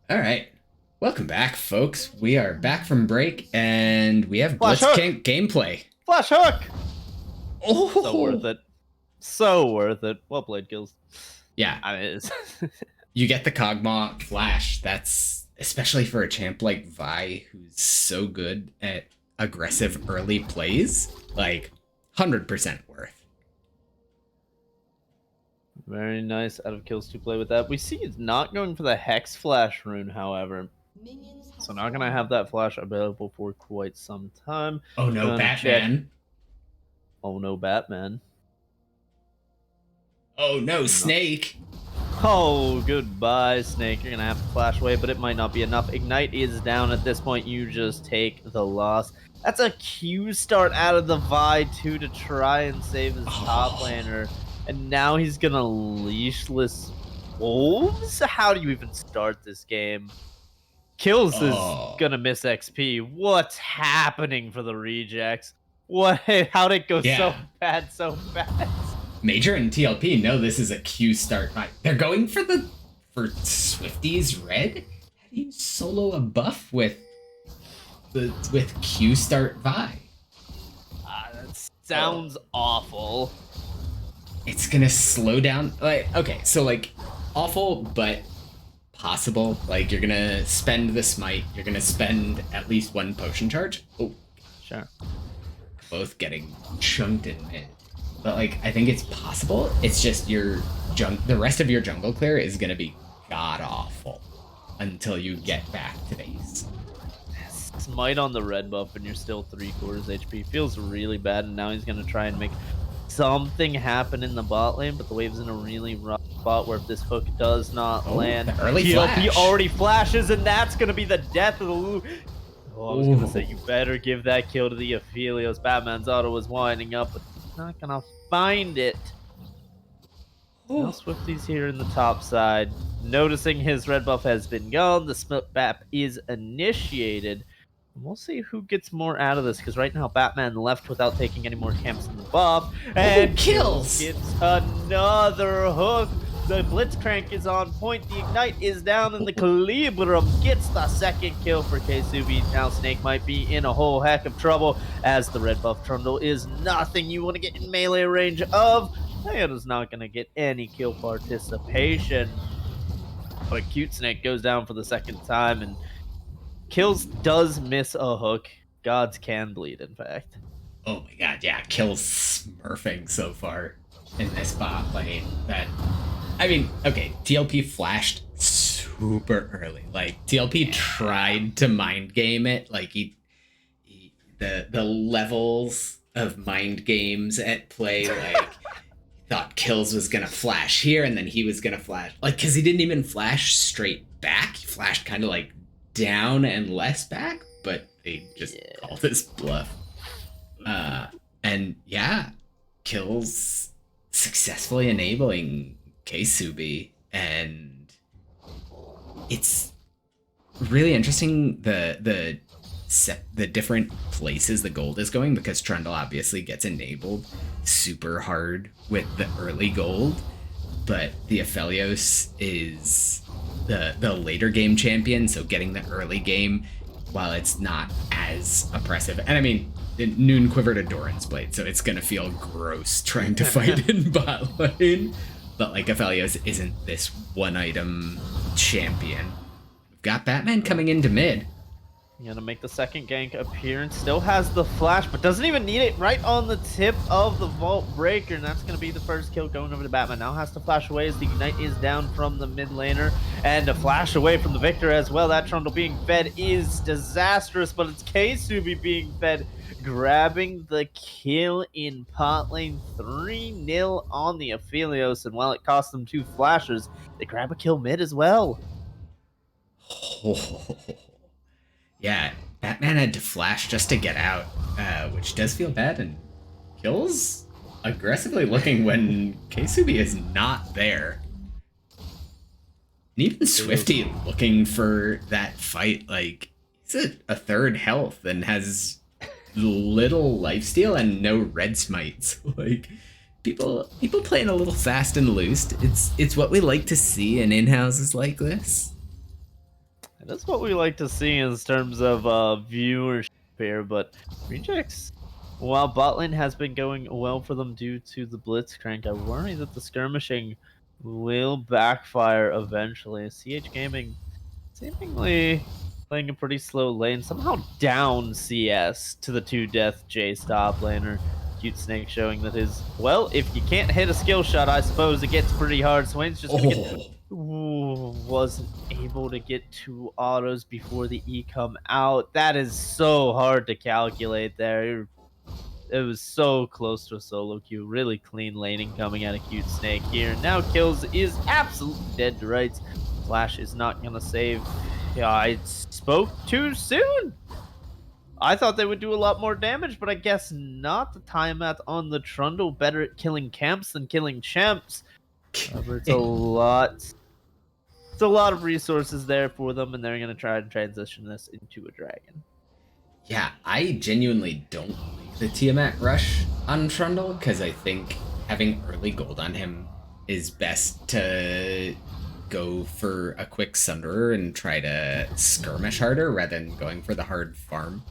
S2: All right. Welcome back, folks. We are back from break, and we have
S3: Flash
S2: Blitzcrank gameplay.
S3: Flash hook!
S2: Oh,
S3: So worth it. So worth it. Well played, Kills.
S2: Yeah,
S3: I mean, it's
S2: you get the Kog'Maw flash. That's especially for a champ like Vi, who's so good at aggressive early plays. Like, 100% worth.
S3: very nice out of Kills to play with that. We see he's not going for the Hex Flash rune, however. So not going to have that flash available for quite some time.
S2: Oh no, Batman.
S3: Oh no, Batman.
S2: Oh no, Snake.
S3: Oh, goodbye, Snake. You're going to have to flash away, but it might not be enough. Ignite is down at this point. You just take the loss. That's a Q start out of the Vi, too, to try and save his top laner. And now he's going to leashless Wolves? How do you even start this game? Kills is going to miss XP. What's happening for the rejects? What? How'd it go so bad so fast?
S2: Major and TLP know this is a Q start. They're going for Swifty's red. How do you solo a buff with Q start Vi?
S3: That sounds awful.
S2: It's gonna slow down. Awful, but possible. Like, you're gonna spend the smite. You're gonna spend at least one potion charge. Oh,
S3: sure.
S2: Both getting chunked in mid. But, I think it's possible. It's just the rest of your jungle clear is going to be god-awful until you get back to base.
S3: Smite on the red buff and you're still 3/4 HP. Feels really bad, and now he's going to try and make something happen in the bot lane, but the wave's in a really rough spot where if this hook does not land,
S2: early flash.
S3: He already flashes, and that's going to be the death of the Lulu. Oh, I was going to say, you better give that kill to the Aphelios. Batman's auto was winding up, but not gonna find it. Now Swifty's here in the top side, noticing his red buff has been gone. The split bap is initiated, and we'll see who gets more out of this, because right now Batman left without taking any more camps in the buff, and
S2: Kills
S3: gets another hook. The Blitzcrank is on point, the Ignite is down, and the Calibrum gets the second kill for Keisubi. Now Snake might be in a whole heck of trouble, as the red buff Trundle is nothing you want to get in melee range of. Diana's not going to get any kill participation. But Cute Snake goes down for the second time, and Kills does miss a hook. Gods can bleed, in fact.
S2: Oh my god, yeah, Kills smurfing so far in this bot lane. TLP flashed super early. TLP tried to mind game it. The levels of mind games at play, thought Kills was gonna flash here, and then he was gonna flash, because he didn't even flash straight back. He flashed kind of down and less back, but they just called his bluff. Kills successfully enabling Keisubi, and it's really interesting the different places the gold is going, because Trundle obviously gets enabled super hard with the early gold, but the Aphelios is the later game champion, so getting the early game, while it's not as oppressive, and Noon quivered a Doran's Blade, so it's gonna feel gross trying to fight in bot lane. But Aphelios isn't this one item champion. We've got Batman coming into mid.
S3: Gonna make the second gank appearance. Still has the flash, but doesn't even need it. Right on the tip of the Vault Breaker, and that's gonna be the first kill going over to Batman. Now has to flash away as the Ignite is down from the mid laner, and a flash away from the Victor as well. That Trundle being fed is disastrous, but it's Keisubi being fed, grabbing the kill in pot lane. 3-0 on the Aphelios, and while it costs them 2 flashes, they grab a kill mid as well.
S2: Yeah, Batman had to flash just to get out, which does feel bad, and Kills aggressively looking when Keisubi is not there. And even Swifty looking for that fight, he's a third health and has little lifesteal and no red smites. People playing a little fast and loose. It's what we like to see in in-houses like this.
S3: That's what we like to see in terms of viewership here, but Rejects, while bot lane has been going well for them due to the Blitzcrank, I worry that the skirmishing will backfire eventually. CH Gaming seemingly playing a pretty slow lane, somehow down CS to the 2-death J top laner. Cute Snake showing that his, well, if you can't hit a skill shot, I suppose it gets pretty hard. Swain's just gonna get... Ooh, wasn't able to get 2 autos before the E come out. That is so hard to calculate there. It was so close to a solo queue. Really clean laning coming out of Cute Snake here. Now Kills is absolutely dead to rights. Flash is not going to save. Yeah, I spoke too soon. I thought they would do a lot more damage, but I guess not. The timeout on the Trundle better at killing camps than killing champs. However, it's a lot of resources there for them, and they're going to try and transition this into a dragon.
S2: Yeah, I genuinely don't like the Tiamat rush on Trundle, because I think having early gold on him is best to go for a quick Sunderer and try to skirmish harder rather than going for the hard farm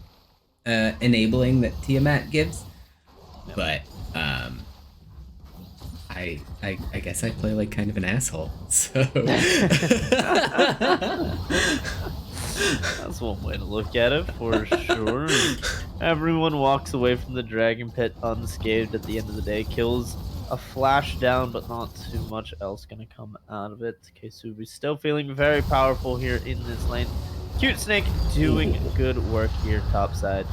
S2: enabling that Tiamat gives.
S3: Yep.
S2: But I guess I play like kind of an asshole, so
S3: that's one way to look at it for sure. Everyone walks away from the Dragon Pit unscathed at the end of the day. Kills a flash down, but not too much else gonna come out of it. Keisubi still feeling very powerful here in this lane. Cute Snake doing good work here topside.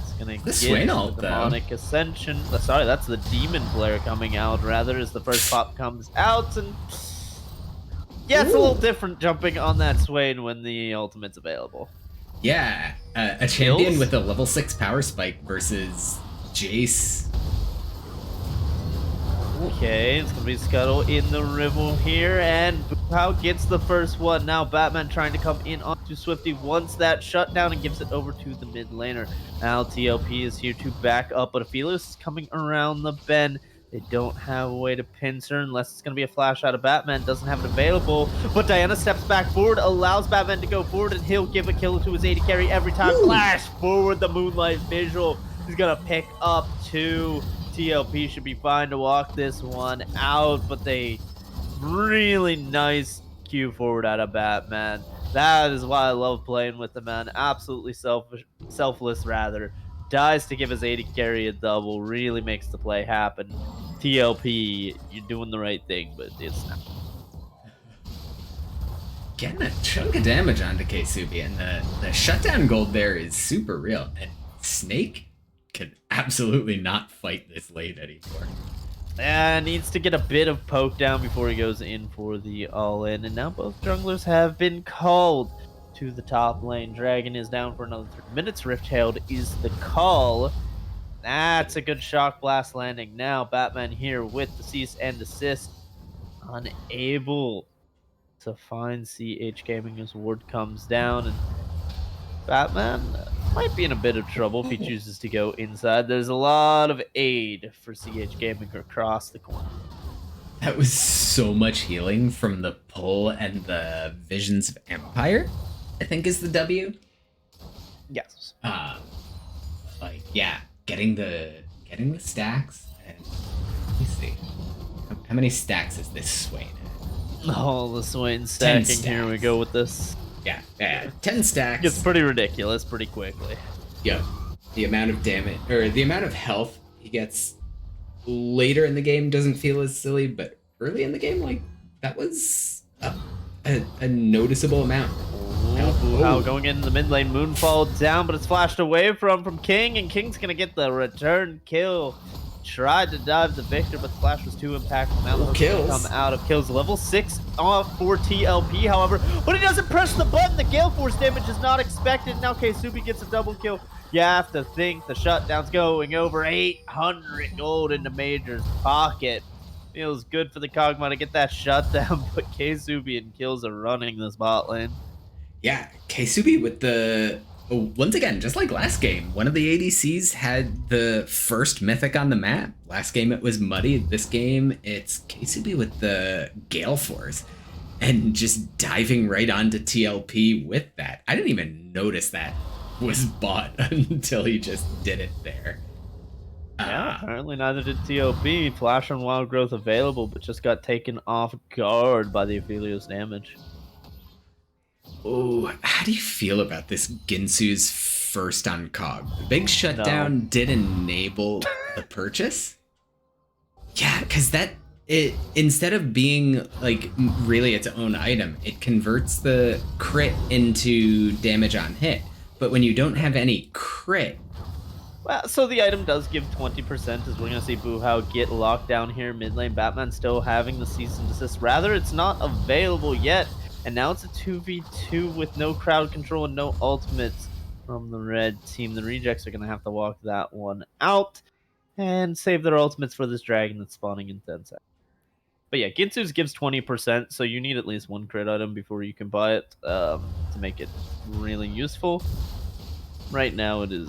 S3: It's gonna get
S2: Swain ult,
S3: the demonic ascension. Sorry, that's the demon player coming out rather as the first pop comes out, and yeah, it's a little different jumping on that Swain when the ultimate's available.
S2: Yeah, a champion with a level 6 power spike versus Jace.
S3: Okay, it's gonna be Scuttle in the river here, and Pow gets the first one. Now Batman trying to come in onto Swifty, wants that shutdown and gives it over to the mid laner. Now TLP is here to back up, but Aphelios is coming around the bend. They don't have a way to pincer unless it's going to be a flash out of Batman. Doesn't have it available, but Diana steps back forward, allows Batman to go forward, and he'll give a kill to his AD carry every time. Flash forward, the Moonlight Visual. He's going to pick up 2. TLP should be fine to walk this one out, but they really nice Q forward out of Batman. That is why I love playing with the man. Absolutely selfless rather. Dies to give his AD carry a double, really makes the play happen. TLP, you're doing the right thing, but it's not.
S2: Getting a chunk of damage onto Keisubi, and the shutdown gold there is super real. And Snake can absolutely not fight this late anymore.
S3: Needs to get a bit of poke down before he goes in for the all-in. And now both junglers have been called to the top lane. Dragon is down for another 3 minutes. Rift Herald is the call. That's a good shock blast landing. Now Batman here with the cease and desist. Unable to find CH Gaming as ward comes down, and Batman might be in a bit of trouble if he chooses to go inside. There's a lot of aid for CH Gaming across the corner.
S2: That was so much healing from the pull and the Visions of Empire, I think is the W.
S3: Yes.
S2: Like, yeah, getting the stacks, and let me see. How many stacks is this Swain at?
S3: Oh, the Swain stacking. Here we go with this.
S2: Yeah, 10 stacks.
S3: It's pretty ridiculous pretty quickly.
S2: Yep. The amount of damage, or the amount of health he gets later in the game doesn't feel as silly, but early in the game, like, that was a noticeable amount.
S3: How going in the mid lane, Moonfall down, but it's flashed away from King, and King's gonna get the return kill. Tried to dive the Victor, but the flash was too impactful. Now the
S2: kills
S3: come out of kills. Level 6 off for TLP, however, but he doesn't press the button. The Gale Force damage is not expected. Now Keisubi gets a double kill. You have to think the shutdown's going over 800 gold into Major's pocket. Feels good for the Kog'Maw to get that shutdown, but Keisubi and Kills are running this bot lane.
S2: Yeah, Keisubi with the... Once again, just like last game, one of the ADCs had the first mythic on the map. Last game it was Muddy. This game it's Keisubi with the Gale Force. and just diving right onto TLP with that. I didn't even notice that was bought until he just did it there.
S3: Yeah, apparently neither did TOP. Flash on Wild Growth available, but just got taken off guard by the Aphelios damage.
S2: Oh, how do you feel about this Ginsu's first on Cog? The big shutdown did enable the purchase? Yeah, because it instead of being like really its own item, it converts the crit into damage on hit. But when you don't have any crit,
S3: well, so the item does give 20%, as we're going to see Buhao get locked down here mid lane. Batman still having the cease and desist. Rather, it's not available yet. And now it's a 2v2 with no crowd control and no ultimates from the red team. The rejects are going to have to walk that one out and save their ultimates for this dragon that's spawning in 10 seconds. But yeah, Ginsu's gives 20%, so you need at least one crit item before you can buy it to make it really useful. Right now, it is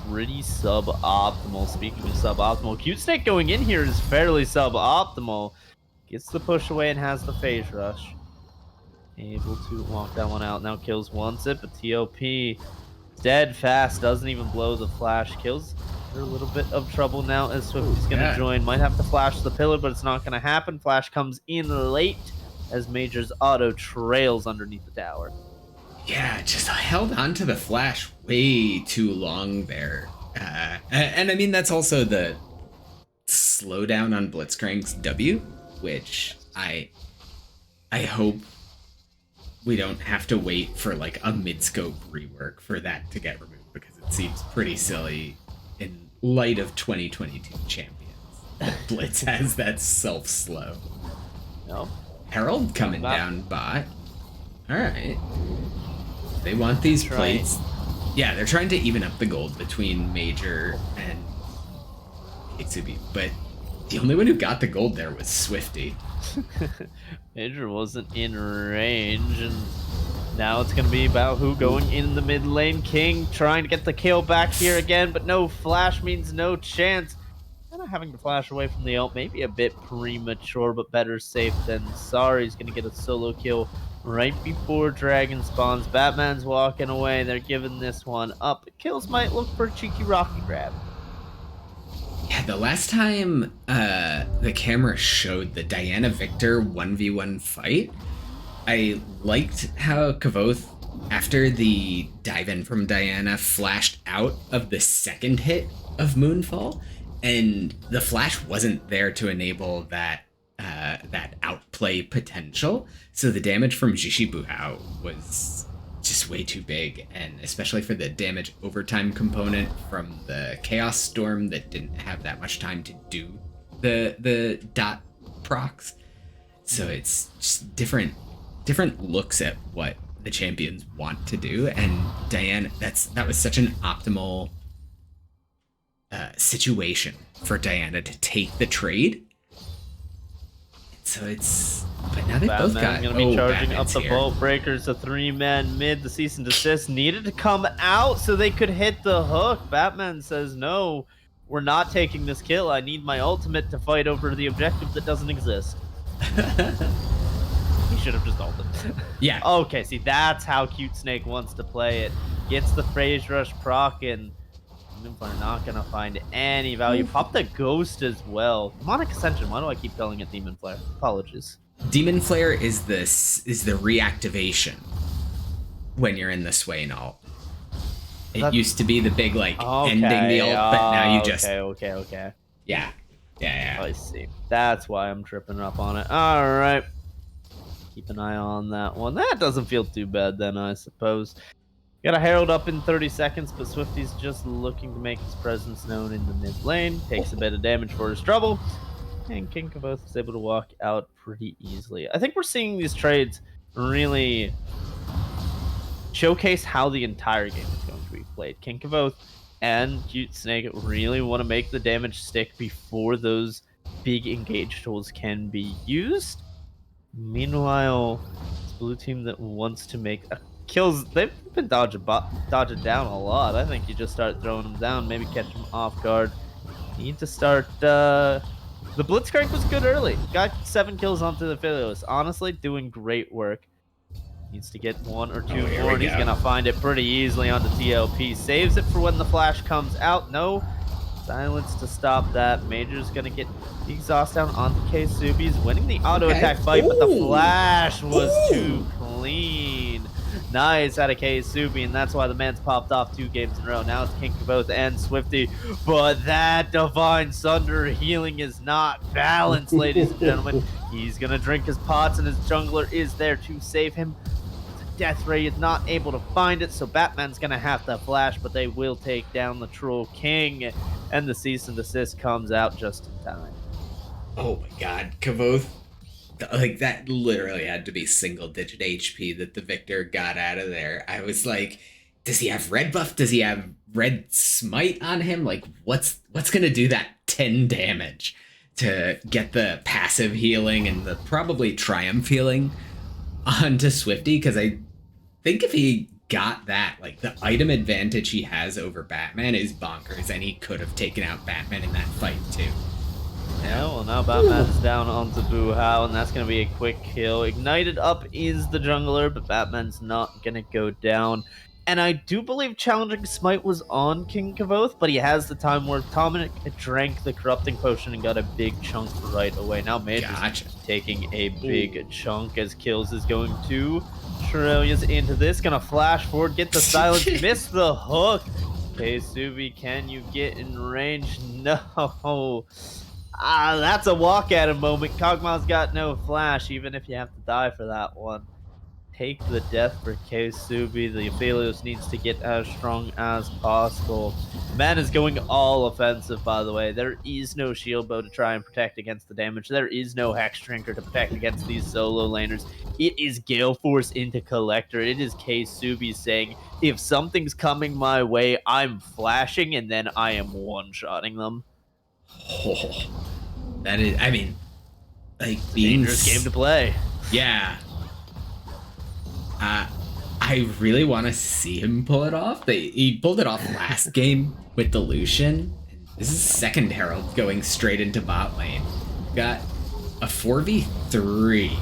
S3: pretty suboptimal. Speaking of suboptimal, Cute Snake going in here is fairly suboptimal. Gets the push away and has the phase rush. Able to walk that one out. Now kills wants it, but TOP dead fast. Doesn't even blow the flash. Kills. They're a little bit of trouble now as Swifty's going to join. Might have to flash the pillar, but it's not going to happen. Flash comes in late as Major's auto trails underneath the tower.
S2: Yeah, just held onto the flash way too long there. And I mean, that's also the slowdown on Blitzcrank's W, which I hope we don't have to wait for like a mid-scope rework for that to get removed, because it seems pretty silly in light of 2022 champions that Blitz has that self-slow.
S3: No.
S2: Herald coming down bot. Alright. They want these plates. Yeah, they're trying to even up the gold between Major and Kitsubi, but the only one who got the gold there was Swifty.
S3: Major wasn't in range, and now it's going to be about who going in the mid lane. King trying to get the kill back here again, but no flash means no chance. Kind of having to flash away from the ult, maybe a bit premature, but better safe than sorry. He's going to get a solo kill right before Dragon spawns. Batman's walking away. They're giving this one up. Kills might look for a cheeky rocky grab.
S2: Yeah, the last time the camera showed the Diana Victor 1v1 fight, I liked how Kavoth, after the dive in from Diana, flashed out of the second hit of Moonfall, and the flash wasn't there to enable that outplay potential. So the damage from Jishi Buhao was just way too big, and especially for the damage overtime component from the Chaos Storm that didn't have that much time to do the dot procs. So it's just different looks at what the champions want to do, and Diana, that was such an optimal situation for Diana to take the trade. So it's, but now they both got.
S3: Gonna be charging up the Vault Breakers. A 3-man mid. The cease and desist needed to come out so they could hit the hook. Batman says, "No, we're not taking this kill. I need my ultimate to fight over the objective that doesn't exist." He should have just ulted.
S2: Yeah.
S3: Okay, see, that's how Cute Snake wants to play it. Gets the phase rush proc, and Demon Flare not gonna find any value. Pop the Ghost as well. Demonic Ascension. Why do I keep calling it Demon Flare? Apologies.
S2: Demon Flare is the reactivation when you're in the Swain ult. It used to be the big ending the ult, but now you just
S3: okay.
S2: Yeah.
S3: I see. That's why I'm tripping up on it. All right. Keep an eye on that one. That doesn't feel too bad then, I suppose. Got a Herald up in 30 seconds, but Swifty's just looking to make his presence known in the mid lane. Takes a bit of damage for his trouble. And King Kavoth is able to walk out pretty easily. I think we're seeing these trades really showcase how the entire game is going to be played. King Kavoth and Cute Snake really want to make the damage stick before those big engage tools can be used. Meanwhile, this blue team that wants to make kills, they've been dodging down a lot. I think you just start throwing them down, maybe catch them off guard. Need to start The Blitzcrank was good early. Got 7 kills onto the Philios. Honestly, doing great work. Needs to get 1 or 2 more, and he's going to find it pretty easily on the TLP. Saves it for when the flash comes out. No silence to stop that. Major's going to get the exhaust down onto K-Subi. He's winning the auto attack fight, but the flash was too clean. Nice out of K-Subi, and that's why the man's popped off 2 games in a row. Now it's King Kavoth and Swifty, but that Divine Sunder healing is not balanced, ladies and gentlemen. He's going to drink his pots, and his jungler is there to save him. Death Ray is not able to find it, so Batman's going to have to flash, but they will take down the Troll King, and the cease and desist comes out just in time.
S2: Oh my god, Kavoth. Like, that literally had to be single-digit HP that the Victor got out of there. I was like, does he have red buff? Does he have red smite on him? Like, what's gonna do that 10 damage to get the passive healing and the probably triumph healing onto Swifty? Because I think if he got that, like, the item advantage he has over Batman is bonkers, and he could have taken out Batman in that fight too.
S3: Yeah, well, now Batman's down onto Boo How, and that's going to be a quick kill. Ignited up is the jungler, but Batman's not going to go down. And I do believe Challenging Smite was on King Kavoth, but he has the time where Dominic drank the Corrupting Potion and got a big chunk right away. Now Major's taking a big chunk as Kills is going to Shirelia's into this. Going to flash forward, get the silence, miss the hook. K-Subi, can you get in range? No. That's a walk at him moment. Kog'Maw's got no flash, even if you have to die for that one. Take the death for K-Subi. The Aphelios needs to get as strong as possible. Man is going all offensive, by the way. There is no shield bow to try and protect against the damage. There is no Hex Drinker to protect against these solo laners. It is Gale Force into Collector. It is K-Subi saying, if something's coming my way, I'm flashing, and then I am one-shotting them.
S2: Oh, that is, I mean, like, being
S3: dangerous game to play.
S2: Yeah. I really want to see him pull it off. He pulled it off last game with the Lucian. This is second Herald going straight into bot lane. Got a 4v3 here.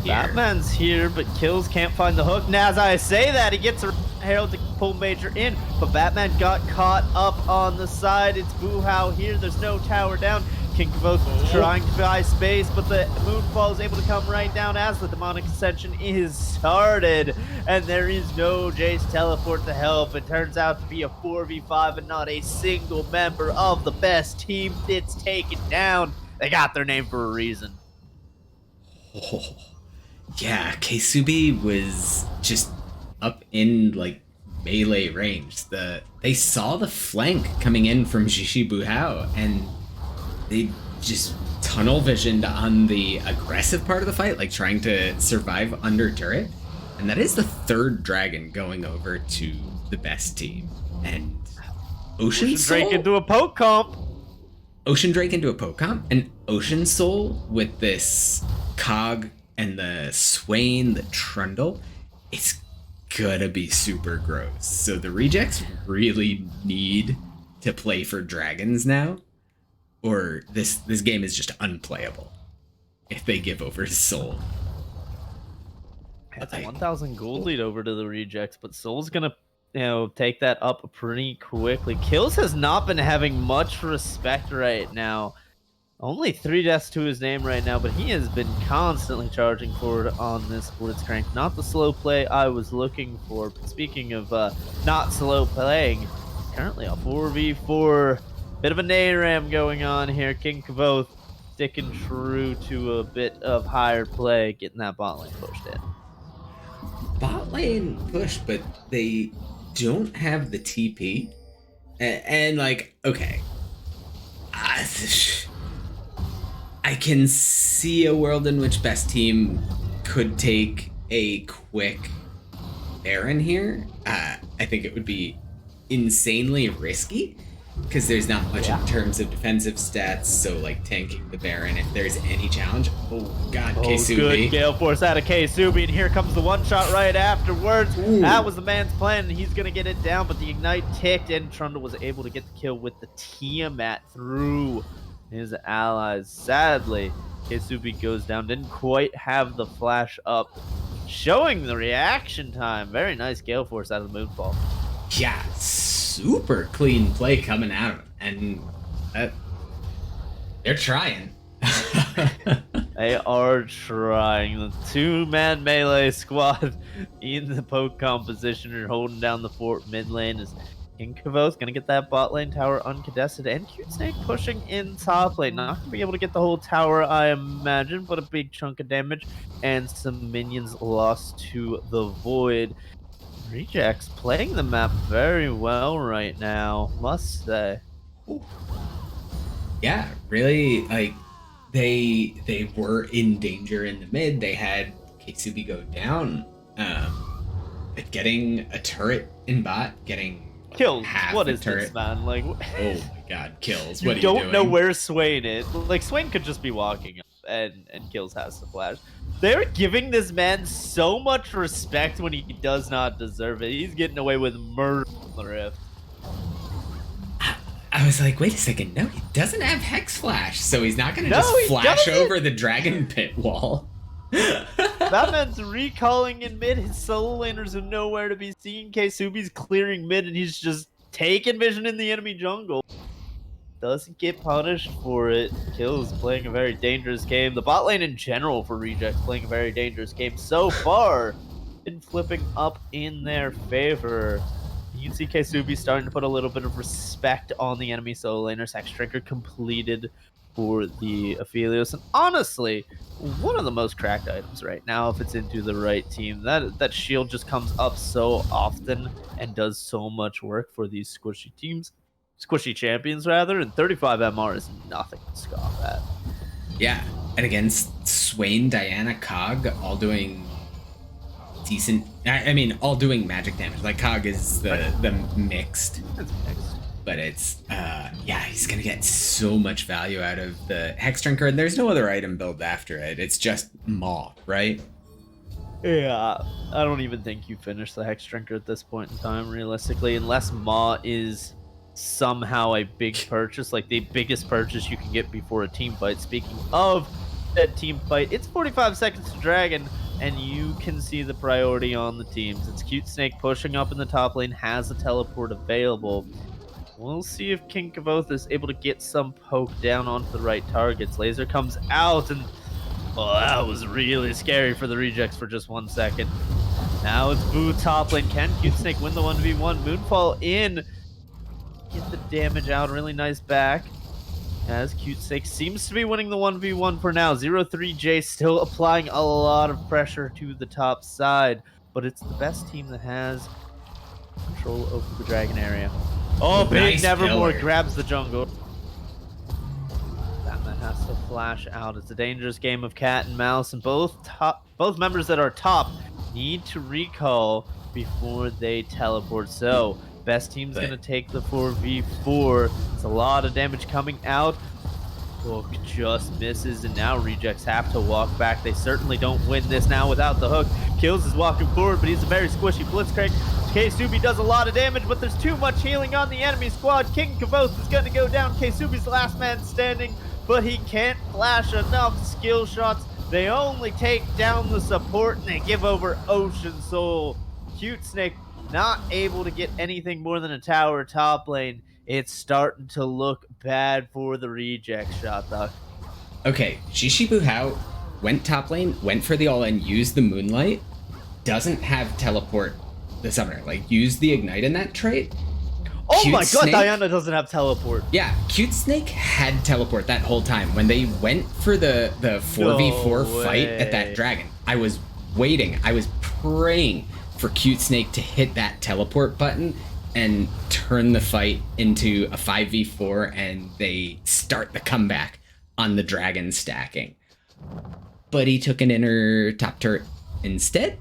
S3: Batman's here, but Kills can't find the hook. Now, as I say that, he gets a Herald to pull Major in, but Batman got caught up on the side. It's Boo How here. There's no tower down. King Kavoth trying to buy space, but the Moonfall is able to come right down as the Demonic Ascension is started, and there is no Jace teleport to help. It turns out to be a 4v5 and not a single member of the best team gets taken down. They got their name for a reason.
S2: Oh, yeah, K-Subi was just up in, like, melee range. They saw the flank coming in from Xixi Boo How, and they just tunnel visioned on the aggressive part of the fight, like trying to survive under turret. And that is the third dragon going over to the best team. And Ocean
S3: Drake into a poke comp.
S2: Ocean Drake into a poke comp, and Ocean Soul with this Cog and the Swain, the Trundle. It's gonna be super gross. So the rejects really need to play for dragons now, or this game is just unplayable if they give over his Soul.
S3: That's a 1,000 gold lead over to the rejects, but Soul's gonna, take that up pretty quickly. Kills has not been having much respect right now. Only 3 deaths to his name right now, but he has been constantly charging forward on this Blitzcrank. Not the slow play I was looking for. But speaking of not slow playing, currently a 4v4. Bit of a Nayram going on here. King Kavoth sticking true to a bit of higher play, getting that bot lane pushed in.
S2: Bot lane push, but they don't have the TP. And like, okay. I can see a world in which best team could take a quick Baron here. I think it would be insanely risky because there's not much in terms of defensive stats. So like tanking the Baron if there's any challenge. Oh god, K-Subi.
S3: Good Gale Force out of K-Subi, and here comes the one shot right afterwards. Ooh. That was the man's plan, and he's gonna get it down, but the Ignite ticked, and Trundle was able to get the kill with the Tiamat through his allies. Sadly, Keisubi goes down. Didn't quite have the flash up. Showing the reaction time. Very nice Gale Force out of the Moonfall.
S2: Yeah, super clean play coming out of him. And they're trying.
S3: They are trying. The two-man melee squad in the poke composition are holding down the fort mid lane as King Kavo's gonna get that bot lane tower uncontested, and Cute Snake pushing in top lane. Not gonna be able to get the whole tower, I imagine, but a big chunk of damage and some minions lost to the void. Rejects playing the map very well right now, must say.
S2: Yeah, really, like they were in danger in the mid. They had Keisubi go down. But getting a turret in bot, getting
S3: Kills.
S2: half
S3: What
S2: the
S3: is
S2: turret.
S3: this, man? Like,
S2: Oh my god, kills.
S3: you
S2: What are you
S3: don't
S2: doing?
S3: know where Swain is. Like, Swain could just be walking up, and Kills has to flash. They're giving this man so much respect when he does not deserve it. He's getting away with murder on the Rift.
S2: I was like, wait a second, no, he doesn't have Hex Flash, so he's not gonna
S3: No,
S2: just
S3: he
S2: flash
S3: doesn't.
S2: over the Dragon Pit wall.
S3: That man's recalling in mid. His solo laners are nowhere to be seen. Keisubi's clearing mid, and he's just taking vision in the enemy jungle. Doesn't get punished for it. Kills playing a very dangerous game. The bot lane in general for Rejects playing a very dangerous game so far. Been flipping up in their favor. You can see Keisubi starting to put a little bit of respect on the enemy solo laner. Hex Drinker completed for the Aphelios. And honestly, one of the most cracked items right now if it's into the right team. That shield just comes up so often and does so much work for these squishy teams. Squishy champions, rather, and 35 MR is nothing to scoff at.
S2: Yeah, and against Swain, Diana, Cog, all doing decent. I mean, all doing magic damage. Like Cog is the mixed,
S3: It's mixed.
S2: but it's yeah, he's gonna get so much value out of the Hex Drinker, and there's no other item build after it. It's just Maw, right?
S3: Yeah, I don't even think you finish the Hex Drinker at this point in time, realistically, unless Maw is somehow a big purchase, like the biggest purchase you can get before a team fight. Speaking of that team fight, it's 45 seconds to Dragon, and you can see the priority on the teams. It's Cute Snake pushing up in the top lane, has a teleport available. We'll see if King Kavoth is able to get some poke down onto the right targets. Laser comes out, and oh, that was really scary for the Rejects for just 1 second. Now it's Boo top lane. Can Cute Snake win the 1v1? Moonfall in. Get the damage out. Really nice back. As Cute Snake seems to be winning the 1v1 for now. 0-3J still applying a lot of pressure to the top side. But it's the best team that has control over the dragon area. Oh, Big
S2: Nice
S3: Nevermore
S2: pillar.
S3: grabs the jungle. Batman has to flash out. It's a dangerous game of cat and mouse, and both members that are top need to recall before they teleport. So best team's gonna take the 4v4. It's a lot of damage coming out. Hook just misses, and now Rejects have to walk back. They certainly don't win this now without the hook. Kills is walking forward, but he's a very squishy Blitzcrank. Keisubi does a lot of damage, but there's too much healing on the enemy squad. King Kavoth is going to go down. Keisubi's the last man standing, but he can't flash enough skill shots. They only take down the support, and they give over Ocean Soul. Cute Snake not able to get anything more than a tower top lane. It's starting to look bad for the Reject shot, though.
S2: Okay, Shishibu Hao went top lane, went for the all-in, used the Moonlight, doesn't have teleport the summoner. Like, used the Ignite in that trait.
S3: Oh
S2: Cute
S3: my god,
S2: Snake-
S3: Diana doesn't have teleport.
S2: Yeah, Cute Snake had teleport that whole time. When they went for the 4v4
S3: No
S2: fight at that
S3: way.
S2: dragon, I was waiting. I was praying for Cute Snake to hit that teleport button and turn the fight into a 5v4, and they start the comeback on the dragon stacking. But he took an inner top turret instead.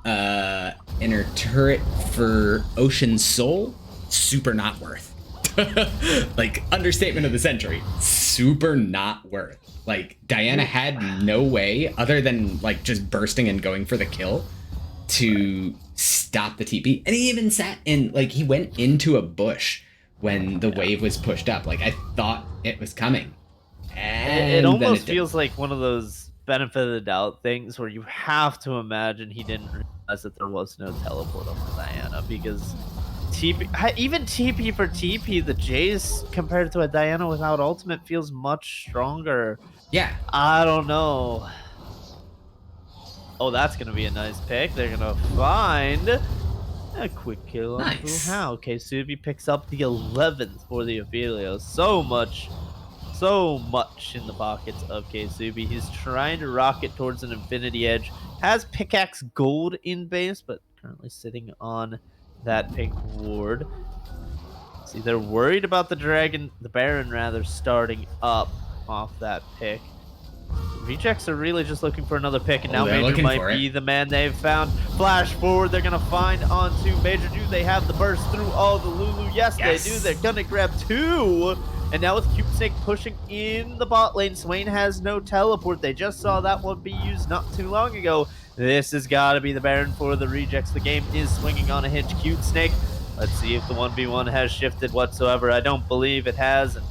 S2: Inner turret for Ocean Soul, super not worth. Like, understatement of the century, super not worth. Like, Diana had no way other than like just bursting and going for the kill to stop the TP. And he even sat in, like, he went into a bush when the wave was pushed up. Like, I thought it was coming. And
S3: It
S2: then
S3: almost
S2: didn't.
S3: feels like one of those benefit of the doubt things where you have to imagine he didn't realize that there was no teleport on the Diana, because even TP for TP, the Jace compared to a Diana without ultimate feels much stronger.
S2: Yeah.
S3: I don't know. Oh, that's going to be a nice pick. They're going to find a quick kill on Fu
S2: Nice.
S3: Hao. Okay, Subi picks up the 11th for the Ophelio. So much in the pockets of Ksubi. He's trying to rocket towards an Infinity Edge. Has pickaxe gold in base, but currently sitting on that pink ward. See, they're worried about the Baron rather, starting up off that pick. Rejects are really just looking for another pick, and now Major might be the man they've found. Flash forward, they're going to find onto Major. Do they have the burst through all the Lulu? Yes, they do. They're going to grab 2. And now with Cube Snake pushing in the bot lane, Swain has no teleport. They just saw that one be used not too long ago. This has got to be the Baron for the Rejects. The game is swinging on a hitch. Cube Snake, let's see if the 1v1 has shifted whatsoever. I don't believe it has. And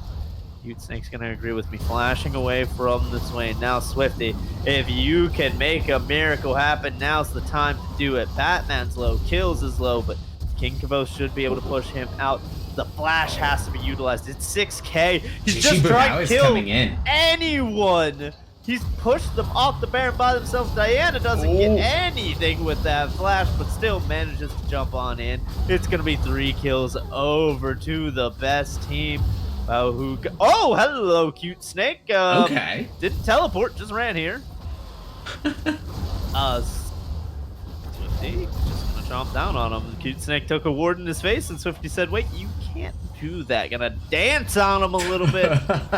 S3: Cute Snake's going to agree with me, flashing away from the Swain. Now, Swifty, if you can make a miracle happen, now's the time to do it. Batman's low, Kills is low, but King Kavos should be able to push him out. The flash has to be utilized. It's 6K. He's just trying to kill anyone. He's pushed them off the Baron by themselves. Diana doesn't get anything with that flash, but still manages to jump on in. It's going to be 3 kills over to the best team. Oh, hello, Cute Snake.
S2: Okay.
S3: Didn't teleport, just ran here. Swifty just gonna chomp down on him. Cute Snake took a ward in his face, and Swifty said, "Wait, you can't do that." Gonna dance on him a little bit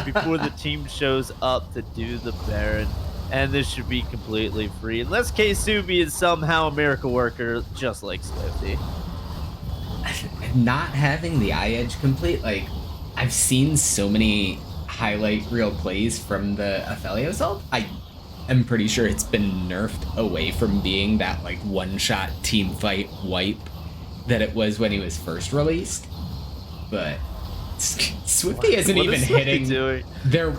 S3: before the team shows up to do the Baron. And this should be completely free, unless Ksubi is somehow a miracle worker, just like Swifty.
S2: Not having the eye edge complete, like, I've seen so many highlight reel plays from the Aphelios ult. I am pretty sure it's been nerfed away from being that like one-shot team fight wipe that it was when he was first released. But Swifty isn't even hitting. They're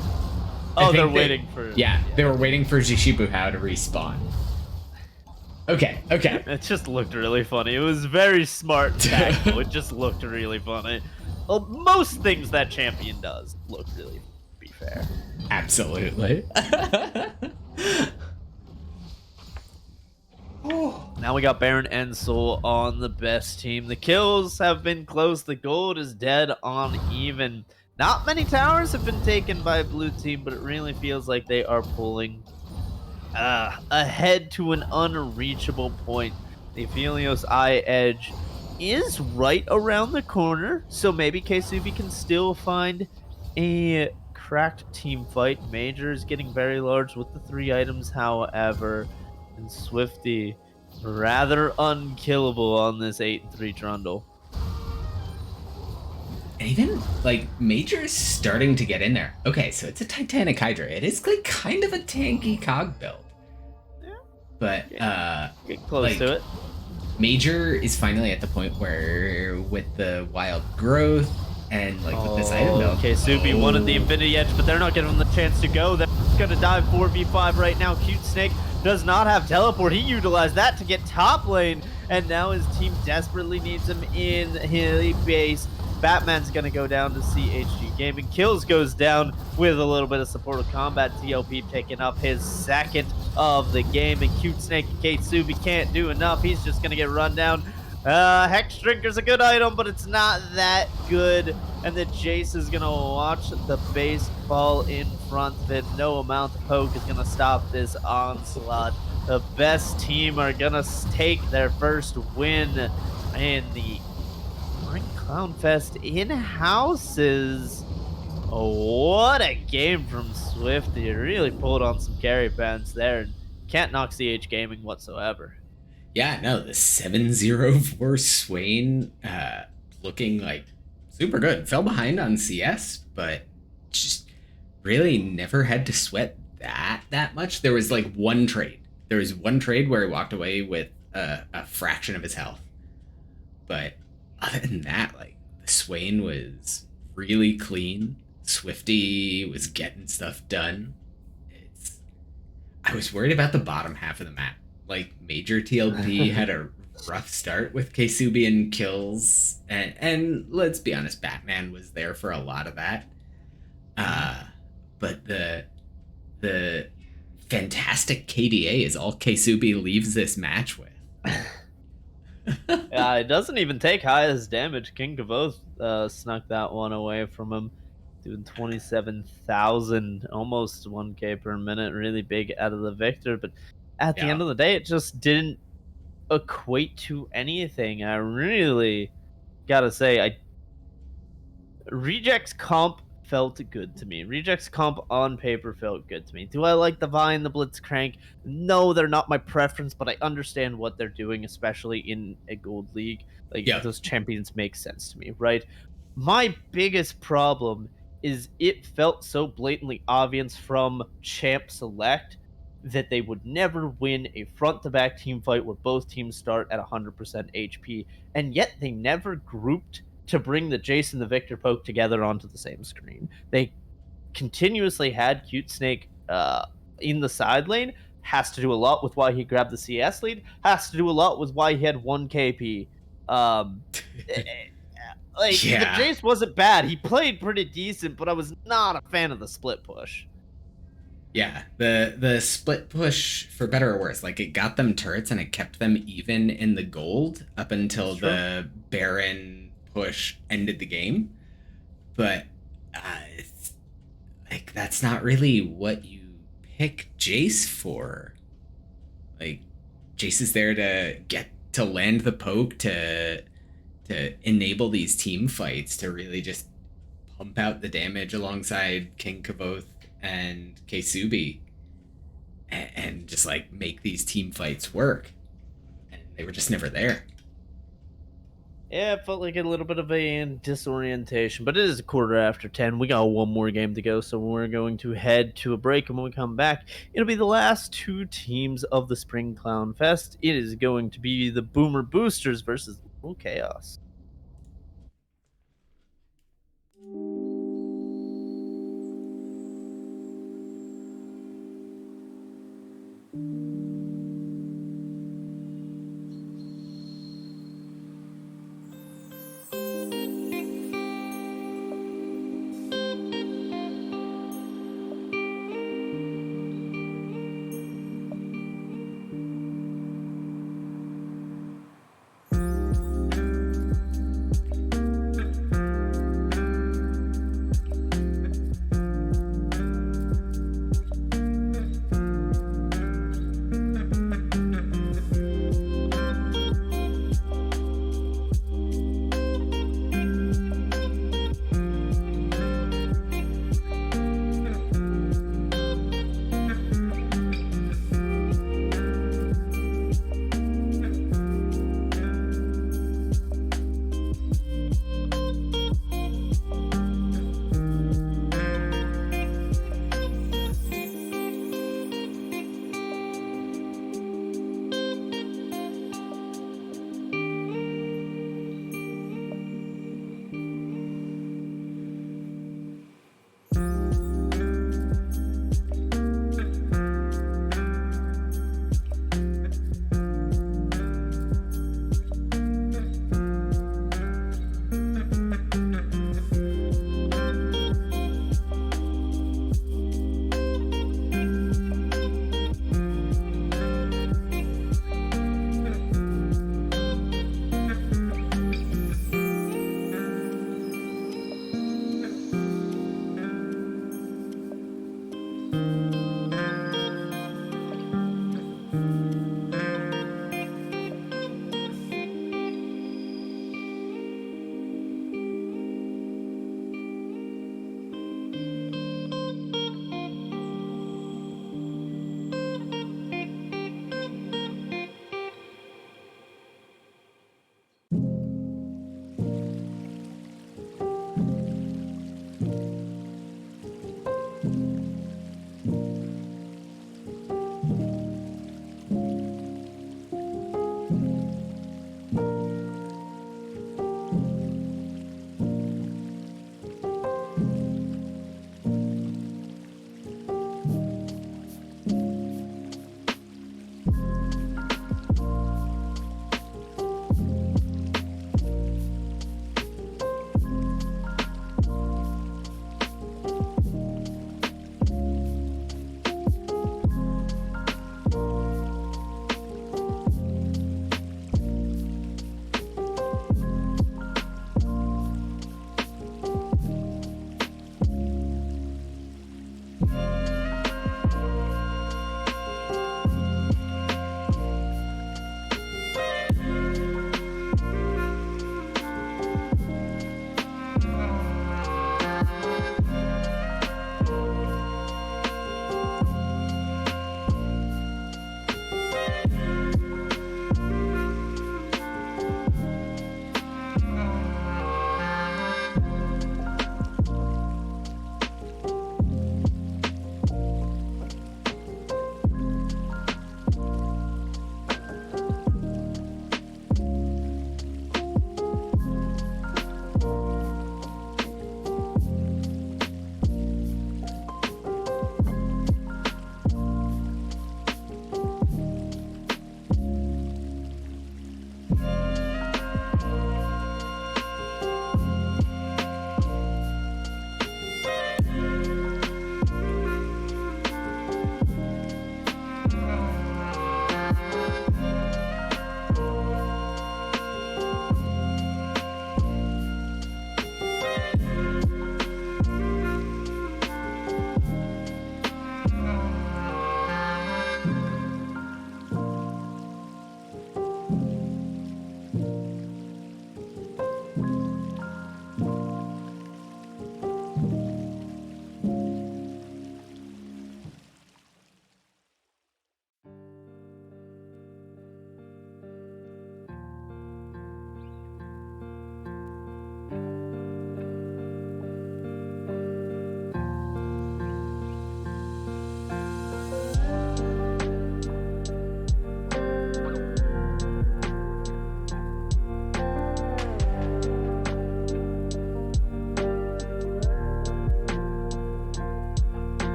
S2: waiting for. Yeah, they were waiting for Jishibu Hao to respawn. Okay.
S3: It just looked really funny. It was very smart tackle. It just looked really funny. Well, most things that champion does look really, to be fair.
S2: Absolutely.
S3: Now we got Baron and Soul on the best team. The kills have been close. The gold is dead on even. Not many towers have been taken by blue team, but it really feels like they are pulling ahead to an unreachable point. The Aphelios Eye Edge is right around the corner, so maybe Ksubi can still find a cracked team fight. Major is getting very large with the 3 items, however, and Swifty rather unkillable on this 8-3 Trundle.
S2: And even, like, Major is starting to get in there. Okay, so it's a Titanic Hydra. It is, like, kind of a tanky cog build.
S3: Yeah.
S2: But,
S3: get close to it.
S2: Major is finally at the point where, with the wild growth and, like, with this item build.
S3: Okay, Subi wanted the Infinity Edge, but they're not giving him the chance to go. They're going to dive 4v5 right now. Cute Snake does not have teleport. He utilized that to get top lane, and now his team desperately needs him in his base. Batman's going to go down to CHG Gaming. Kills goes down with a little bit of supportive combat. TLP picking up his 2nd of the game. And Cute Snake and Ksubi can't do enough. He's just going to get run down. Hex Drinker's a good item, but it's not that good. And the Jace is going to watch the base fall in front of it. No amount of poke is going to stop this onslaught. The best team are going to take their first win in the ClownFest in-houses. Oh, what a game from Swifty. It really pulled on some carry pants there and can't knock CH Gaming whatsoever.
S2: Yeah, no, the 7-0-4 Swain looking like super good. Fell behind on CS, but just really never had to sweat that much. There was like one trade. There was one trade where he walked away with a fraction of his health. But other than that, like, the Swain was really clean, Swifty was getting stuff done. It's I was worried about the bottom half of the map. Like Major TLP had a rough start with Keisubian kills, and let's be honest, Batman was there for a lot of that. But the fantastic KDA is all Keisubi leaves this match with.
S3: Yeah, it doesn't even take highest damage. King Kavoth snuck that one away from him, doing 27,000, almost 1k per minute. Really big out of the Victor, but at the end of the day, it just didn't equate to anything. I really gotta say, Reject's comp felt good to me. Reject's comp on paper felt good to me. Do I like the Vine, the Blitzcrank? No, they're not my preference, but I understand what they're doing, especially in a gold league. Like, those champions make sense to me, right? My biggest problem is it felt so blatantly obvious from Champ Select that they would never win a front-to-back team fight where both teams start at 100% HP, and yet they never grouped to bring the Jace and the Victor poke together onto the same screen. They continuously had Cute Snake in the side lane. Has to do a lot with why he grabbed the CS lead. Has to do a lot with why he had 1 KP. The Jace wasn't bad. He played pretty decent, but I was not a fan of the split push.
S2: Yeah, the split push, for better or worse, like it got them turrets and it kept them even in the gold up until the Baron push ended the game. But it's, like, that's not really what you pick Jace for. Like, Jace is there to land the poke, to enable these team fights, to really just pump out the damage alongside King Kavoth and Keisubi, and just like make these team fights work. And they were just never there.
S3: Yeah, it felt like a little bit of a disorientation, but it is 10:15. We got one more game to go, so we're going to head to a break, and when we come back, it'll be the last two teams of the Spring Clown Fest. It is going to be the Boomer Boosters versus Little Chaos.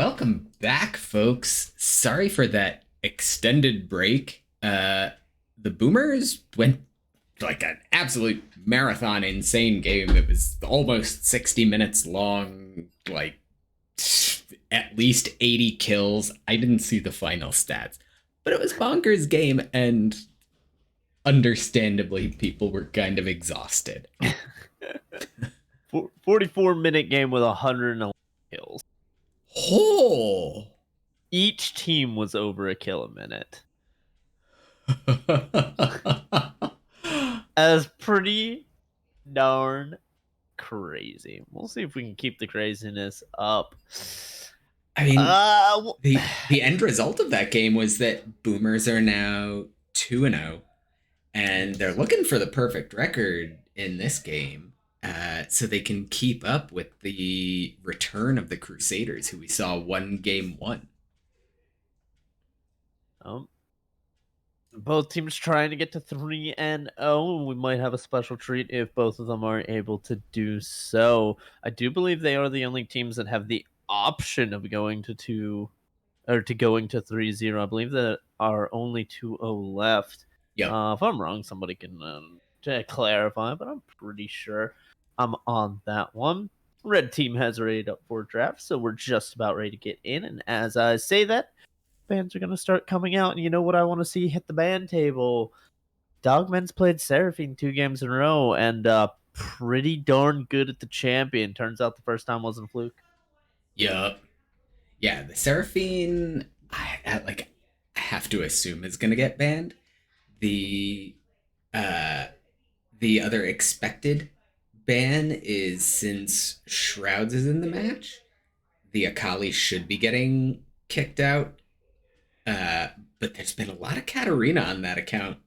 S2: Welcome back, folks. Sorry for that extended break. The Boomers went like an absolute marathon, insane game. It was almost 60 minutes long, like at least 80 kills. I didn't see the final stats, but it was bonkers game, and understandably, people were kind of exhausted.
S3: 44-minute game with 111 kills.
S2: Oh!
S3: Each team was over a kill a minute. That's pretty darn crazy. We'll see if we can keep the craziness up.
S2: I mean, the end result of that game was that Boomers are now 2-0, and they're looking for the perfect record in this game, so they can keep up with the return of the Crusaders, who we saw one game one.
S3: Both teams trying to get to 3-0. We might have a special treat if both of them are able to do so. I do believe they are the only teams that have the option of going to 3-0. I believe there are only 2-0 left.
S2: Yeah.
S3: If I'm wrong, somebody can clarify, but I'm pretty sure I'm on that one. Red team has rated up for draft, so we're just about ready to get in. And as I say that, bands are going to start coming out. And you know what I want to see hit the band table? Dogman's played Seraphine 2 games in a row and pretty darn good at the champion. Turns out the first time wasn't a fluke.
S2: Yup. Yeah, the Seraphine, I have to assume is going to get banned. The other expected ban is, since Shrouds is in the match, the Akali should be getting kicked out. But there's been a lot of Katarina on that account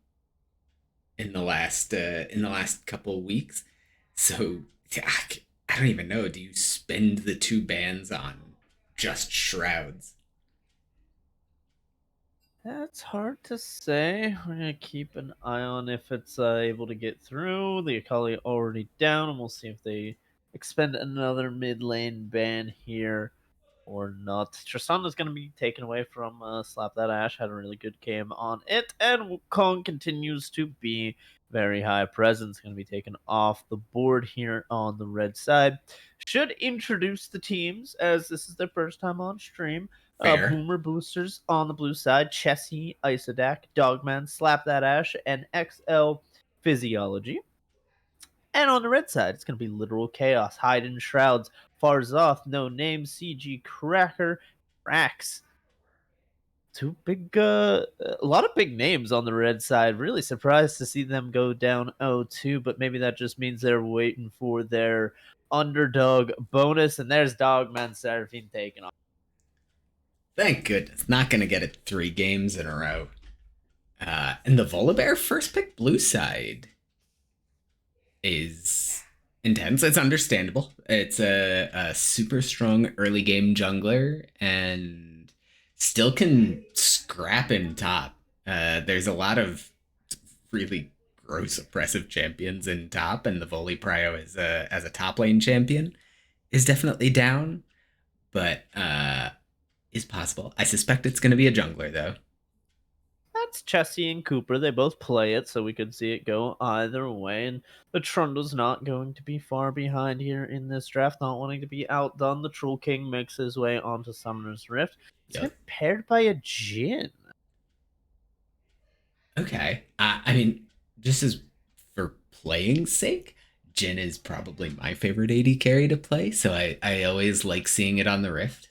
S2: in the last couple of weeks. So I don't even know. Do you spend the 2 bans on just Shrouds?
S3: That's hard to say. We're going to keep an eye on if it's able to get through. The Akali already down, and we'll see if they expend another mid lane ban here or not. Tristan is going to be taken away from Slap That Ash. Had a really good game on it. And Wukong continues to be very high presence. Going to be taken off the board here on the red side. Should introduce the teams, as this is their first time on stream. Boomer Boosters on the blue side, Chessie, Isodak, Dogman, Slap That Ash, and XL Physiology. And on the red side, it's going to be Literal Chaos, Hidden Shrouds, Farzoth, No Name, CG Cracker, Rax. Two big, a lot of big names on the red side. Really surprised to see them go down 0-2, but maybe that just means they're waiting for their underdog bonus. And there's Dogman Seraphine taking off.
S2: Thank goodness. Not going to get it 3 games in a row. And the Volibear first pick blue side is intense. It's understandable. It's a super strong early game jungler and still can scrap in top. There's a lot of really gross oppressive champions in top, and the Voli Prio as a top lane champion is definitely down, but is possible. I suspect it's going to be a jungler, though.
S3: That's Chessie and Cooper. They both play it, so we could see it go either way. And the Trundle's not going to be far behind here in this draft, not wanting to be outdone. The Troll King makes his way onto Summoner's Rift. It's paired by a Jhin.
S2: Okay. I mean, just as for playing sake, Jhin is probably my favorite AD carry to play, so I always like seeing it on the Rift.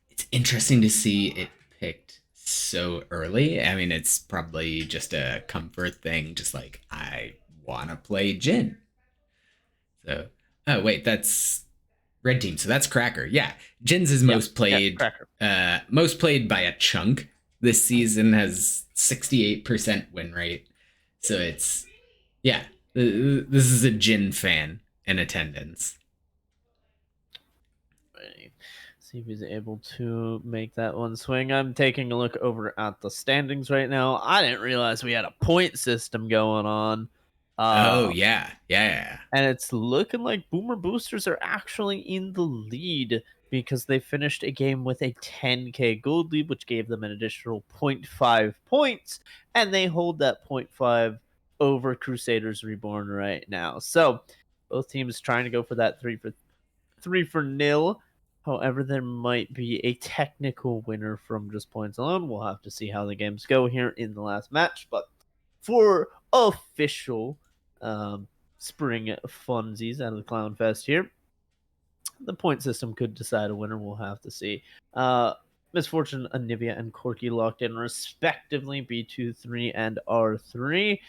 S2: It's interesting to see it picked so early. I mean, it's probably just a comfort thing, just like, I want to play Jhin. So, oh, wait, that's red team, so that's Cracker. Yeah, Jin's is most played, most played by a chunk this season, has 68% win rate. So it's, yeah, this is a Jhin fan in attendance.
S3: See if he's able to make that one swing. I'm taking a look over at the standings right now. I didn't realize we had a point system going on.
S2: Oh yeah, yeah.
S3: And it's looking like Boomer Boosters are actually in the lead because they finished a game with a 10k gold lead, which gave them an additional 0.5 points, and they hold that 0.5 over Crusaders Reborn right now. So both teams trying to go for that 3 for nil. However, there might be a technical winner from just points alone. We'll have to see how the games go here in the last match. But for official spring funsies out of the ClownFest here, the point system could decide a winner. We'll have to see. Misfortune, Anivia, and Corky locked in respectively, B2-3 and R3.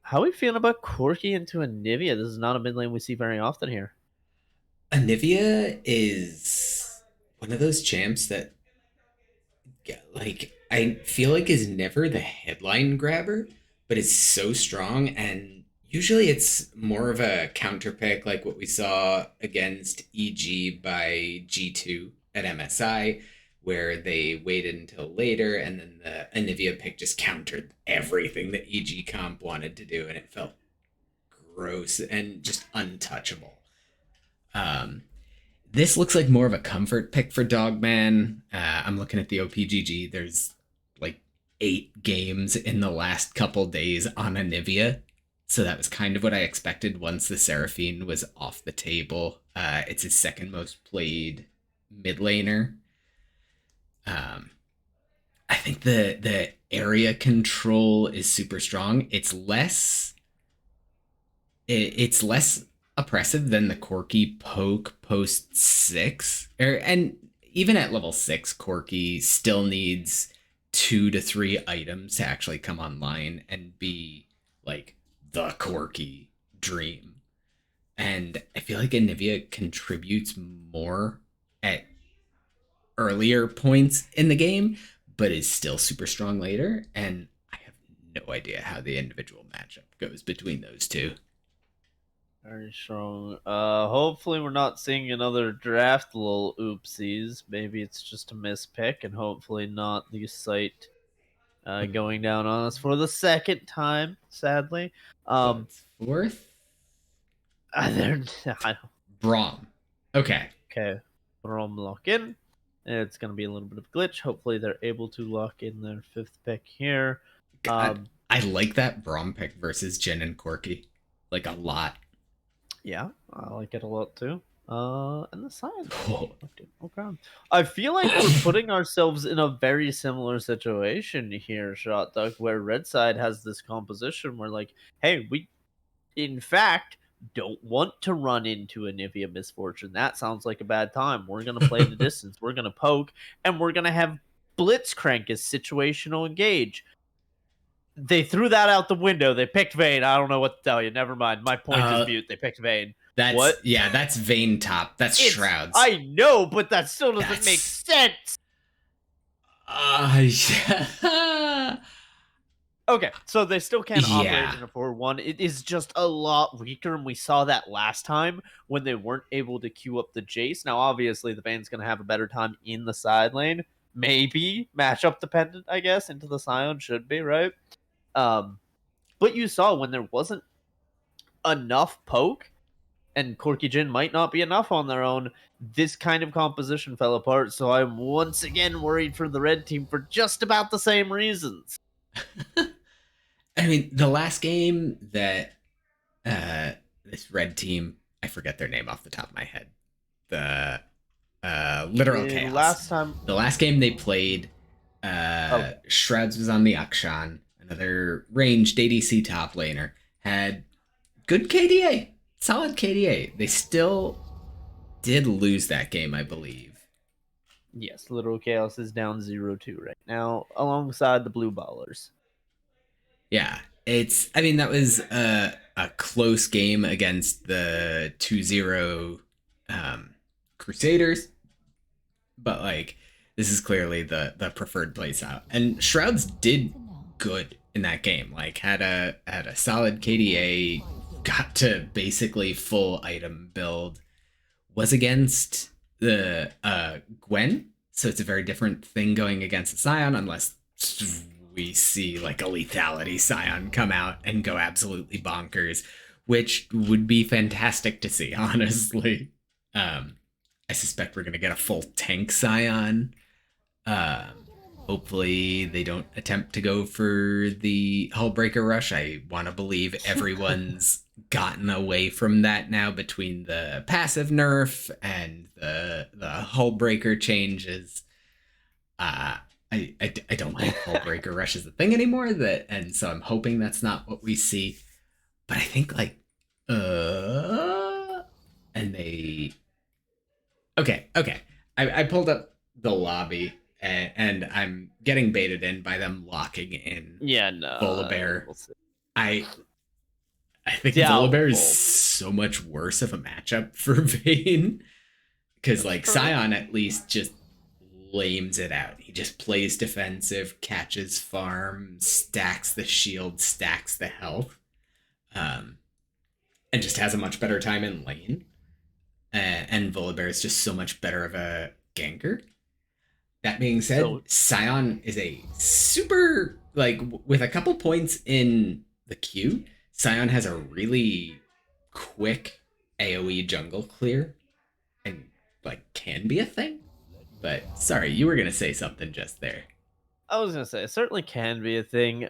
S3: How are we feeling about Corky into Anivia? This is not a mid lane we see very often here.
S2: Anivia is one of those champs that, like, I feel like is never the headline grabber, but is so strong. And usually it's more of a counter pick, like what we saw against EG by G2 at MSI, where they waited until later and then the Anivia pick just countered everything that EG comp wanted to do, and it felt gross and just untouchable. Um, this looks like more of a comfort pick for Dogman. I'm looking at the OPGG. There's like 8 games in the last couple days on Anivia. So that was kind of what I expected once the Seraphine was off the table. It's his second most played mid laner. I think the area control is super strong. It's less oppressive than the Corky poke post 6. And even at level 6, Corky still needs 2 to 3 items to actually come online and be like the Corky dream. And I feel like Anivia contributes more at earlier points in the game, but is still super strong later. And I have no idea how the individual matchup goes between those two.
S3: Very strong. Hopefully we're not seeing another draft little oopsies. Maybe it's just a mispick, and hopefully not the site going down on us for the second time, sadly.
S2: Fourth?
S3: I don't.
S2: Braum. Okay.
S3: Okay. Braum lock in. It's going to be a little bit of a glitch. Hopefully they're able to lock in their 5th pick here.
S2: God, I like that Braum pick versus Jin and Corky. Like a lot.
S3: Yeah, I like it a lot too. And the science. Okay. I feel like we're putting ourselves in a very similar situation here, Shot Duck, where Red Side has this composition where, like, hey, we, in fact, don't want to run into Anivia Misfortune. That sounds like a bad time. We're going to play the distance. We're going to poke, and we're going to have Blitzcrank as situational engage. They threw that out the window. They picked Vayne. I don't know what to tell you. Never mind. My point is mute. They picked Vayne. What?
S2: Yeah, that's Vayne top. That's Shrouds.
S3: I know, but that still doesn't make sense.
S2: Yeah.
S3: Okay, so they still can't operate in a 4-1. It is just a lot weaker, and we saw that last time when they weren't able to queue up the Jace. Now, obviously, the Vayne's going to have a better time in the side lane. Maybe matchup dependent, I guess, into the Scion should be, right? But you saw when there wasn't enough poke, and Corky Jin might not be enough on their own, this kind of composition fell apart. So I'm once again worried for the red team for just about the same reasons.
S2: I mean, the last game that this red team, I forget their name off the top of my head, the Literal Chaos. The last game they played, Shrouds was on the Akshan, another ranged ADC top laner, had good KDA, solid KDA. They still did lose that game, I believe.
S3: Yes, Literal Chaos is down 0-2 right now, alongside the Blue Ballers.
S2: Yeah, I mean, that was a close game against the 2-0 Crusaders, but like, this is clearly the preferred place out. And Shrouds did good in that game. Like, had a solid KDA, got to basically full item build. Was against the Gwen, so it's a very different thing going against the Scion, unless we see like a lethality Scion come out and go absolutely bonkers, which would be fantastic to see, honestly. I suspect we're gonna get a full tank Scion. Um, Hopefully they don't attempt to go for the Hullbreaker rush. I want to believe everyone's gotten away from that now between the passive nerf and the Hullbreaker changes. I don't think Hullbreaker rush is a thing anymore. And so I'm hoping that's not what we see. But I think like and they okay. I pulled up the lobby and I'm getting baited in by them locking in Volibear.
S3: We'll see.
S2: I think
S3: Doubtful.
S2: Volibear is so much worse of a matchup for Vayne. Because like Scion at least just lames it out. He just plays defensive, catches farm, stacks the shield, stacks the health. And just has a much better time in lane. And Volibear is just so much better of a ganker. That being said, Scion is a super, like, with a couple points in the queue, Scion has a really quick AoE jungle clear and, like, can be a thing. But, sorry, you were going to say something just there.
S3: I was going to say, it certainly can be a thing.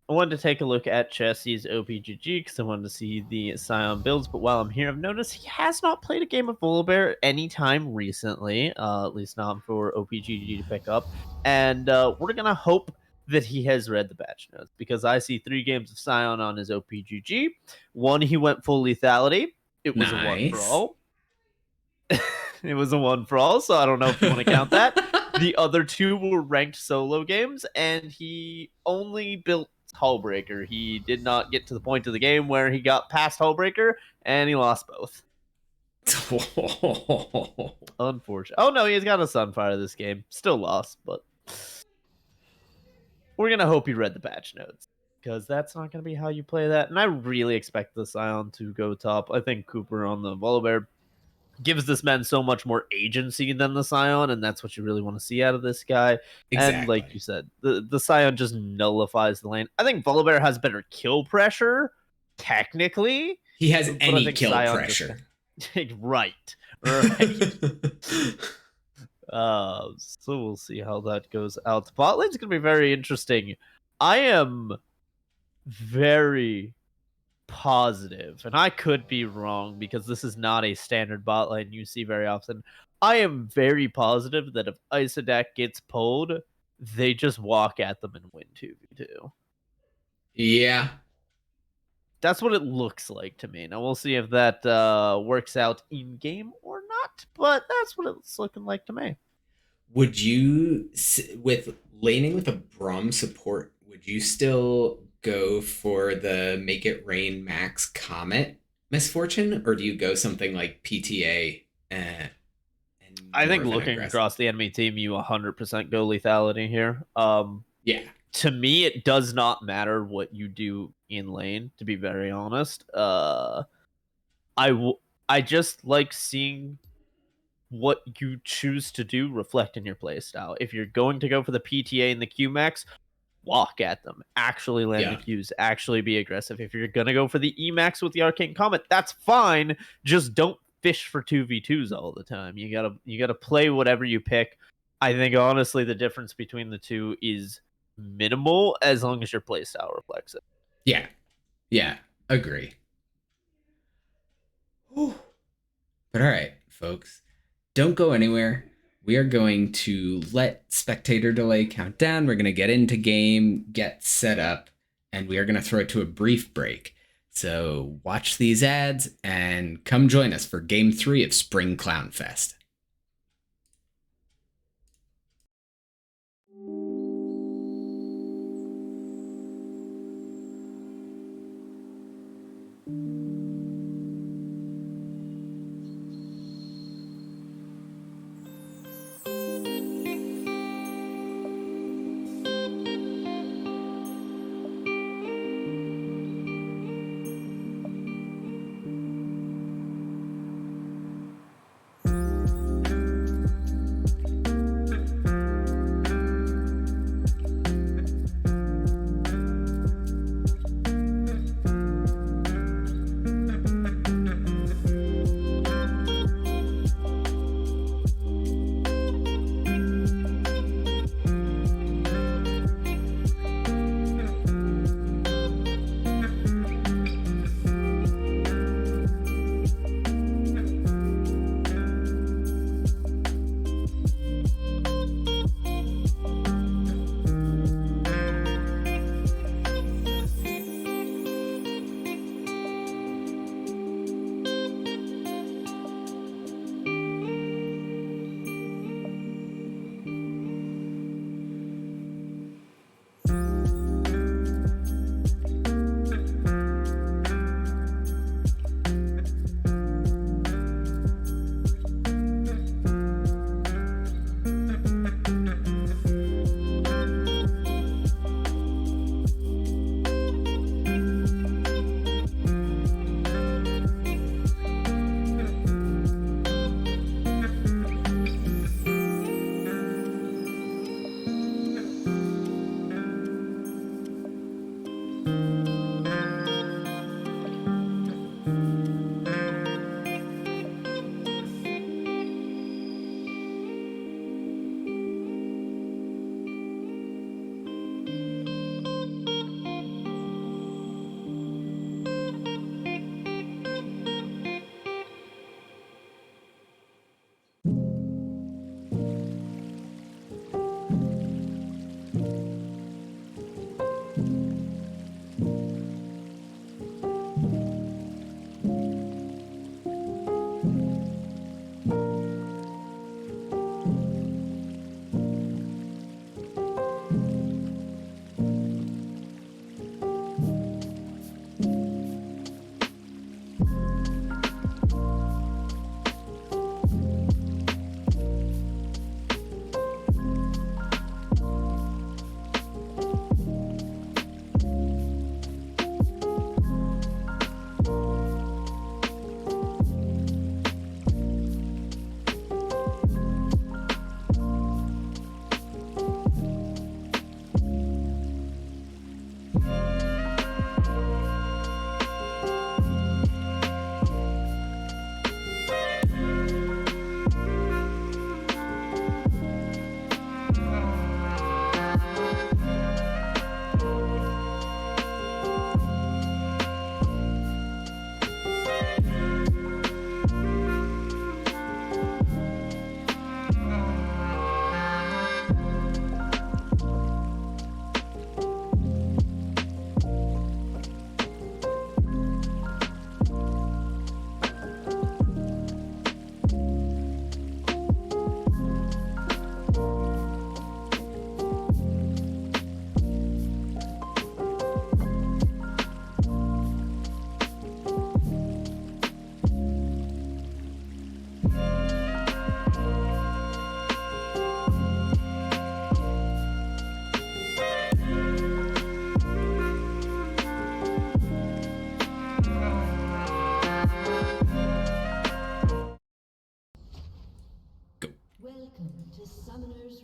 S3: I wanted to take a look at Chelsea's OPGG because I wanted to see the Scion builds, but while I'm here, I've noticed he has not played a game of Volibear anytime recently, at least not for OPGG to pick up, and we're going to hope that he has read the patch notes, because I see 3 games of Scion on his OPGG. One, he went full lethality. It was a 1 for all. It was a 1 for all, so I don't know if you want to count that. The other 2 were ranked solo games, and he only built Hullbreaker. He did not get to the point of the game where he got past Hullbreaker, and he lost both. Unfortunate. Oh no, he's got a Sunfire this game. Still lost, but we're gonna hope he read the patch notes, because that's not gonna be how you play that. And I really expect the Scion to go top. I think Cooper on the Volibear gives this man so much more agency than the Scion, and that's what you really want to see out of this guy.
S2: Exactly.
S3: And like you said, the Scion just nullifies the lane. I think Volibear has better kill pressure, technically.
S2: He has any kill Scion pressure.
S3: Right. So we'll see how that goes out. Bot lane's going to be very interesting. I am very positive, and I could be wrong because this is not a standard bot lane you see very often. I am very positive that if Isodak gets pulled, they just walk at them and win 2v2.
S2: Yeah.
S3: That's what it looks like to me. Now we'll see if that works out in game or not, but that's what it's looking like to me.
S2: Would you, with laning with a Braum support, would you still go for the Make It Rain Max Comet Misfortune, or do you go something like PTA?
S3: I think looking across the enemy team, you 100% go lethality here.
S2: Yeah.
S3: To me, it does not matter what you do in lane, to be very honest. I just like seeing what you choose to do reflect in your playstyle. If you're going to go for the PTA and the Qmax, walk at them. Actually land the Qs. Actually be aggressive. If you're going to go for the Emax with the Arcane Comet, that's fine. Just don't fish for 2v2s all the time. You gotta play whatever you pick. I think, honestly, the difference between the two is minimal as long as your playstyle reflects it.
S2: Yeah. Agree. Whew. But all right, folks. Don't go anywhere. We are going to let spectator delay count down. We're going to get into game, get set up, and we are going to throw it to a brief break. So watch these ads and come join us for Game 3 of Spring ClownFest.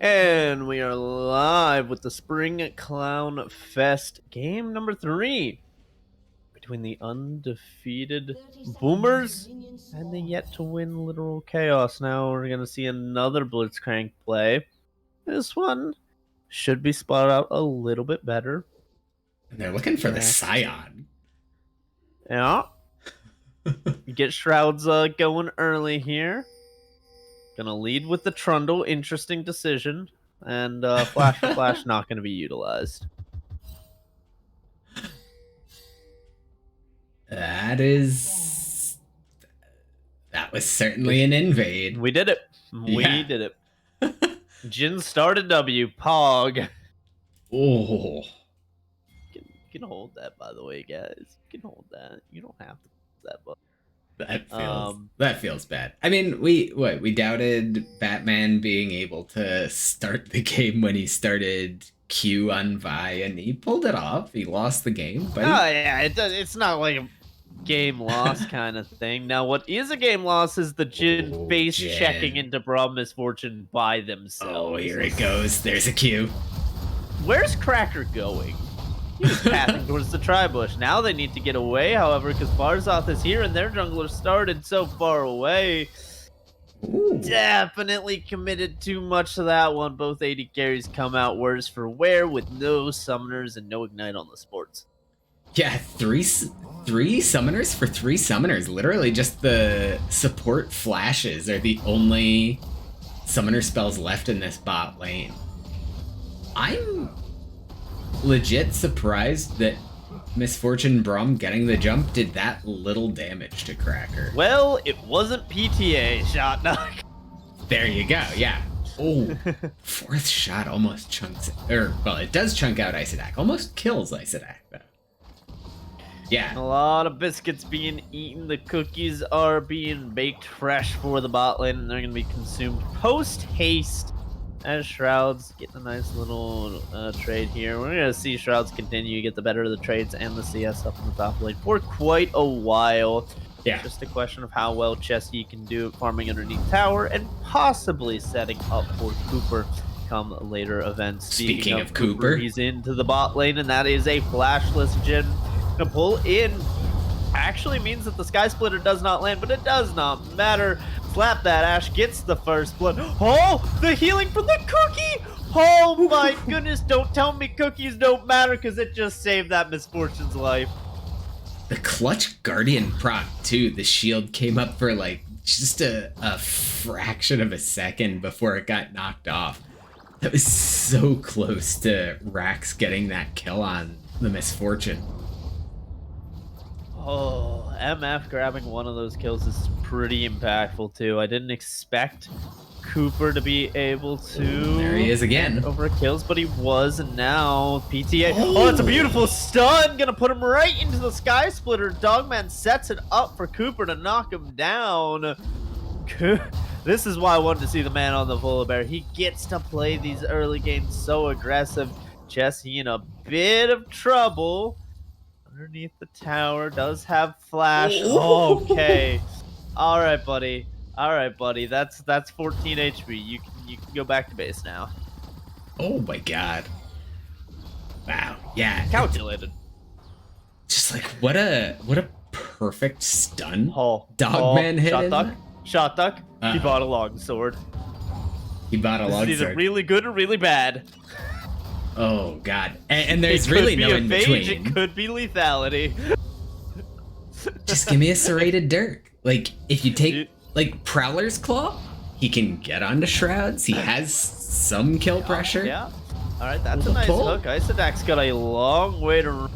S3: And we are live with the Spring Clown Fest game number 3 between the undefeated Boomers and the yet to win Literal Chaos. Now we're going to see another Blitzcrank play. This one should be spotted out a little bit better.
S2: And they're looking for the Scion.
S3: Yeah. You get Shrouds going early here. Gonna lead with the Trundle. Interesting decision. And Flash for Flash not going to be utilized.
S2: That was certainly an invade.
S3: We did it. We did it. Jin started W. Pog.
S2: Oh.
S3: You can hold that, by the way, guys. You can hold that. You don't have to hold that, but
S2: that feels bad. I mean, we doubted Batman being able to start the game when he started Q on Vi, and he pulled it off. He lost the game, but
S3: it's not like a game loss kind of thing. Now, what is a game loss is the Jin face checking into Braum Misfortune by themselves.
S2: Oh, here it goes. There's a Q.
S3: Where's Cracker going? He's passing towards the Tri-Bush. Now they need to get away, however, because Barzoth is here and their jungler started so far away.
S2: Ooh.
S3: Definitely committed too much to that one. Both AD carries come out worse for wear with no summoners and no ignite on the sports.
S2: Yeah, three summoners for 3 summoners. Literally just the support flashes are the only summoner spells left in this bot lane. I'm legit surprised that Misfortune Braum getting the jump did that little damage to Cracker.
S3: Well, it wasn't PTA shot knock.
S2: There you go, yeah. Oh, 4th shot almost chunks, it does chunk out Ice Attack. Almost kills Ice Attack, though. Yeah.
S3: A lot of biscuits being eaten. The cookies are being baked fresh for the bot lane, and they're going to be consumed post-haste. As Shrouds getting a nice little trade here. We're going to see Shrouds continue to get the better of the trades and the CS up in the top lane for quite a while.
S2: Yeah.
S3: Just a question of how well Chessie can do it, farming underneath tower and possibly setting up for Cooper come later events.
S2: Speaking of Cooper,
S3: he's into the bot lane, and that is a flashless Jin. Gonna pull in. Actually means that the Sky Splitter does not land, but it does not matter. Slap that, Ash gets the first blood. Oh, the healing from the cookie! Oh my goodness, don't tell me cookies don't matter, because it just saved that Misfortune's life.
S2: The clutch Guardian proc, too. The shield came up for, like, just a fraction of a second before it got knocked off. That was so close to Rax getting that kill on the Misfortune.
S3: Oh, MF grabbing one of those kills is pretty impactful too. I didn't expect Cooper to be able to.
S2: There he is again.
S3: Over kills, but he was, and now PTA. Oh, it's a beautiful stun. Gonna put him right into the Sky Splitter. Dogman sets it up for Cooper to knock him down. This is why I wanted to see the man on the Vola Bear. He gets to play these early games so aggressive. Chessie in a bit of trouble. Underneath the tower, does have flash. Okay. All right, buddy. All right, buddy. That's 14 HP. You can go back to base now.
S2: Oh my god. Wow. Yeah.
S3: Calculated.
S2: Just like what a perfect stun.
S3: Oh,
S2: Dogman hit
S3: shot
S2: in
S3: duck.
S2: that?
S3: Shot duck. He bought a longsword.
S2: He bought a longsword.
S3: This is either really good or really bad.
S2: Oh god, and there's really no in between.
S3: It could be lethality.
S2: Just give me a serrated Dirk. Like if you take like Prowler's Claw, he can get onto Shrouds. He has some kill pressure.
S3: Yeah. All right, that's a nice hook. Ice Attack's got a long way to.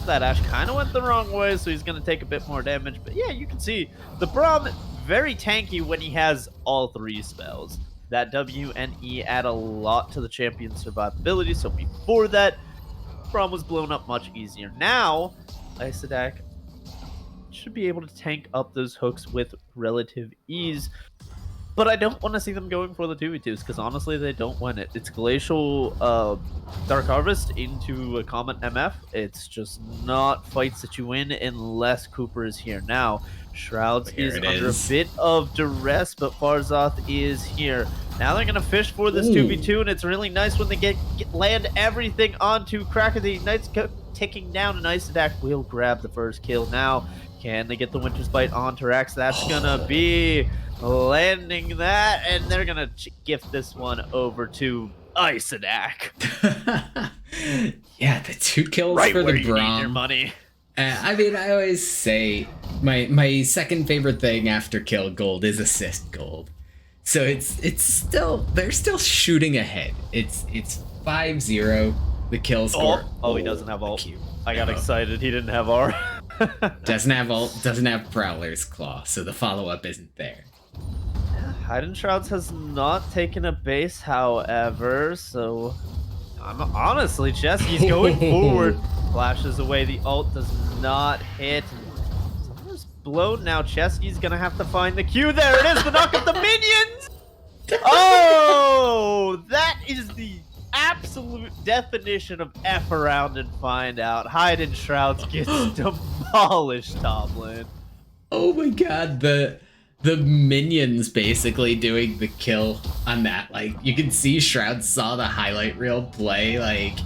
S3: That Ash kind of went the wrong way, so he's gonna take a bit more damage. But yeah, you can see the Braum very tanky when he has all 3 spells. That W and E add a lot to the champion's survivability, so before that, Braum was blown up much easier. Now, Ice Attack should be able to tank up those hooks with relative ease, but I don't want to see them going for the 2v2s, because honestly, they don't win it. It's Glacial Dark Harvest into a Comet MF. It's just not fights that you win unless Cooper is here. Now, Shrouds is under a bit of duress, but Barzoth is here. Now they're gonna fish for this 2v2, and it's really nice when they land everything onto Cracker. The Ignite's ticking down, and Ice Attack will grab the first kill. Now, can they get the Winter's Bite onto Rax? That's gonna be landing that, and they're gonna gift this one over to Ice Attack.
S2: Yeah, the 2 kills
S3: right
S2: for
S3: where
S2: the
S3: you need your
S2: Braum.
S3: money.
S2: I mean, I always say my second favorite thing after kill gold is assist gold. So it's still, they're still shooting ahead. It's 5-0 the kill score.
S3: Oh, he doesn't have ult. I got excited. He didn't have R.
S2: Doesn't have ult, doesn't have Prowler's Claw, so the follow-up isn't there.
S3: Hidden Shrouds has not taken a base, however, so I'm honestly, Chesky's going forward. Flashes away, the ult does not hit. Summer's blown now. Chesky's gonna have to find the Q. There it is, the knock of the minions! Oh, that is the absolute definition of F around and find out. Hidden Shrouds gets demolished top lane.
S2: Oh my god, the minions basically doing the kill on that. Like, you can see Shroud saw the highlight reel play, like,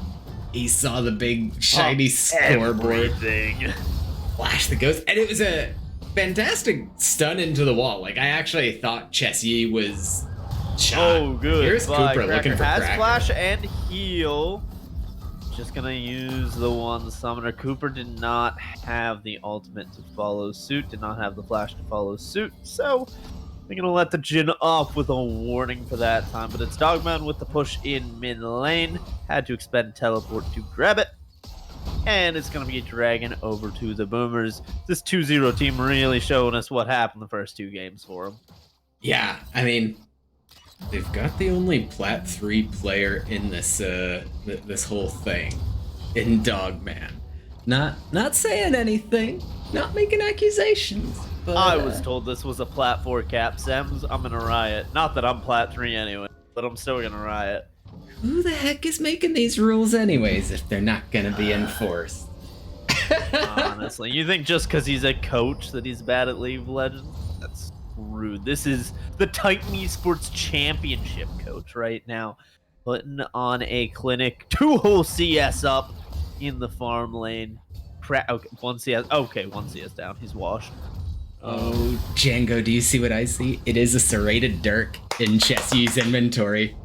S2: he saw the big shiny scoreboard. Flash the ghost, and it was a fantastic stun into the wall. Like, I actually thought Chessie was shot.
S3: Oh, good.
S2: Here's Cooper looking for
S3: has
S2: Cracker.
S3: Flash and heal. Just gonna use the one summoner. Cooper did not have the ultimate to follow suit, did not have the flash to follow suit, so they're gonna let the Jhin off with a warning for that time. But it's Dogman with the push in mid lane. Had to expend teleport to grab it. And it's gonna be Dragon over to the Boomers. This 2-0 team really showing us what happened the first 2 games for them.
S2: Yeah, I mean, they've got the only Plat 3 player in this this whole thing, in Dogman. Not saying anything, not making accusations. But,
S3: I was told this was a Plat 4 cap, Sems. I'm gonna riot. Not that I'm Plat 3 anyway, but I'm still gonna riot.
S2: Who the heck is making these rules anyways if they're not gonna be enforced?
S3: Honestly, you think just because he's a coach that he's bad at League of Legends? That's rude. This is the Titan Esports Championship coach right now, putting on a clinic. 2 whole CS up in the farm lane. Okay, 1 CS. Okay, 1 CS down. He's washed.
S2: Oh, Django, do you see what I see? It is a serrated Dirk in Chessie's inventory.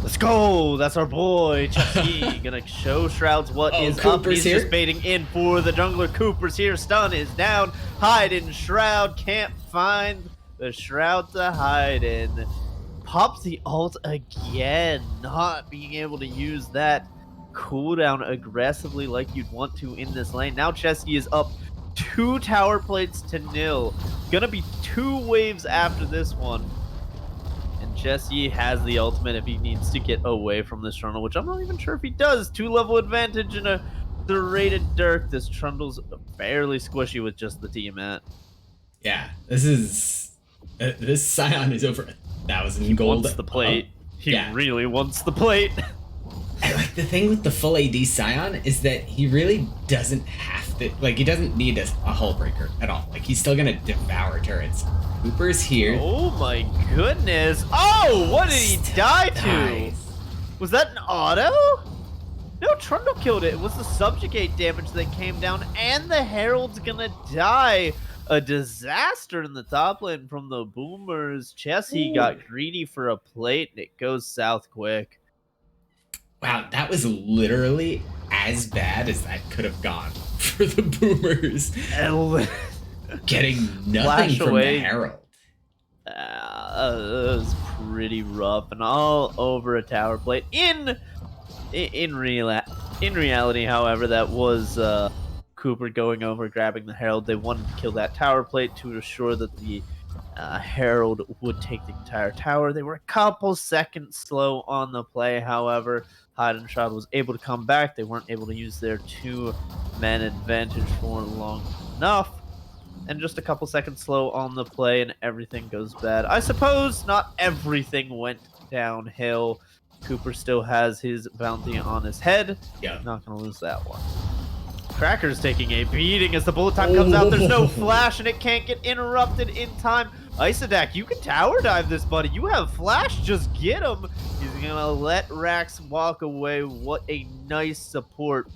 S3: Let's go! That's our boy, Chesky. Gonna show Shrouds what is
S2: Cooper's
S3: up. He's
S2: here.
S3: just baiting in for the jungler. Cooper's here. Stun is down. Hide in Shroud. Can't find the Shroud to hide in. Pops the ult again. Not being able to use that cooldown aggressively like you'd want to in this lane. Now Chesky is up 2 tower plates to 0. Gonna be 2 waves after this one. Chesky has the ultimate if he needs to get away from this Trundle, which I'm not even sure if he does. 2-level advantage in a serrated Dirk. This Trundle's fairly squishy with just the Tiamat.
S2: Yeah, this is... this Scion is over 1,000 gold.
S3: Wants the plate. He
S2: yeah.
S3: really wants the plate.
S2: And like, the thing with the full AD Scion is that he really doesn't have to... Like, he doesn't need a hull breaker at all. Like, he's still gonna devour turrets. Cooper's here.
S3: Oh my goodness. Oh, what did he die to? Was that an auto? No, Trundle killed it. It was the subjugate damage that came down, and the Herald's gonna die. A disaster in the top lane from the Boomers. Chesky got greedy for a plate, and it goes south quick.
S2: Wow, that was literally as bad as that could have gone for the Boomers. Getting nothing from the Herald.
S3: It was pretty rough and all over a tower plate. In reality, however, that was Cooper going over, grabbing the Herald. They wanted to kill that tower plate to assure that the Herald would take the entire tower. They were a couple seconds slow on the play, however. Hide and Shroud was able to come back. They weren't able to use their 2-man advantage for long enough. And just a couple seconds slow on the play, and everything goes bad. I suppose not everything went downhill. Cooper still has his bounty on his head.
S2: Yeah.
S3: Not going to lose that one. Cracker's taking a beating as the bullet time comes out. There's no flash, and it can't get interrupted in time. Isodak, you can tower dive this, buddy. You have flash, just get him. He's gonna let Rax walk away. What a nice support.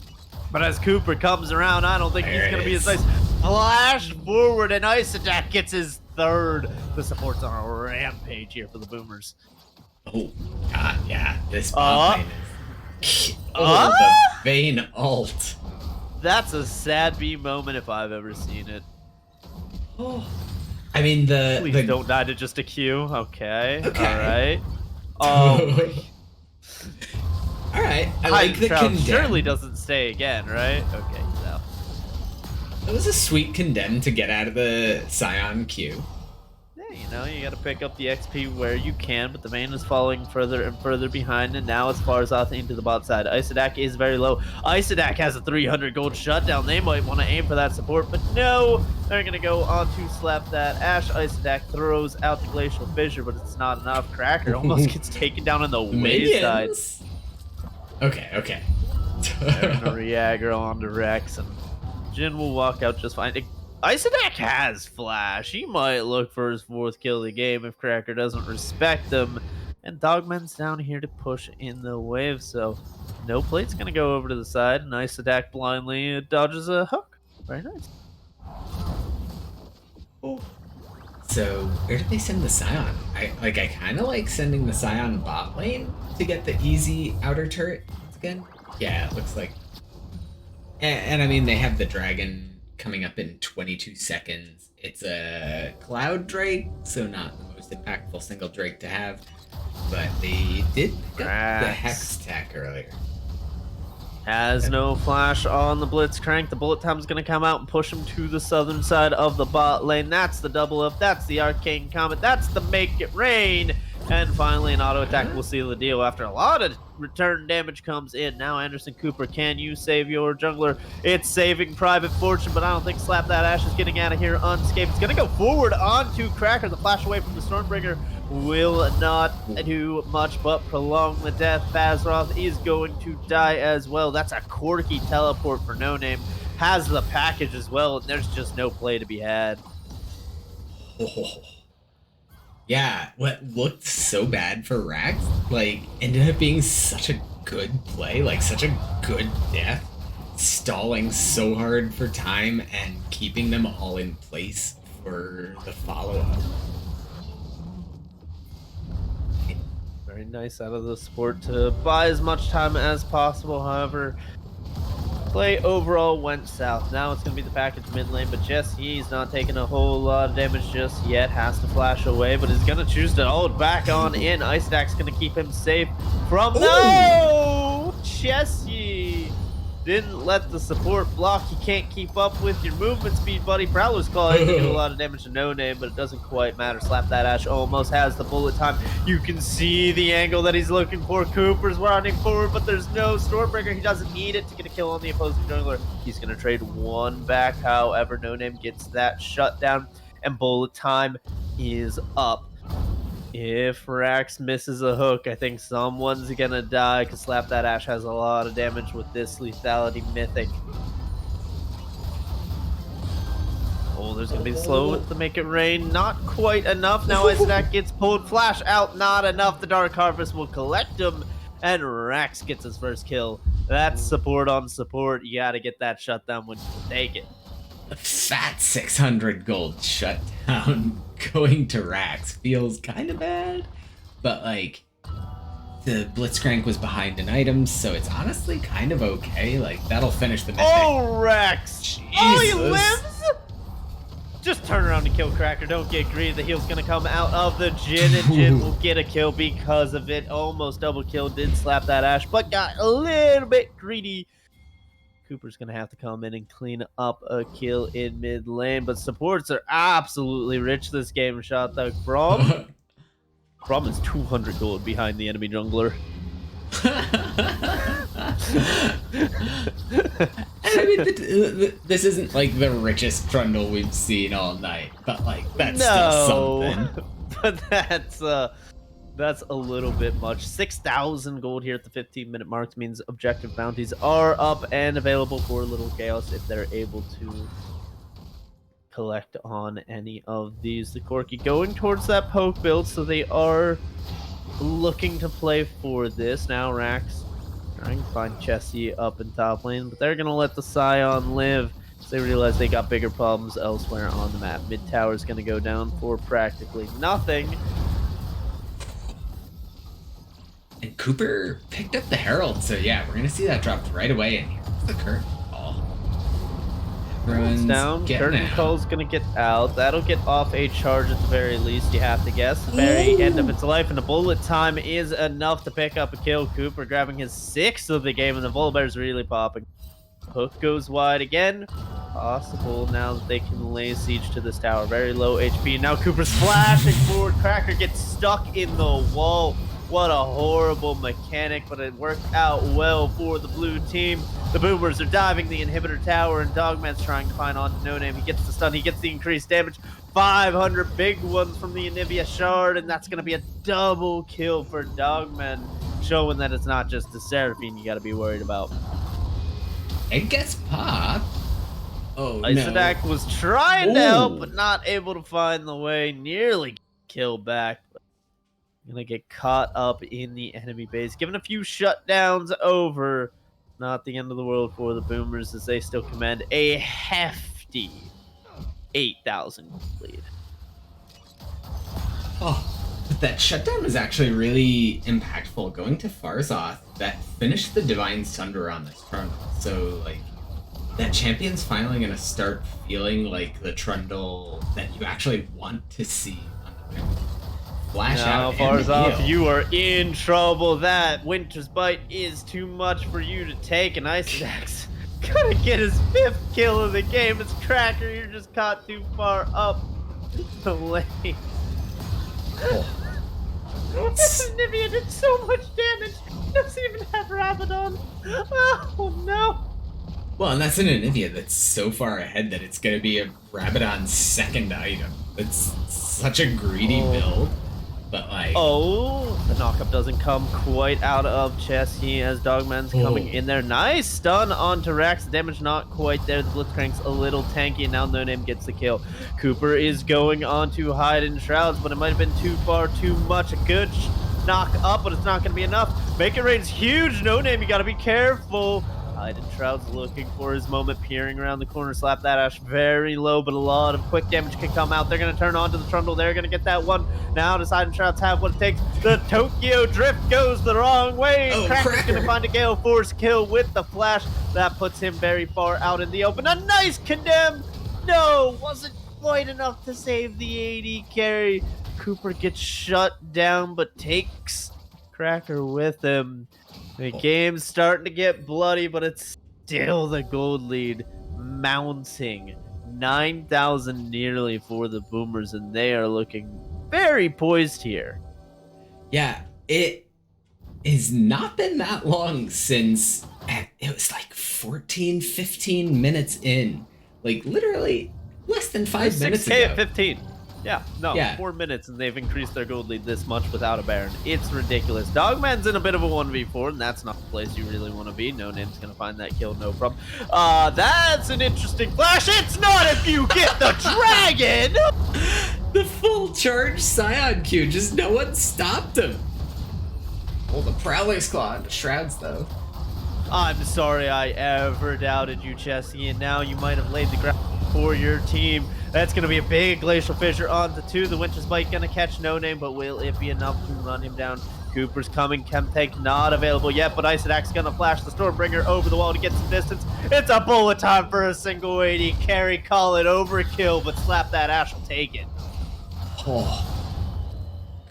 S3: But as Cooper comes around, I don't think he's gonna be as nice. Flash forward, and Isodak gets his third. The support's on a rampage here for the Boomers.
S2: Oh, God, yeah. This bot lane is... the Vayne ult.
S3: That's a sad B moment if I've ever seen it.
S2: Oh. I mean,
S3: Please don't die to just a Q. Okay.
S2: Okay.
S3: All right. Oh.
S2: All right. I like the condemn.
S3: Surely doesn't stay again, right? Okay, so.
S2: It was a sweet condemn to get out of the Scion queue.
S3: Yeah, you know, you got to pick up the XP where you can, but the Vayne is falling further and further behind, and now it's Farzad into the bot side. Isodak is very low. Isodak has a 300 gold shutdown. They might want to aim for that support, but no, they're going to go on to slap that. Ash Isodak throws out the Glacial Fissure, but it's not enough. Cracker almost gets taken down on the wave side.
S2: Okay.
S3: They're going to re-aggro onto Rex, and Jin will walk out just fine. Isodak has flash. He might look for his 4th kill of the game if Cracker doesn't respect him. And Dogman's down here to push in the wave, so no plate's going to go over to the side. And Isodak blindly dodges a hook. Very nice.
S2: Oh. So, where did they send the Scion? I kind of like sending the Scion bot lane to get the easy outer turret again. Yeah, it looks like... And I mean, they have the dragon coming up in 22 seconds. It's a Cloud Drake, so not the most impactful single Drake to have, but they did get the Hex Tech earlier.
S3: Has no flash on the Blitzcrank. The bullet time's going to come out and push him to the southern side of the bot lane. That's the double up. That's the Arcane Comet. That's the Make It Rain. And finally, an auto attack will seal the deal after a lot of return damage comes in. Now, Anderson Cooper, can you save your jungler? It's saving Private Fortune, but I don't think Slap That Ash is getting out of here unscathed. It's going to go forward onto Cracker. The flash away from the Stormbringer will not do much but prolong the death. Bazroth is going to die as well. That's a Corky teleport for No Name. Has the package as well, and there's just no play to be had.
S2: Oh. Yeah, what looked so bad for Rax, like, ended up being such a good play, like, such a good death. Stalling so hard for time and keeping them all in place for the follow-up.
S3: Very nice out of the support to buy as much time as possible. However, play overall went south. Now it's going to be the package mid lane, but Jesse's not taking a whole lot of damage just yet. Has to flash away, but is going to choose to hold back on in. Icedak's going to keep him safe from... Ooh. No! Jesse didn't let the support block. You can't keep up with your movement speed, buddy. Prowler's Claw is doing a lot of damage to No Name, but it doesn't quite matter. Slap That Ash almost has the bullet time. You can see the angle that he's looking for. Cooper's running forward, but there's no Stormbreaker. He doesn't need it to get a kill on the opposing jungler. He's going to trade one back. However, No Name gets that shutdown, and bullet time is up. If Rax misses a hook, I think someone's gonna die, because Slap That Ash has a lot of damage with this lethality mythic. Oh, there's gonna be slow to make it rain. Not quite enough. Now Isodak gets pulled. Flash out, not enough. The Dark Harvest will collect him, and Rax gets his first kill. That's support on support. You gotta get that shutdown when you can take it.
S2: A fat 600 gold shutdown going to Rax feels kind of bad, but like the Blitzcrank was behind in items, so it's honestly kind of okay. Like that'll finish the mythic.
S3: Oh, Rax!
S2: Jesus.
S3: Oh, he lives? Just turn around and kill Cracker. Don't get greedy. The heal's gonna come out of the Jin, and Jin will get a kill because of it. Almost double kill. Did Slap That Ash, but got a little bit greedy. Cooper's going to have to come in and clean up a kill in mid lane, but supports are absolutely rich this game. Shot the Brom. Brom is 200 gold behind the enemy jungler.
S2: I mean, this isn't like the richest Trundle we've seen all night, but like that's still something.
S3: But that's a little bit much. 6,000 gold here at the 15-minute mark means objective bounties are up and available for Little Chaos if they're able to collect on any of these. The Corky going towards that poke build, so they are looking to play for this. Now Rax trying to find Chessie up in top lane, but they're going to let the Scion live. They realize they got bigger problems elsewhere on the map. Mid tower is going to go down for practically nothing.
S2: And Cooper picked up the Herald, so yeah, we're going to see that dropped right away. And here's the curtain call.
S3: Everyone's down. Curtain
S2: out.
S3: call's going to get out. That'll get off a charge at the very least, you have to guess. The very end of its life, and the bullet time is enough to pick up a kill. Cooper grabbing his 6th of the game, and the Volibear's really popping. Hook goes wide again. Possible now that they can lay siege to this tower. Very low HP. Now Cooper's flashing forward. Cracker gets stuck in the wall. What a horrible mechanic, but it worked out well for the blue team. The Boomers are diving the inhibitor tower, and Dogman's trying to find on to No Name. He gets the stun. He gets the increased damage. 500 big ones from the Anivia Shard, and that's going to be a double kill for Dogman, showing that it's not just the Seraphine you got to be worried about.
S2: It gets popped. Oh,
S3: Isodak
S2: no.
S3: was trying to help, but not able to find the way. Nearly killed back. Gonna get caught up in the enemy base. Given a few shutdowns over. Not the end of the world for the Boomers, as they still command a hefty 8,000 lead.
S2: Oh, but that shutdown was actually really impactful. Going to Farzoth, that finished the Divine Sunder on this Trundle. So, like, that champion's finally going to start feeling like the Trundle that you actually want to see on the map. Flash
S3: now,
S2: out.
S3: Farzoth, you are in trouble. That Winter's Bite is too much for you to take, and Isidak's gonna get his 5th kill of the game. It's Cracker, you're just caught too far up the lane. This Anivia did so much damage. It doesn't even have Rabadon. Oh no.
S2: Well, and that's an Anivia that's so far ahead that it's going to be a Rabadon's 2nd item. It's such a greedy build. But like,
S3: the knockup doesn't come quite out of Chessie as Dogman's coming in there. Nice stun onto Rax. The damage not quite there. The Blitzcrank's a little tanky, and now No Name gets the kill. Cooper is going on to hide in Shrouds, but it might have been too far, too much. A good knock up, but it's not going to be enough. Make It Rain's huge. No Name, you got to be careful. Hide in Shroud's looking for his moment, peering around the corner, slap that Ash very low, but a lot of quick damage can come out. They're going to turn onto the Trundle. They're going to get that one. Now does Hide in Shrouds have what it takes? The Tokyo Drift goes the wrong way. Cracker's going to find a Gale Force kill with the flash. That puts him very far out in the open. A nice condemn. No, wasn't quite enough to save the AD carry. Cooper gets shut down, but takes Cracker with him. The game's starting to get bloody, but it's still the gold lead mounting. 9,000 nearly for the Boomers, and they are looking very poised here.
S2: Yeah, it has not been that long since it was like 14, 15 minutes in. Like, literally less than 5 minutes ago.
S3: 6K at 15. Yeah, 4 minutes, and they've increased their gold lead this much without a Baron. It's ridiculous. Dogman's in a bit of a 1v4, and that's not the place you really want to be. No Name's going to find that kill, no problem. That's an interesting flash. It's not if you get the dragon!
S2: The full charge Scion Q, just no one stopped him. Well, the Prowler's Claw into Shrouds, though.
S3: I'm sorry I ever doubted you, Chessie, and now you might have laid the ground for your team. That's going to be a big Glacial Fissure onto 2. The Winter's Bite going to catch No Name, but will it be enough to run him down? Cooper's coming. Chemtank not available yet, but Isidak's going to flash the Stormbringer over the wall to get some distance. It's a bullet time for a single AD carry. Call it overkill, but slap that Ash will take it.
S2: Oh,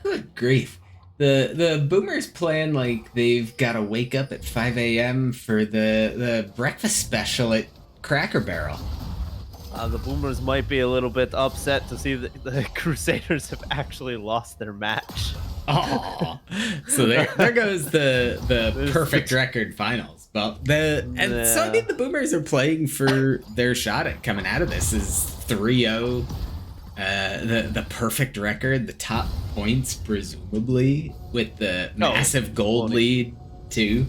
S2: good grief. The Boomers playing like they've got to wake up at 5 a.m. for the breakfast special at Cracker Barrel.
S3: The Boomers might be a little bit upset to see that the Crusaders have actually lost their match.
S2: Oh, so there goes the perfect record finals. Well, so I mean the Boomers are playing for their shot at coming out of this is 3-0. The perfect record, the top points presumably with the massive gold lead too.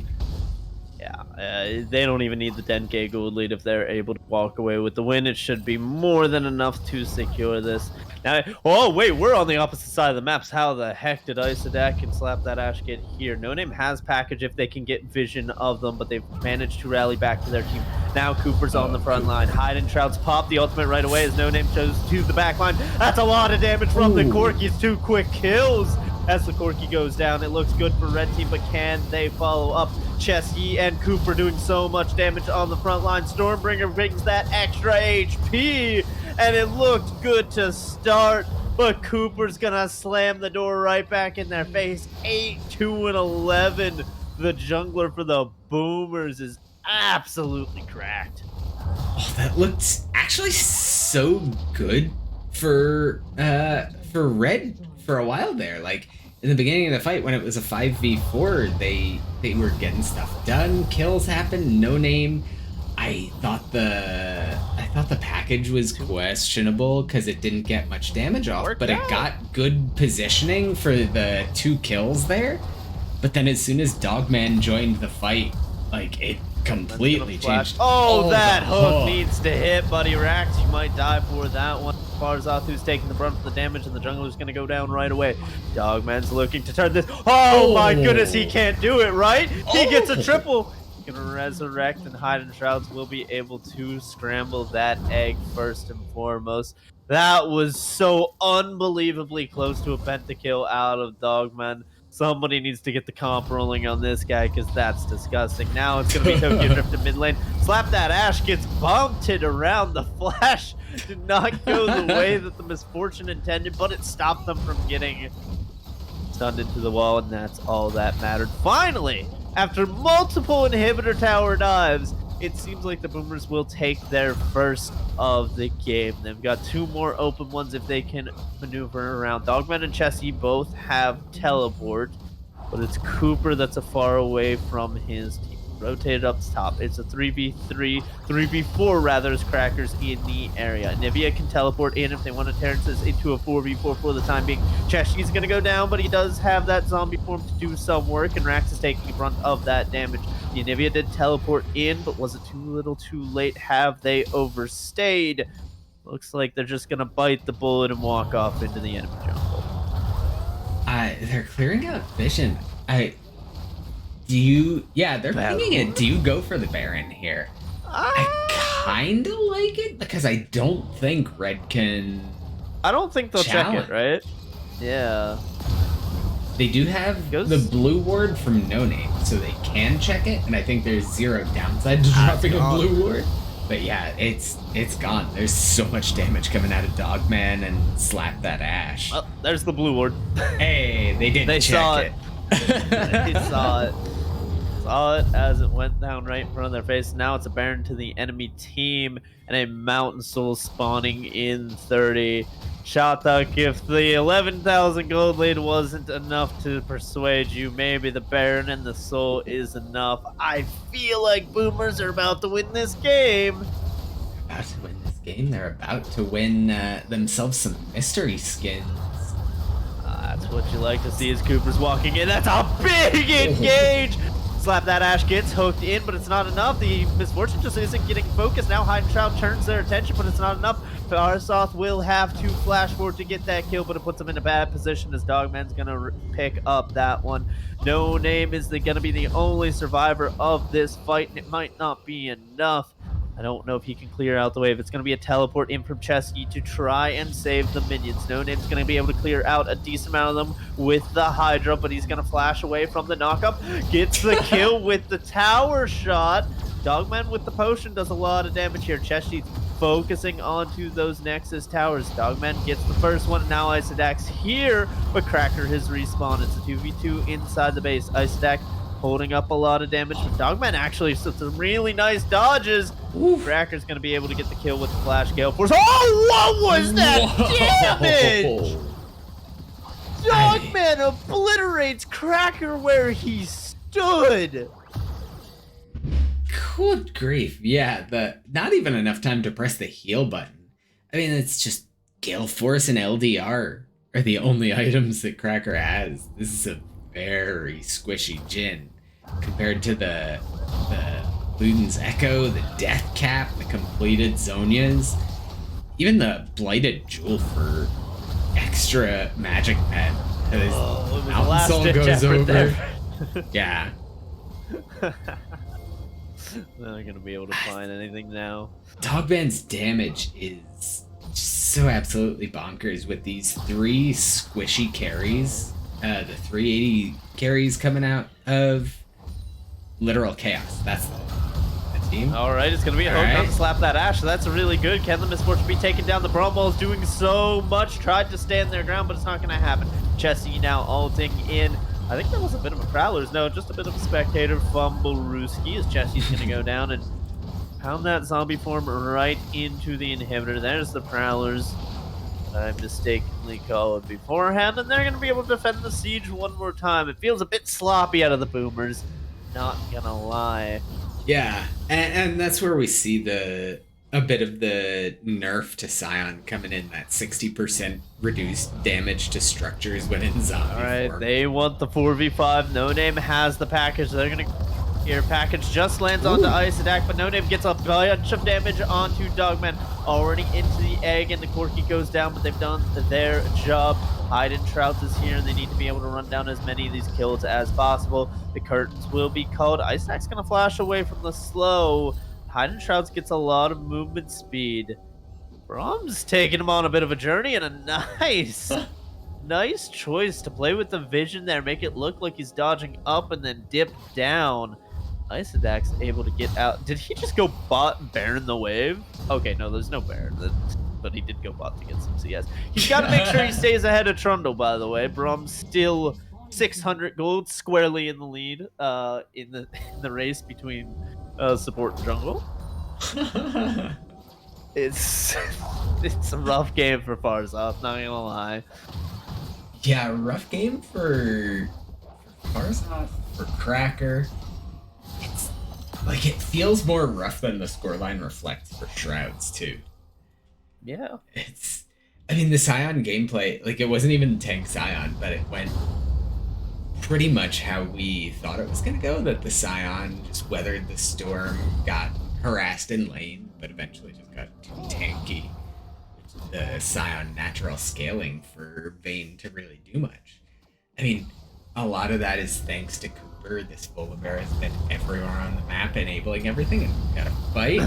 S3: Yeah, They don't even need the 10k gold lead if they're able to walk away with the win. It should be more than enough to secure this. Now, oh wait, we're on the opposite side of the maps. How the heck did Isodak and Slap That Ash get here? No Name has package if they can get vision of them, but they've managed to rally back to their team. Now Cooper's on the front line. Hyde and Shrouds pop the ultimate right away as No Name goes to the back line. That's a lot of damage from the Corky's. 2 quick kills. As the Corky goes down, it looks good for Red Team, but can they follow up? Chesky and Cooper doing so much damage on the front line. Stormbringer brings that extra HP, and it looked good to start, but Cooper's gonna slam the door right back in their face. 8-2-11. The jungler for the Boomers is absolutely cracked.
S2: Oh, that looked actually so good for Red for a while there. Like in the beginning of the fight when it was a 5v4, they were getting stuff done, kills happened, No Name. I thought the package was questionable because it didn't get much damage off, but it got good positioning for the 2 kills there. But then as soon as Dogman joined the fight, like it completely changed.
S3: Oh, that hook needs to hit, buddy. Rax, you might die for that one. Farzath, who's taking the brunt of the damage, and the jungler's going to go down right away. Dogman's looking to turn this. Oh my goodness, he can't do it, right? He gets a triple. He's going to resurrect, and Hyde and Shrouds will be able to scramble that egg first and foremost. That was so unbelievably close to a pentakill out of Dogman. Somebody needs to get the comp rolling on this guy because that's disgusting. Now it's going to be Tokyo Drift in mid lane. Slap That Ash gets bumped around. The flash did not go the way that the misfortune intended, but it stopped them from getting stunned into the wall, and that's all that mattered. Finally, after multiple inhibitor tower dives, it seems like the Boomers will take their first of the game. They've got 2 more open ones if they can maneuver around. Dogman and Chessie both have teleport, but it's Cooper that's a far away from his team. Rotated up top. It's a 3v4 rather, as Crackers in the area. Nivea can teleport in if they want to turn this into a 4v4 for the time being. Chesky's going to go down, but he does have that zombie form to do some work, and Rax is taking the brunt of that damage. The Nivea did teleport in, but was it too little too late? Have they overstayed? Looks like they're just going to bite the bullet and walk off into the enemy jungle.
S2: They're clearing out vision. They're pinging it. Do you go for the Baron here? I kind of like it because I don't think Red can.
S3: I don't think they'll check it, right? Yeah.
S2: They do have the blue ward from No Name, so they can check it, and I think there's 0 downside to dropping a blue ward. But yeah, it's gone. There's so much damage coming out of Dogman and Slap That Ash.
S3: Oh, there's the blue ward.
S2: Hey, they did check
S3: saw
S2: it.
S3: They saw it. Saw it as it went down right in front of their face. Now it's a Baron to the enemy team and a Mountain Soul spawning in 30. Shatak, if the 11,000 gold lead wasn't enough to persuade you, maybe the Baron and the Soul is enough. I feel like Boomers are about to win this game.
S2: About to win this game? They're about to win themselves some mystery skins.
S3: That's what you like to see as Cooper's walking in. That's a big engage! Slap That Ash gets hooked in, but it's not enough. The misfortune just isn't getting focused. Now Hyde and Shroud turns their attention, but it's not enough. Farsoth will have to flash forward to get that kill, but it puts him in a bad position as Dogman's going to pick up that one. No Name is going to be the only survivor of this fight, and it might not be enough. I don't know if he can clear out the wave. It's going to be a teleport in from Chesky to try and save the minions. No Name's going to be able to clear out a decent amount of them with the Hydra, but he's going to flash away from the knockup. Gets the kill with the tower shot. Dogman with the potion does a lot of damage here. Chesky's focusing onto those Nexus towers. Dogman gets the first one, and now Isodax here, but Cracker has respawned. It's a 2v2 inside the base. Isodax holding up a lot of damage, but Dogman actually some really nice dodges. Cracker's going to be able to get the kill with the Flash Gale Force. Oh, what was that damage? Dogman obliterates Cracker where he stood.
S2: Good grief. Yeah, not even enough time to press the heal button. I mean, it's just Gale Force and LDR are the only items that Cracker has. This is a very squishy Jhin compared to the Luden's Echo, the Death Cap, the completed Zonias, even the Blighted Jewel for extra magic pet. Mountain Soul goes over. Yeah.
S3: Not gonna be able to find anything now.
S2: Dogband's damage is so absolutely bonkers with these 3 squishy carries. The 380 carries coming out of Literal Chaos. That's the team.
S3: All right, it's going to be a hook on Slap That Ash. So that's really good. Can the Misfortune be taken down? The Bromwall's doing so much. Tried to stand their ground, but it's not going to happen. Chessie now ulting in. I think that was a bit of a Prowler's. No, just a bit of a Spectator fumble Ruski as Chessie's going to go down and pound that zombie form right into the inhibitor. There's the Prowlers that I mistakenly called beforehand, and they're going to be able to defend the siege one more time. It feels a bit sloppy out of the Boomers, not gonna lie.
S2: Yeah, and that's where we see a bit of the nerf to Scion coming in, that 60% reduced damage to structures when in zombie
S3: Alright,
S2: form.
S3: they want the 4v5. No Name has the package. They're gonna here. Package just lands onto Ice Attack, but No Name gets a bunch of damage onto Dogman. Already into the egg, and the Corky goes down, but they've done their job. Heidentrout is here, and they need to be able to run down as many of these kills as possible. The curtains will be called. Ice Attack's gonna flash away from the slow. Heidentrout gets a lot of movement speed. Brom's taking him on a bit of a journey, and a nice choice to play with the vision there. Make it look like he's dodging up and then dip down. Ice Attack's able to get out. Did he just go bot Baron the Wave? Okay, no, there's no Baron. But he did go bot to get some CS. He's got to make sure he stays ahead of Trundle, by the way. Brom's still 600 gold, squarely in the lead in the race between support and jungle. It's a rough game for Farzad, not gonna lie.
S2: Yeah, rough game for Farzad, for Cracker. It's like, it feels more rough than the scoreline reflects for Shrouds too.
S3: Yeah.
S2: I mean, the Scion gameplay, like, it wasn't even tank Scion, but it went pretty much how we thought it was gonna go, that the Scion just weathered the storm, got harassed in lane, but eventually just got too tanky. The Scion natural scaling for Vayne to really do much. I mean, a lot of that is thanks to Cooper. This Volibear has been everywhere on the map, enabling everything, and we gotta fight.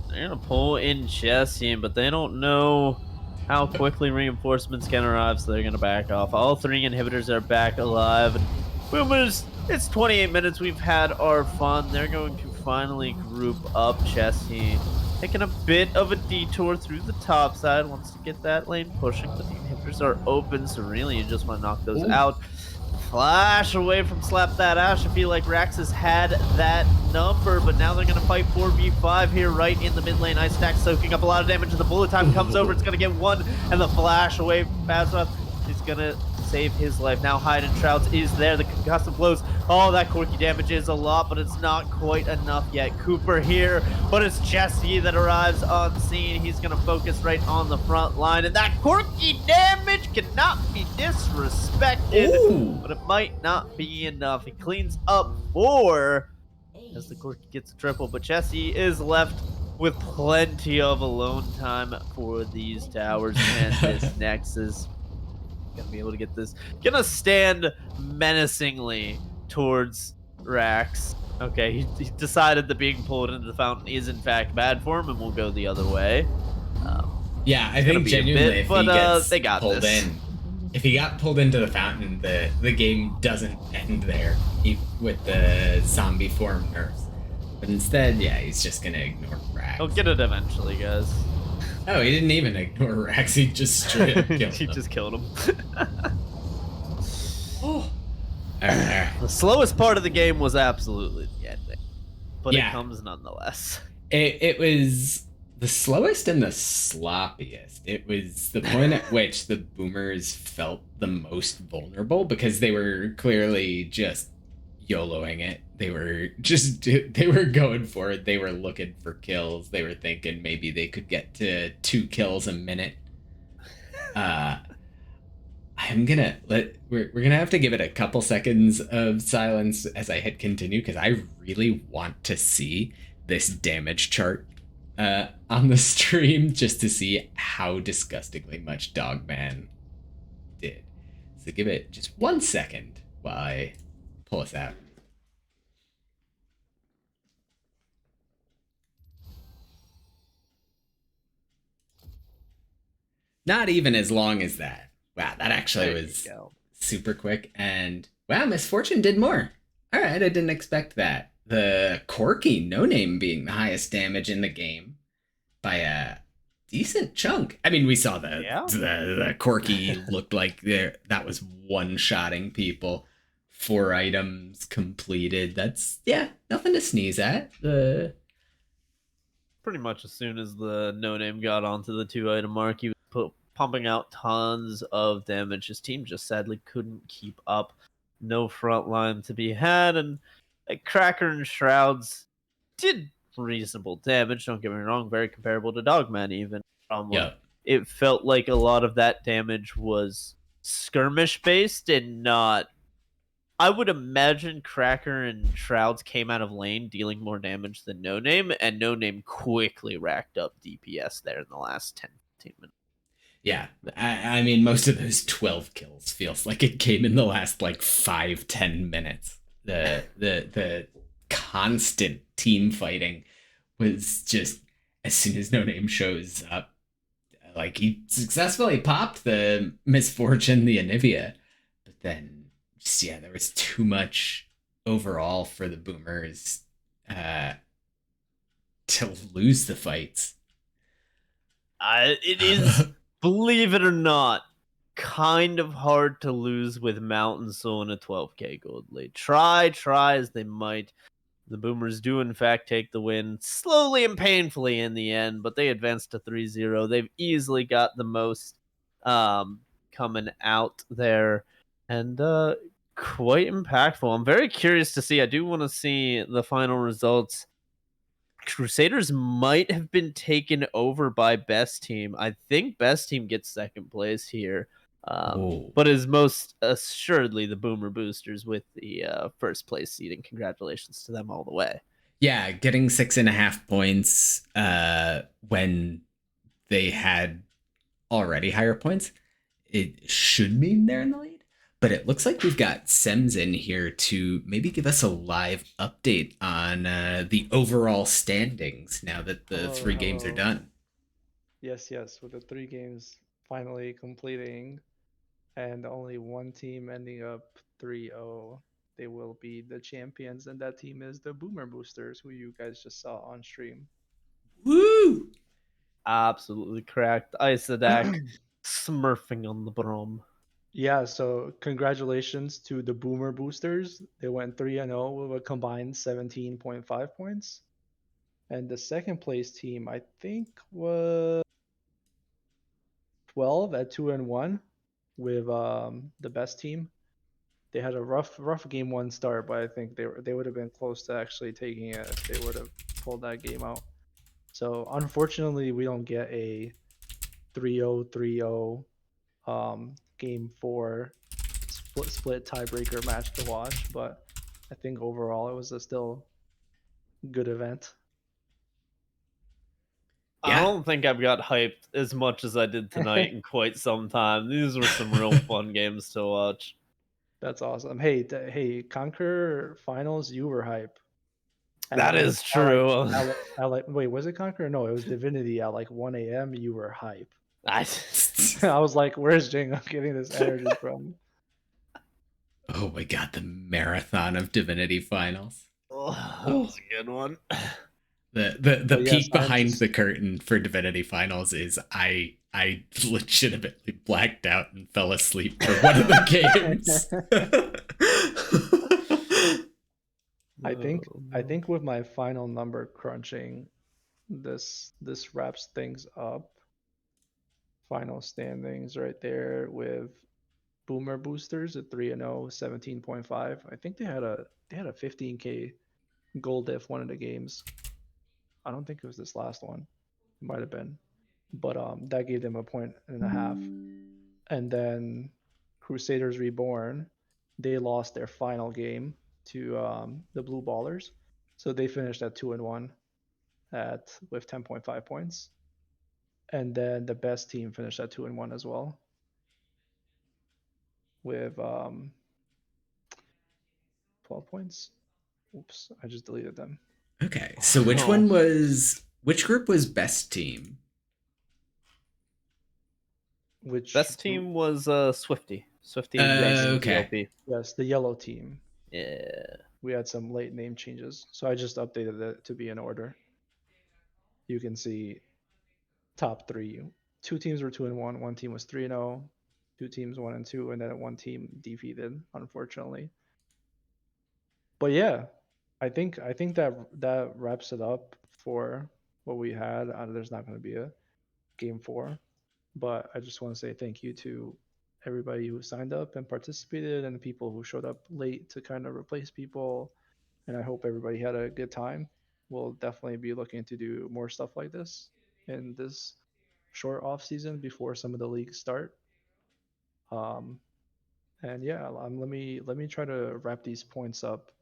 S3: They're gonna pull in Chessie, but they don't know how quickly reinforcements can arrive, so they're gonna back off. All 3 inhibitors are back alive. And Boomers, it's 28 minutes. We've had our fun. They're going to finally group up. Chessie taking a bit of a detour through the top side, wants to get that lane pushing, but the inhibitors are open, so really you just want to knock those out. Flash away from Slap That Ash. I feel like Rax has had that number, but now they're going to fight 4v5 here right in the mid lane. Ice Stack soaking up a lot of damage, and the bullet time comes over. It's going to get 1, and the flash away from Bazrath is going to save his life. Now Heidentrout is there. The concussive blows. Oh, that Corky damage is a lot, but it's not quite enough yet. Cooper here, but it's Chessie that arrives on scene. He's going to focus right on the front line, and that Corky damage cannot be disrespected, but it might not be enough. He cleans up 4 as the Corky gets a triple, but Chessie is left with plenty of alone time for these towers and this Nexus. Gonna be able to get this. Gonna stand menacingly towards Rax. Okay, he decided that being pulled into the fountain is in fact bad for him, and will go the other way.
S2: Yeah, I think genuinely, if he gets
S3: they got
S2: pulled
S3: this.
S2: in, if he got pulled into the fountain, the game doesn't end there with the zombie form nerfs. But instead, yeah, he's just gonna ignore Rax.
S3: He'll get it eventually, guys.
S2: Oh, he didn't even ignore Rax. He just straight up killed him.
S3: He just killed him.
S2: All right.
S3: The slowest part of the game was absolutely the ending, but
S2: Yeah.
S3: it comes nonetheless.
S2: It was the slowest and the sloppiest. It was the point at which the Boomers felt the most vulnerable, because they were clearly just YOLOing it. They were going for it. They were looking for kills. They were thinking maybe they could get to 2 kills a minute. we're gonna have to give it a couple seconds of silence as I hit continue because I really want to see this damage chart on the stream just to see how disgustingly much Dogman did. So give it just 1 second while I pull us out. Not even as long as that. Wow, that actually was super quick. And wow, Misfortune did more. All right, I didn't expect that. The Corky No Name being the highest damage in the game by a decent chunk. I mean, we saw the Corky looked like that was one-shotting people. 4 items completed. That's nothing to sneeze at.
S3: Pretty much as soon as the No Name got onto the 2-item mark, he was pumping out tons of damage. His team just sadly couldn't keep up. No front line to be had, and Cracker and Shrouds did reasonable damage. Don't get me wrong, very comparable to Dogman even. It felt like a lot of that damage was skirmish based and not. I would imagine Cracker and Shrouds came out of lane dealing more damage than No Name, and No Name quickly racked up DPS there in the last 10-15 minutes.
S2: Yeah, I mean, most of those 12 kills feels like it came in the last like 5-10 minutes. The constant team fighting was just as soon as No Name shows up, like he successfully popped the Misfortune, the Anivia, but then there was too much overall for the Boomers to lose the fights.
S3: It is, believe it or not, kind of hard to lose with Mountain Soul in a 12k gold lead. Try as they might. The Boomers do, in fact, take the win slowly and painfully in the end, but they advanced to 3-0. They've easily got the most coming out there, and quite impactful. I'm very curious to see. I do want to see the final results. Crusaders might have been taken over by Best Team. I think Best Team gets second place here. But is most assuredly the Boomer Boosters with the first place seeding. Congratulations to them all the way.
S2: Yeah, getting 6.5 points when they had already higher points, it should mean they're in the lead. But it looks like we've got Sems in here to maybe give us a live update on the overall standings now that the 3 games are done.
S1: Yes, with the 3 games finally completing and only one team ending up 3-0, they will be the champions, and that team is the Boomer Boosters, who you guys just saw on stream.
S2: Woo!
S3: Absolutely correct. Isodak smurfing on the brum.
S1: Yeah, so congratulations to the Boomer Boosters. They went 3-0 with a combined 17.5 points. And the second place team, I think, was 12 at 2-1 with the Best Team. They had a rough game 1 start, but I think they would have been close to actually taking it if they would have pulled that game out. So unfortunately, we don't get a 3-0 3-0 game 4 split tiebreaker match to watch, but I think overall it was a still good event.
S3: Yeah. I don't think I've got hyped as much as I did tonight in quite some time. These were some real fun games to watch.
S1: That's awesome. Hey, Conquer Finals, you were hype.
S3: That is true.
S1: Wait, was it Conquer? No, it was Divinity at like 1 a.m. You were hype.
S3: I
S1: was like, where's Jingo getting this energy from?
S2: Oh my god, the marathon of Divinity Finals.
S3: That was a good one.
S2: The peek behind the curtain for Divinity Finals is I legitimately blacked out and fell asleep for one of the games.
S1: I think with my final number crunching, this wraps things up. Final standings right there with Boomer Boosters at 3-0, 17.5. I think they had a 15k gold diff one of the games. I don't think it was this last one. It might have been. But that gave them 1.5 points. And then Crusaders Reborn, they lost their final game to the Blue Ballers, so they finished at 2-1 with 10.5 points, and then the best team finished at 2-1 as well with 12 points. Oops, I just deleted them.
S2: Okay, so which group was best team?
S1: Which
S3: Best team was Swifty. Swifty
S2: Okay.
S3: DLP.
S1: Yes, the yellow team.
S3: Yeah.
S1: We had some late name changes, so I just updated it to be in order. You can see top three. Two teams were 2-1. One team was 3-0. Two teams 1-2, and then one team defeated, unfortunately. But yeah, I think that wraps it up for what we had. There's not going to be a game 4, but I just want to say thank you to everybody who signed up and participated, and the people who showed up late to kind of replace people. And I hope everybody had a good time. We'll definitely be looking to do more stuff like this in this short off season before some of the leagues start. Um, and yeah, let me try to wrap these points up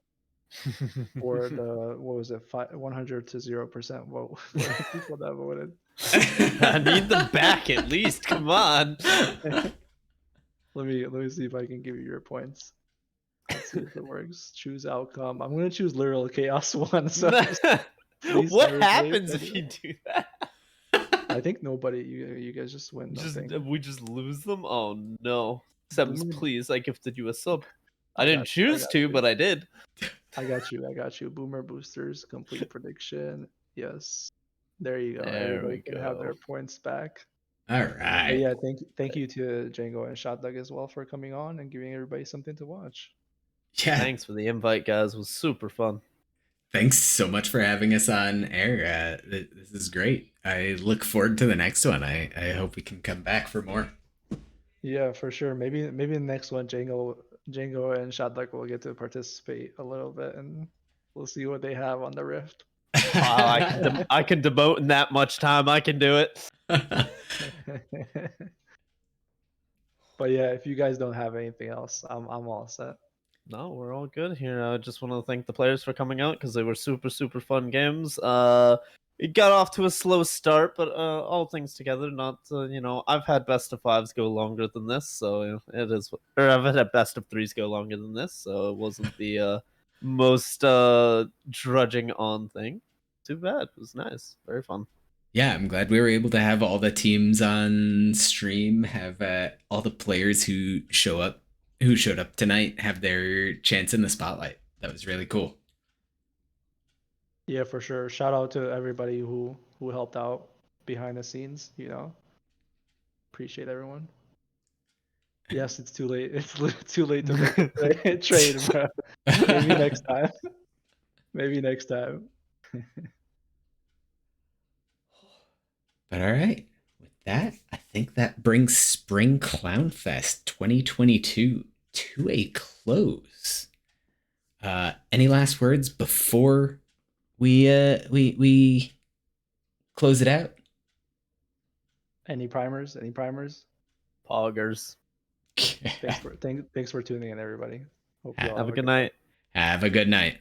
S1: for the what was it 100 to 0% vote for the people that voted.
S3: I need them back at least. Come on.
S1: Let me see if I can give you your points. Let's see if it works. Choose outcome. I'm gonna choose literal chaos 1. So please
S3: What
S1: everybody
S3: happens
S1: pick
S3: if
S1: it.
S3: you do that?
S1: I think nobody. You guys just win nothing.
S3: We just lose them? Oh no. Sebs,
S1: Boomer,
S3: please, I gifted you a sub. I
S1: I
S3: didn't
S1: got you. I
S3: choose
S1: got
S3: to,
S1: you.
S3: but I did.
S1: I got you. I got you. Boomer boosters complete prediction. Yes. There you go.
S3: There
S1: Everybody
S3: we
S1: can have
S3: go.
S1: their points back.
S2: All
S1: But
S2: right.
S1: yeah, thank you to Django and Shotdog as well for coming on and giving everybody something to watch.
S2: Yeah.
S3: Thanks for the invite, guys. It was super fun.
S2: Thanks so much for having us on air. This is great. I look forward to the next one. I hope we can come back for more.
S1: Yeah, for sure. Maybe the next one, Django and Shotdog will get to participate a little bit, and we'll see what they have on the Rift.
S3: I can devote in that much time. I can do it.
S1: But yeah, if you guys don't have anything else, I'm all set.
S3: No, we're all good here. I just want to thank the players for coming out because they were super fun games. It got off to a slow start, but all things together, not I've had best of fives go longer than this, so it is. Or I've had best of threes go longer than this, so it wasn't the most drudging on thing. Too bad. It was nice, very fun.
S2: Yeah, I'm glad we were able to have all the teams on stream, have all the players who showed up tonight have their chance in the spotlight. That was really cool.
S1: Yeah, for sure. Shout out to everybody who helped out behind the scenes. Appreciate everyone. Yes, it's too late. It's too late to make a trade, bro. Maybe next time. Maybe next time.
S2: But all right, with that, I think that brings Spring Clown Fest 2022 to a close. Any last words before we close it out?
S1: Any primers? Any primers?
S3: Poggers.
S1: Thanks for tuning in, everybody. Hope you all
S3: Have a good night.
S2: Have a good night.